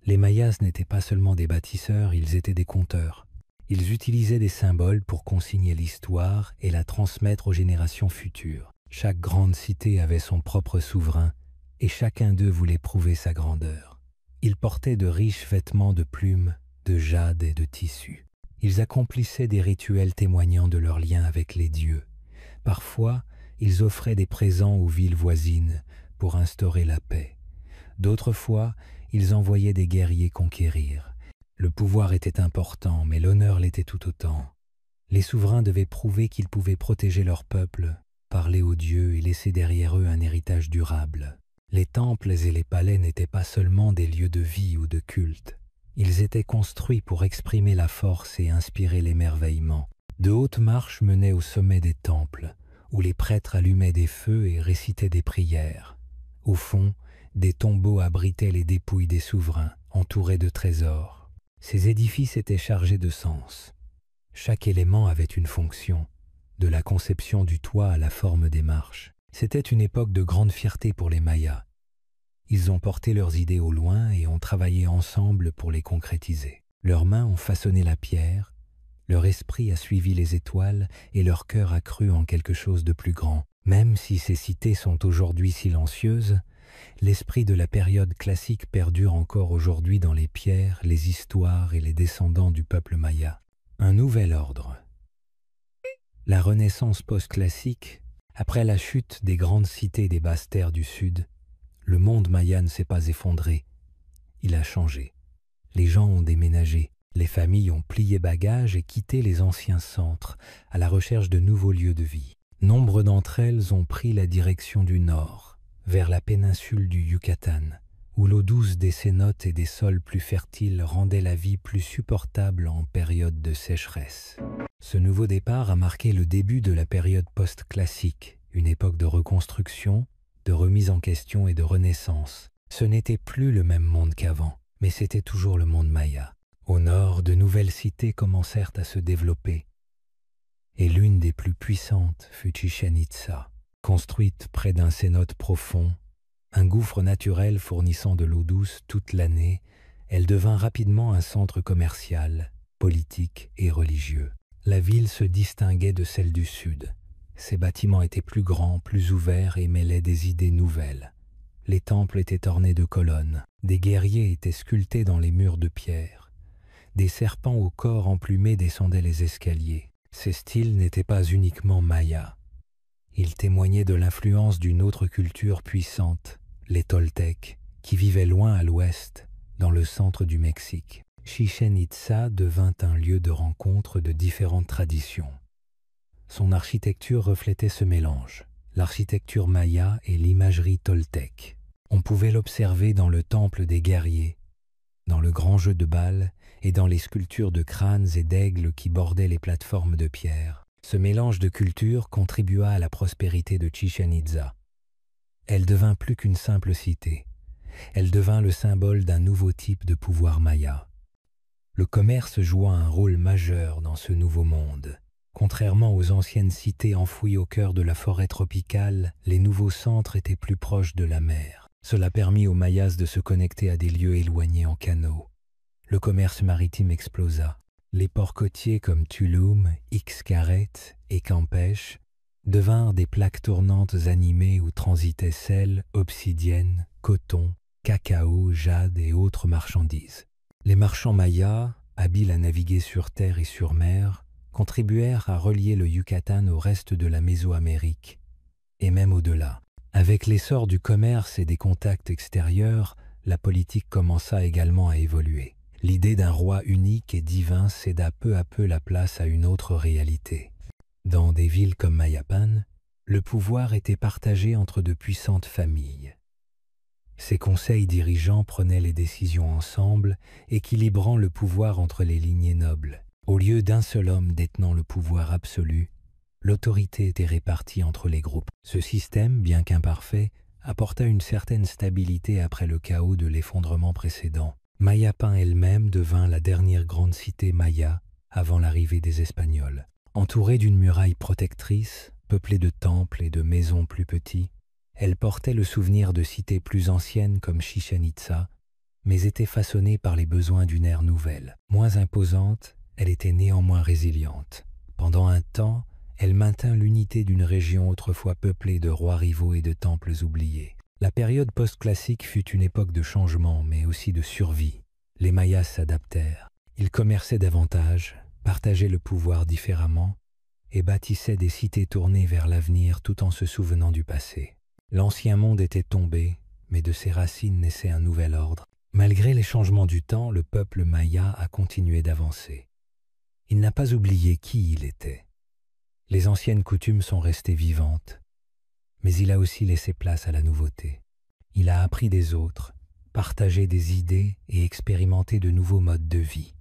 Les Mayas n'étaient pas seulement des bâtisseurs, ils étaient des conteurs. Ils utilisaient des symboles pour consigner l'histoire et la transmettre aux générations futures. Chaque grande cité avait son propre souverain et chacun d'eux voulait prouver sa grandeur. Ils portaient de riches vêtements de plumes, de jade et de tissu. Ils accomplissaient des rituels témoignant de leur lien avec les dieux. Parfois, ils offraient des présents aux villes voisines pour instaurer la paix. D'autres fois, ils envoyaient des guerriers conquérir. Le pouvoir était important, mais l'honneur l'était tout autant. Les souverains devaient prouver qu'ils pouvaient protéger leur peuple, parler aux dieux et laisser derrière eux un héritage durable. Les temples et les palais n'étaient pas seulement des lieux de vie ou de culte. Ils étaient construits pour exprimer la force et inspirer l'émerveillement. De hautes marches menaient au sommet des temples, où les prêtres allumaient des feux et récitaient des prières. Au fond, des tombeaux abritaient les dépouilles des souverains, entourés de trésors. Ces édifices étaient chargés de sens. Chaque élément avait une fonction, de la conception du toit à la forme des marches. C'était une époque de grande fierté pour les Mayas. Ils ont porté leurs idées au loin et ont travaillé ensemble pour les concrétiser. Leurs mains ont façonné la pierre, leur esprit a suivi les étoiles et leur cœur a cru en quelque chose de plus grand. Même si ces cités sont aujourd'hui silencieuses, l'esprit de la période classique perdure encore aujourd'hui dans les pierres, les histoires et les descendants du peuple maya. Un nouvel ordre. La Renaissance post-classique, après la chute des grandes cités des basses terres du Sud, le monde maya ne s'est pas effondré, il a changé. Les gens ont déménagé, les familles ont plié bagages et quitté les anciens centres à la recherche de nouveaux lieux de vie. Nombre d'entre elles ont pris la direction du nord, vers la péninsule du Yucatan, où l'eau douce des cénotes et des sols plus fertiles rendait la vie plus supportable en période de sécheresse. Ce nouveau départ a marqué le début de la période post-classique, une époque de reconstruction, de remise en question et de renaissance. Ce n'était plus le même monde qu'avant, mais c'était toujours le monde maya. Au nord, de nouvelles cités commencèrent à se développer, et l'une des plus puissantes fut Chichén Itzá. Construite près d'un cénote profond, un gouffre naturel fournissant de l'eau douce toute l'année, elle devint rapidement un centre commercial, politique et religieux. La ville se distinguait de celle du sud. Ses bâtiments étaient plus grands, plus ouverts et mêlaient des idées nouvelles. Les temples étaient ornés de colonnes, des guerriers étaient sculptés dans les murs de pierre. Des serpents au corps emplumé descendaient les escaliers. Ces styles n'étaient pas uniquement mayas. Ils témoignaient de l'influence d'une autre culture puissante, les Toltecs, qui vivaient loin à l'ouest, dans le centre du Mexique. Chichén Itzá devint un lieu de rencontre de différentes traditions. Son architecture reflétait ce mélange, l'architecture maya et l'imagerie toltèque. On pouvait l'observer dans le temple des guerriers, dans le grand jeu de Baal et dans les sculptures de crânes et d'aigles qui bordaient les plateformes de pierre. Ce mélange de cultures contribua à la prospérité de Chichén Itzá. Elle devint plus qu'une simple cité. Elle devint le symbole d'un nouveau type de pouvoir maya. Le commerce joua un rôle majeur dans ce nouveau monde. Contrairement aux anciennes cités enfouies au cœur de la forêt tropicale, les nouveaux centres étaient plus proches de la mer. Cela permit aux Mayas de se connecter à des lieux éloignés en canot. Le commerce maritime explosa. Les ports côtiers comme Tulum, Xcaret et Campeche devinrent des plaques tournantes animées où transitaient sel, obsidienne, coton, cacao, jade et autres marchandises. Les marchands mayas, habiles à naviguer sur terre et sur mer, contribuèrent à relier le Yucatan au reste de la Mésoamérique, et même au-delà. Avec l'essor du commerce et des contacts extérieurs, la politique commença également à évoluer. L'idée d'un roi unique et divin céda peu à peu la place à une autre réalité. Dans des villes comme Mayapan, le pouvoir était partagé entre de puissantes familles. Ces conseils dirigeants prenaient les décisions ensemble, équilibrant le pouvoir entre les lignées nobles. Au lieu d'un seul homme détenant le pouvoir absolu, l'autorité était répartie entre les groupes. Ce système, bien qu'imparfait, apporta une certaine stabilité après le chaos de l'effondrement précédent. Mayapan elle-même devint la dernière grande cité maya avant l'arrivée des Espagnols. Entourée d'une muraille protectrice, peuplée de temples et de maisons plus petits, elle portait le souvenir de cités plus anciennes comme Chichén Itzá, mais était façonnée par les besoins d'une ère nouvelle. Moins imposante, elle était néanmoins résiliente. Pendant un temps, elle maintint l'unité d'une région autrefois peuplée de rois rivaux et de temples oubliés. La période post-classique fut une époque de changement, mais aussi de survie. Les Mayas s'adaptèrent. Ils commerçaient davantage, partageaient le pouvoir différemment et bâtissaient des cités tournées vers l'avenir tout en se souvenant du passé. L'ancien monde était tombé, mais de ses racines naissait un nouvel ordre. Malgré les changements du temps, le peuple maya a continué d'avancer. Il n'a pas oublié qui il était. Les anciennes coutumes sont restées vivantes, mais il a aussi laissé place à la nouveauté. Il a appris des autres, partagé des idées et expérimenté de nouveaux modes de vie.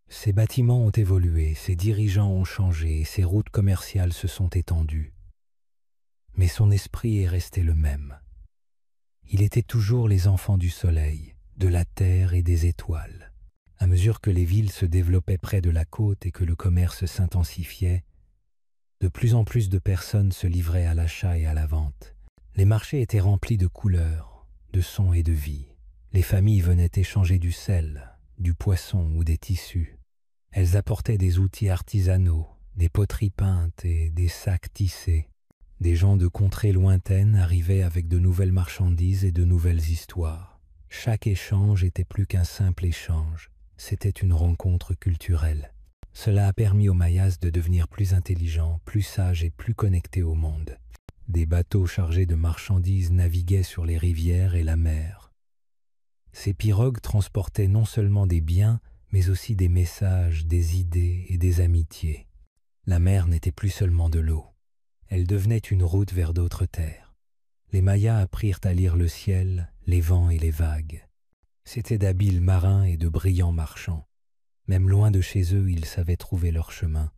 Ses bâtiments ont évolué, ses dirigeants ont changé et ses routes commerciales se sont étendues. Mais son esprit est resté le même. Il était toujours les enfants du soleil, de la terre et des étoiles. À mesure que les villes se développaient près de la côte et que le commerce s'intensifiait, de plus en plus de personnes se livraient à l'achat et à la vente. Les marchés étaient remplis de couleurs, de sons et de vie. Les familles venaient échanger du sel, du poisson ou des tissus. Elles apportaient des outils artisanaux, des poteries peintes et des sacs tissés. Des gens de contrées lointaines arrivaient avec de nouvelles marchandises et de nouvelles histoires. Chaque échange était plus qu'un simple échange, c'était une rencontre culturelle. Cela a permis aux Mayas de devenir plus intelligents, plus sages et plus connectés au monde. Des bateaux chargés de marchandises naviguaient sur les rivières et la mer. Ces pirogues transportaient non seulement des biens, mais aussi des messages, des idées et des amitiés. La mer n'était plus seulement de l'eau. Elle devenait une route vers d'autres terres. Les Mayas apprirent à lire le ciel, les vents et les vagues. C'étaient d'habiles marins et de brillants marchands. Même loin de chez eux, ils savaient trouver leur chemin.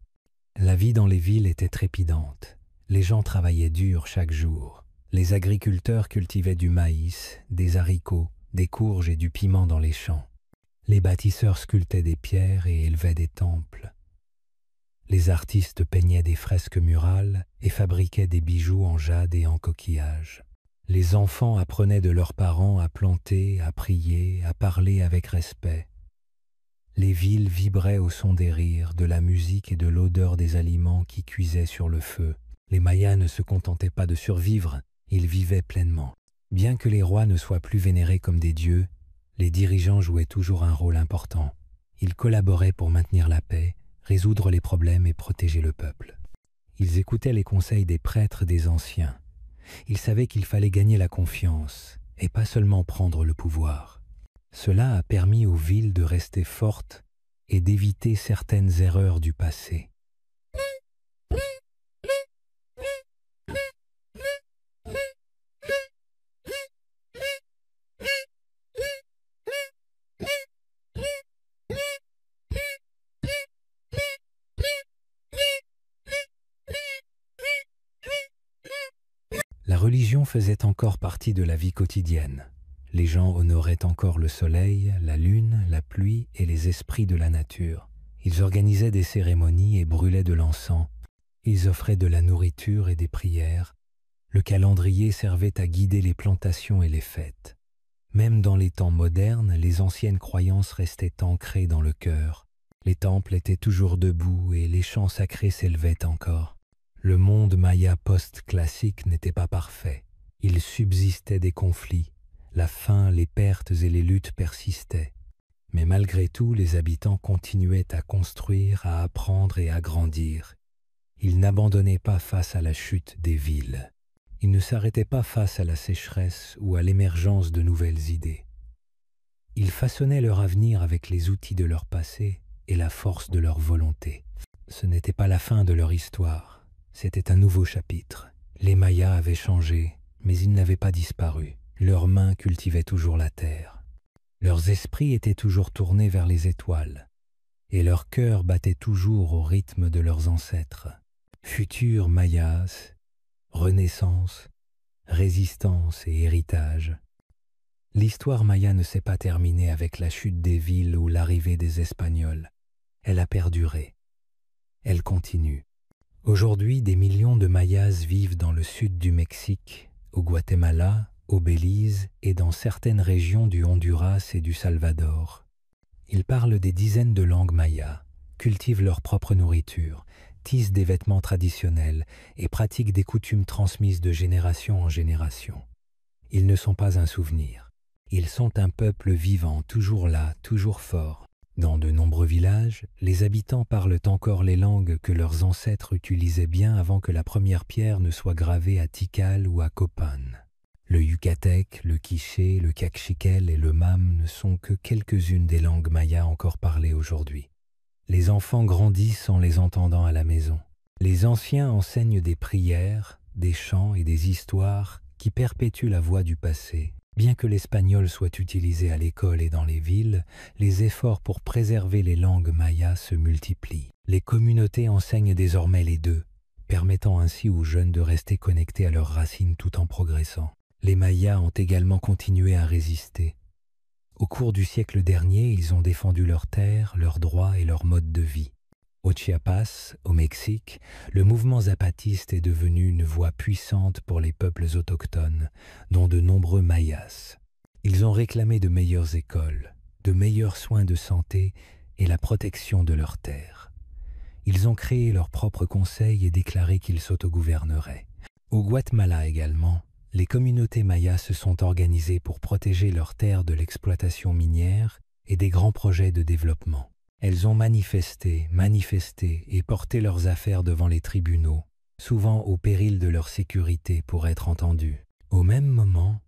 La vie dans les villes était trépidante. Les gens travaillaient dur chaque jour. Les agriculteurs cultivaient du maïs, des haricots, des courges et du piment dans les champs. Les bâtisseurs sculptaient des pierres et élevaient des temples. Les artistes peignaient des fresques murales et fabriquaient des bijoux en jade et en coquillages. Les enfants apprenaient de leurs parents à planter, à prier, à parler avec respect. Les villes vibraient au son des rires, de la musique et de l'odeur des aliments qui cuisaient sur le feu. Les Mayas ne se contentaient pas de survivre, ils vivaient pleinement. Bien que les rois ne soient plus vénérés comme des dieux, les dirigeants jouaient toujours un rôle important. Ils collaboraient pour maintenir la paix, résoudre les problèmes et protéger le peuple. Ils écoutaient les conseils des prêtres des anciens. Ils savaient qu'il fallait gagner la confiance et pas seulement prendre le pouvoir. Cela a permis aux villes de rester fortes et d'éviter certaines erreurs du passé. La religion faisait encore partie de la vie quotidienne. Les gens honoraient encore le soleil, la lune, la pluie et les esprits de la nature. Ils organisaient des cérémonies et brûlaient de l'encens. Ils offraient de la nourriture et des prières. Le calendrier servait à guider les plantations et les fêtes. Même dans les temps modernes, les anciennes croyances restaient ancrées dans le cœur. Les temples étaient toujours debout et les chants sacrés s'élevaient encore. Le monde maya post-classique n'était pas parfait. Il subsistait des conflits. La faim, les pertes et les luttes persistaient. Mais malgré tout, les habitants continuaient à construire, à apprendre et à grandir. Ils n'abandonnaient pas face à la chute des villes. Ils ne s'arrêtaient pas face à la sécheresse ou à l'émergence de nouvelles idées. Ils façonnaient leur avenir avec les outils de leur passé et la force de leur volonté. Ce n'était pas la fin de leur histoire, c'était un nouveau chapitre. Les Mayas avaient changé, mais ils n'avaient pas disparu. Leurs mains cultivaient toujours la terre. Leurs esprits étaient toujours tournés vers les étoiles, et leurs cœurs battaient toujours au rythme de leurs ancêtres. Futurs Mayas, renaissance, résistance et héritage. L'histoire maya ne s'est pas terminée avec la chute des villes ou l'arrivée des Espagnols. Elle a perduré. Elle continue. Aujourd'hui, des millions de Mayas vivent dans le sud du Mexique, au Guatemala, au Belize et dans certaines régions du Honduras et du Salvador. Ils parlent des dizaines de langues mayas, cultivent leur propre nourriture, tissent des vêtements traditionnels et pratiquent des coutumes transmises de génération en génération. Ils ne sont pas un souvenir. Ils sont un peuple vivant, toujours là, toujours fort. Dans de nombreux villages, les habitants parlent encore les langues que leurs ancêtres utilisaient bien avant que la première pierre ne soit gravée à Tikal ou à Copan. Le yucatec, le quiché, le caxiquel et le mam ne sont que quelques-unes des langues mayas encore parlées aujourd'hui. Les enfants grandissent en les entendant à la maison. Les anciens enseignent des prières, des chants et des histoires qui perpétuent la voix du passé. Bien que l'espagnol soit utilisé à l'école et dans les villes, les efforts pour préserver les langues mayas se multiplient. Les communautés enseignent désormais les deux, permettant ainsi aux jeunes de rester connectés à leurs racines tout en progressant. Les Mayas ont également continué à résister. Au cours du siècle dernier, ils ont défendu leurs terres, leurs droits et leur mode de vie. Au Chiapas, au Mexique, le mouvement zapatiste est devenu une voix puissante pour les peuples autochtones, dont de nombreux Mayas. Ils ont réclamé de meilleures écoles, de meilleurs soins de santé et la protection de leurs terres. Ils ont créé leur propre conseil et déclaré qu'ils s'autogouverneraient. Au Guatemala également, les communautés mayas se sont organisées pour protéger leurs terres de l'exploitation minière et des grands projets de développement. Elles ont manifesté et porté leurs affaires devant les tribunaux, souvent au péril de leur sécurité pour être entendues. Au même moment,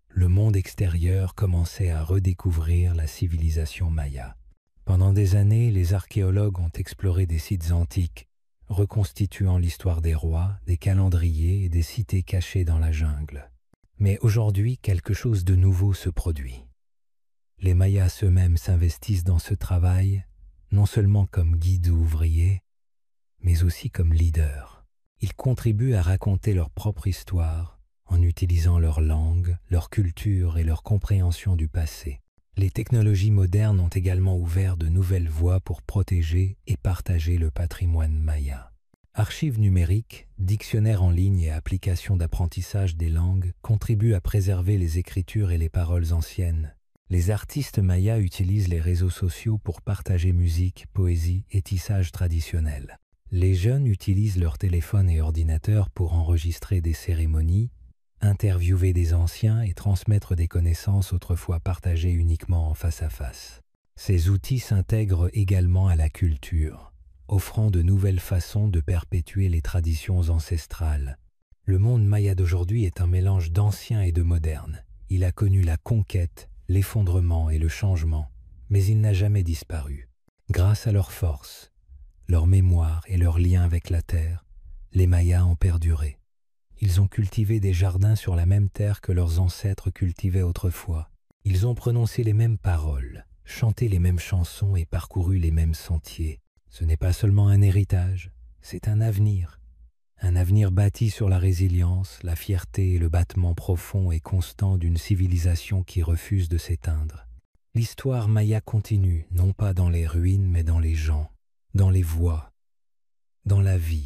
le monde extérieur commençait à redécouvrir la civilisation maya. Pendant des années, les archéologues ont exploré des sites antiques, reconstituant l'histoire des rois, des calendriers et des cités cachées dans la jungle. Mais aujourd'hui, quelque chose de nouveau se produit. Les Mayas eux-mêmes s'investissent dans ce travail, non seulement comme guides ou ouvriers, mais aussi comme leaders. Ils contribuent à raconter leur propre histoire en utilisant leur langue, leur culture et leur compréhension du passé. Les technologies modernes ont également ouvert de nouvelles voies pour protéger et partager le patrimoine maya. Archives numériques, dictionnaires en ligne et applications d'apprentissage des langues contribuent à préserver les écritures et les paroles anciennes. Les artistes mayas utilisent les réseaux sociaux pour partager musique, poésie et tissage traditionnel. Les jeunes utilisent leurs téléphones et ordinateurs pour enregistrer des cérémonies, interviewer des anciens et transmettre des connaissances autrefois partagées uniquement en face à face. Ces outils s'intègrent également à la culture, offrant de nouvelles façons de perpétuer les traditions ancestrales. Le monde maya d'aujourd'hui est un mélange d'ancien et de moderne. Il a connu la conquête, l'effondrement et le changement, mais il n'a jamais disparu. Grâce à leur force, leur mémoire et leur lien avec la terre, les Mayas ont perduré. Ils ont cultivé des jardins sur la même terre que leurs ancêtres cultivaient autrefois. Ils ont prononcé les mêmes paroles, chanté les mêmes chansons et parcouru les mêmes sentiers. Ce n'est pas seulement un héritage, c'est un avenir. Un avenir bâti sur la résilience, la fierté et le battement profond et constant d'une civilisation qui refuse de s'éteindre. L'histoire maya continue, non pas dans les ruines, mais dans les gens, dans les voix, dans la vie.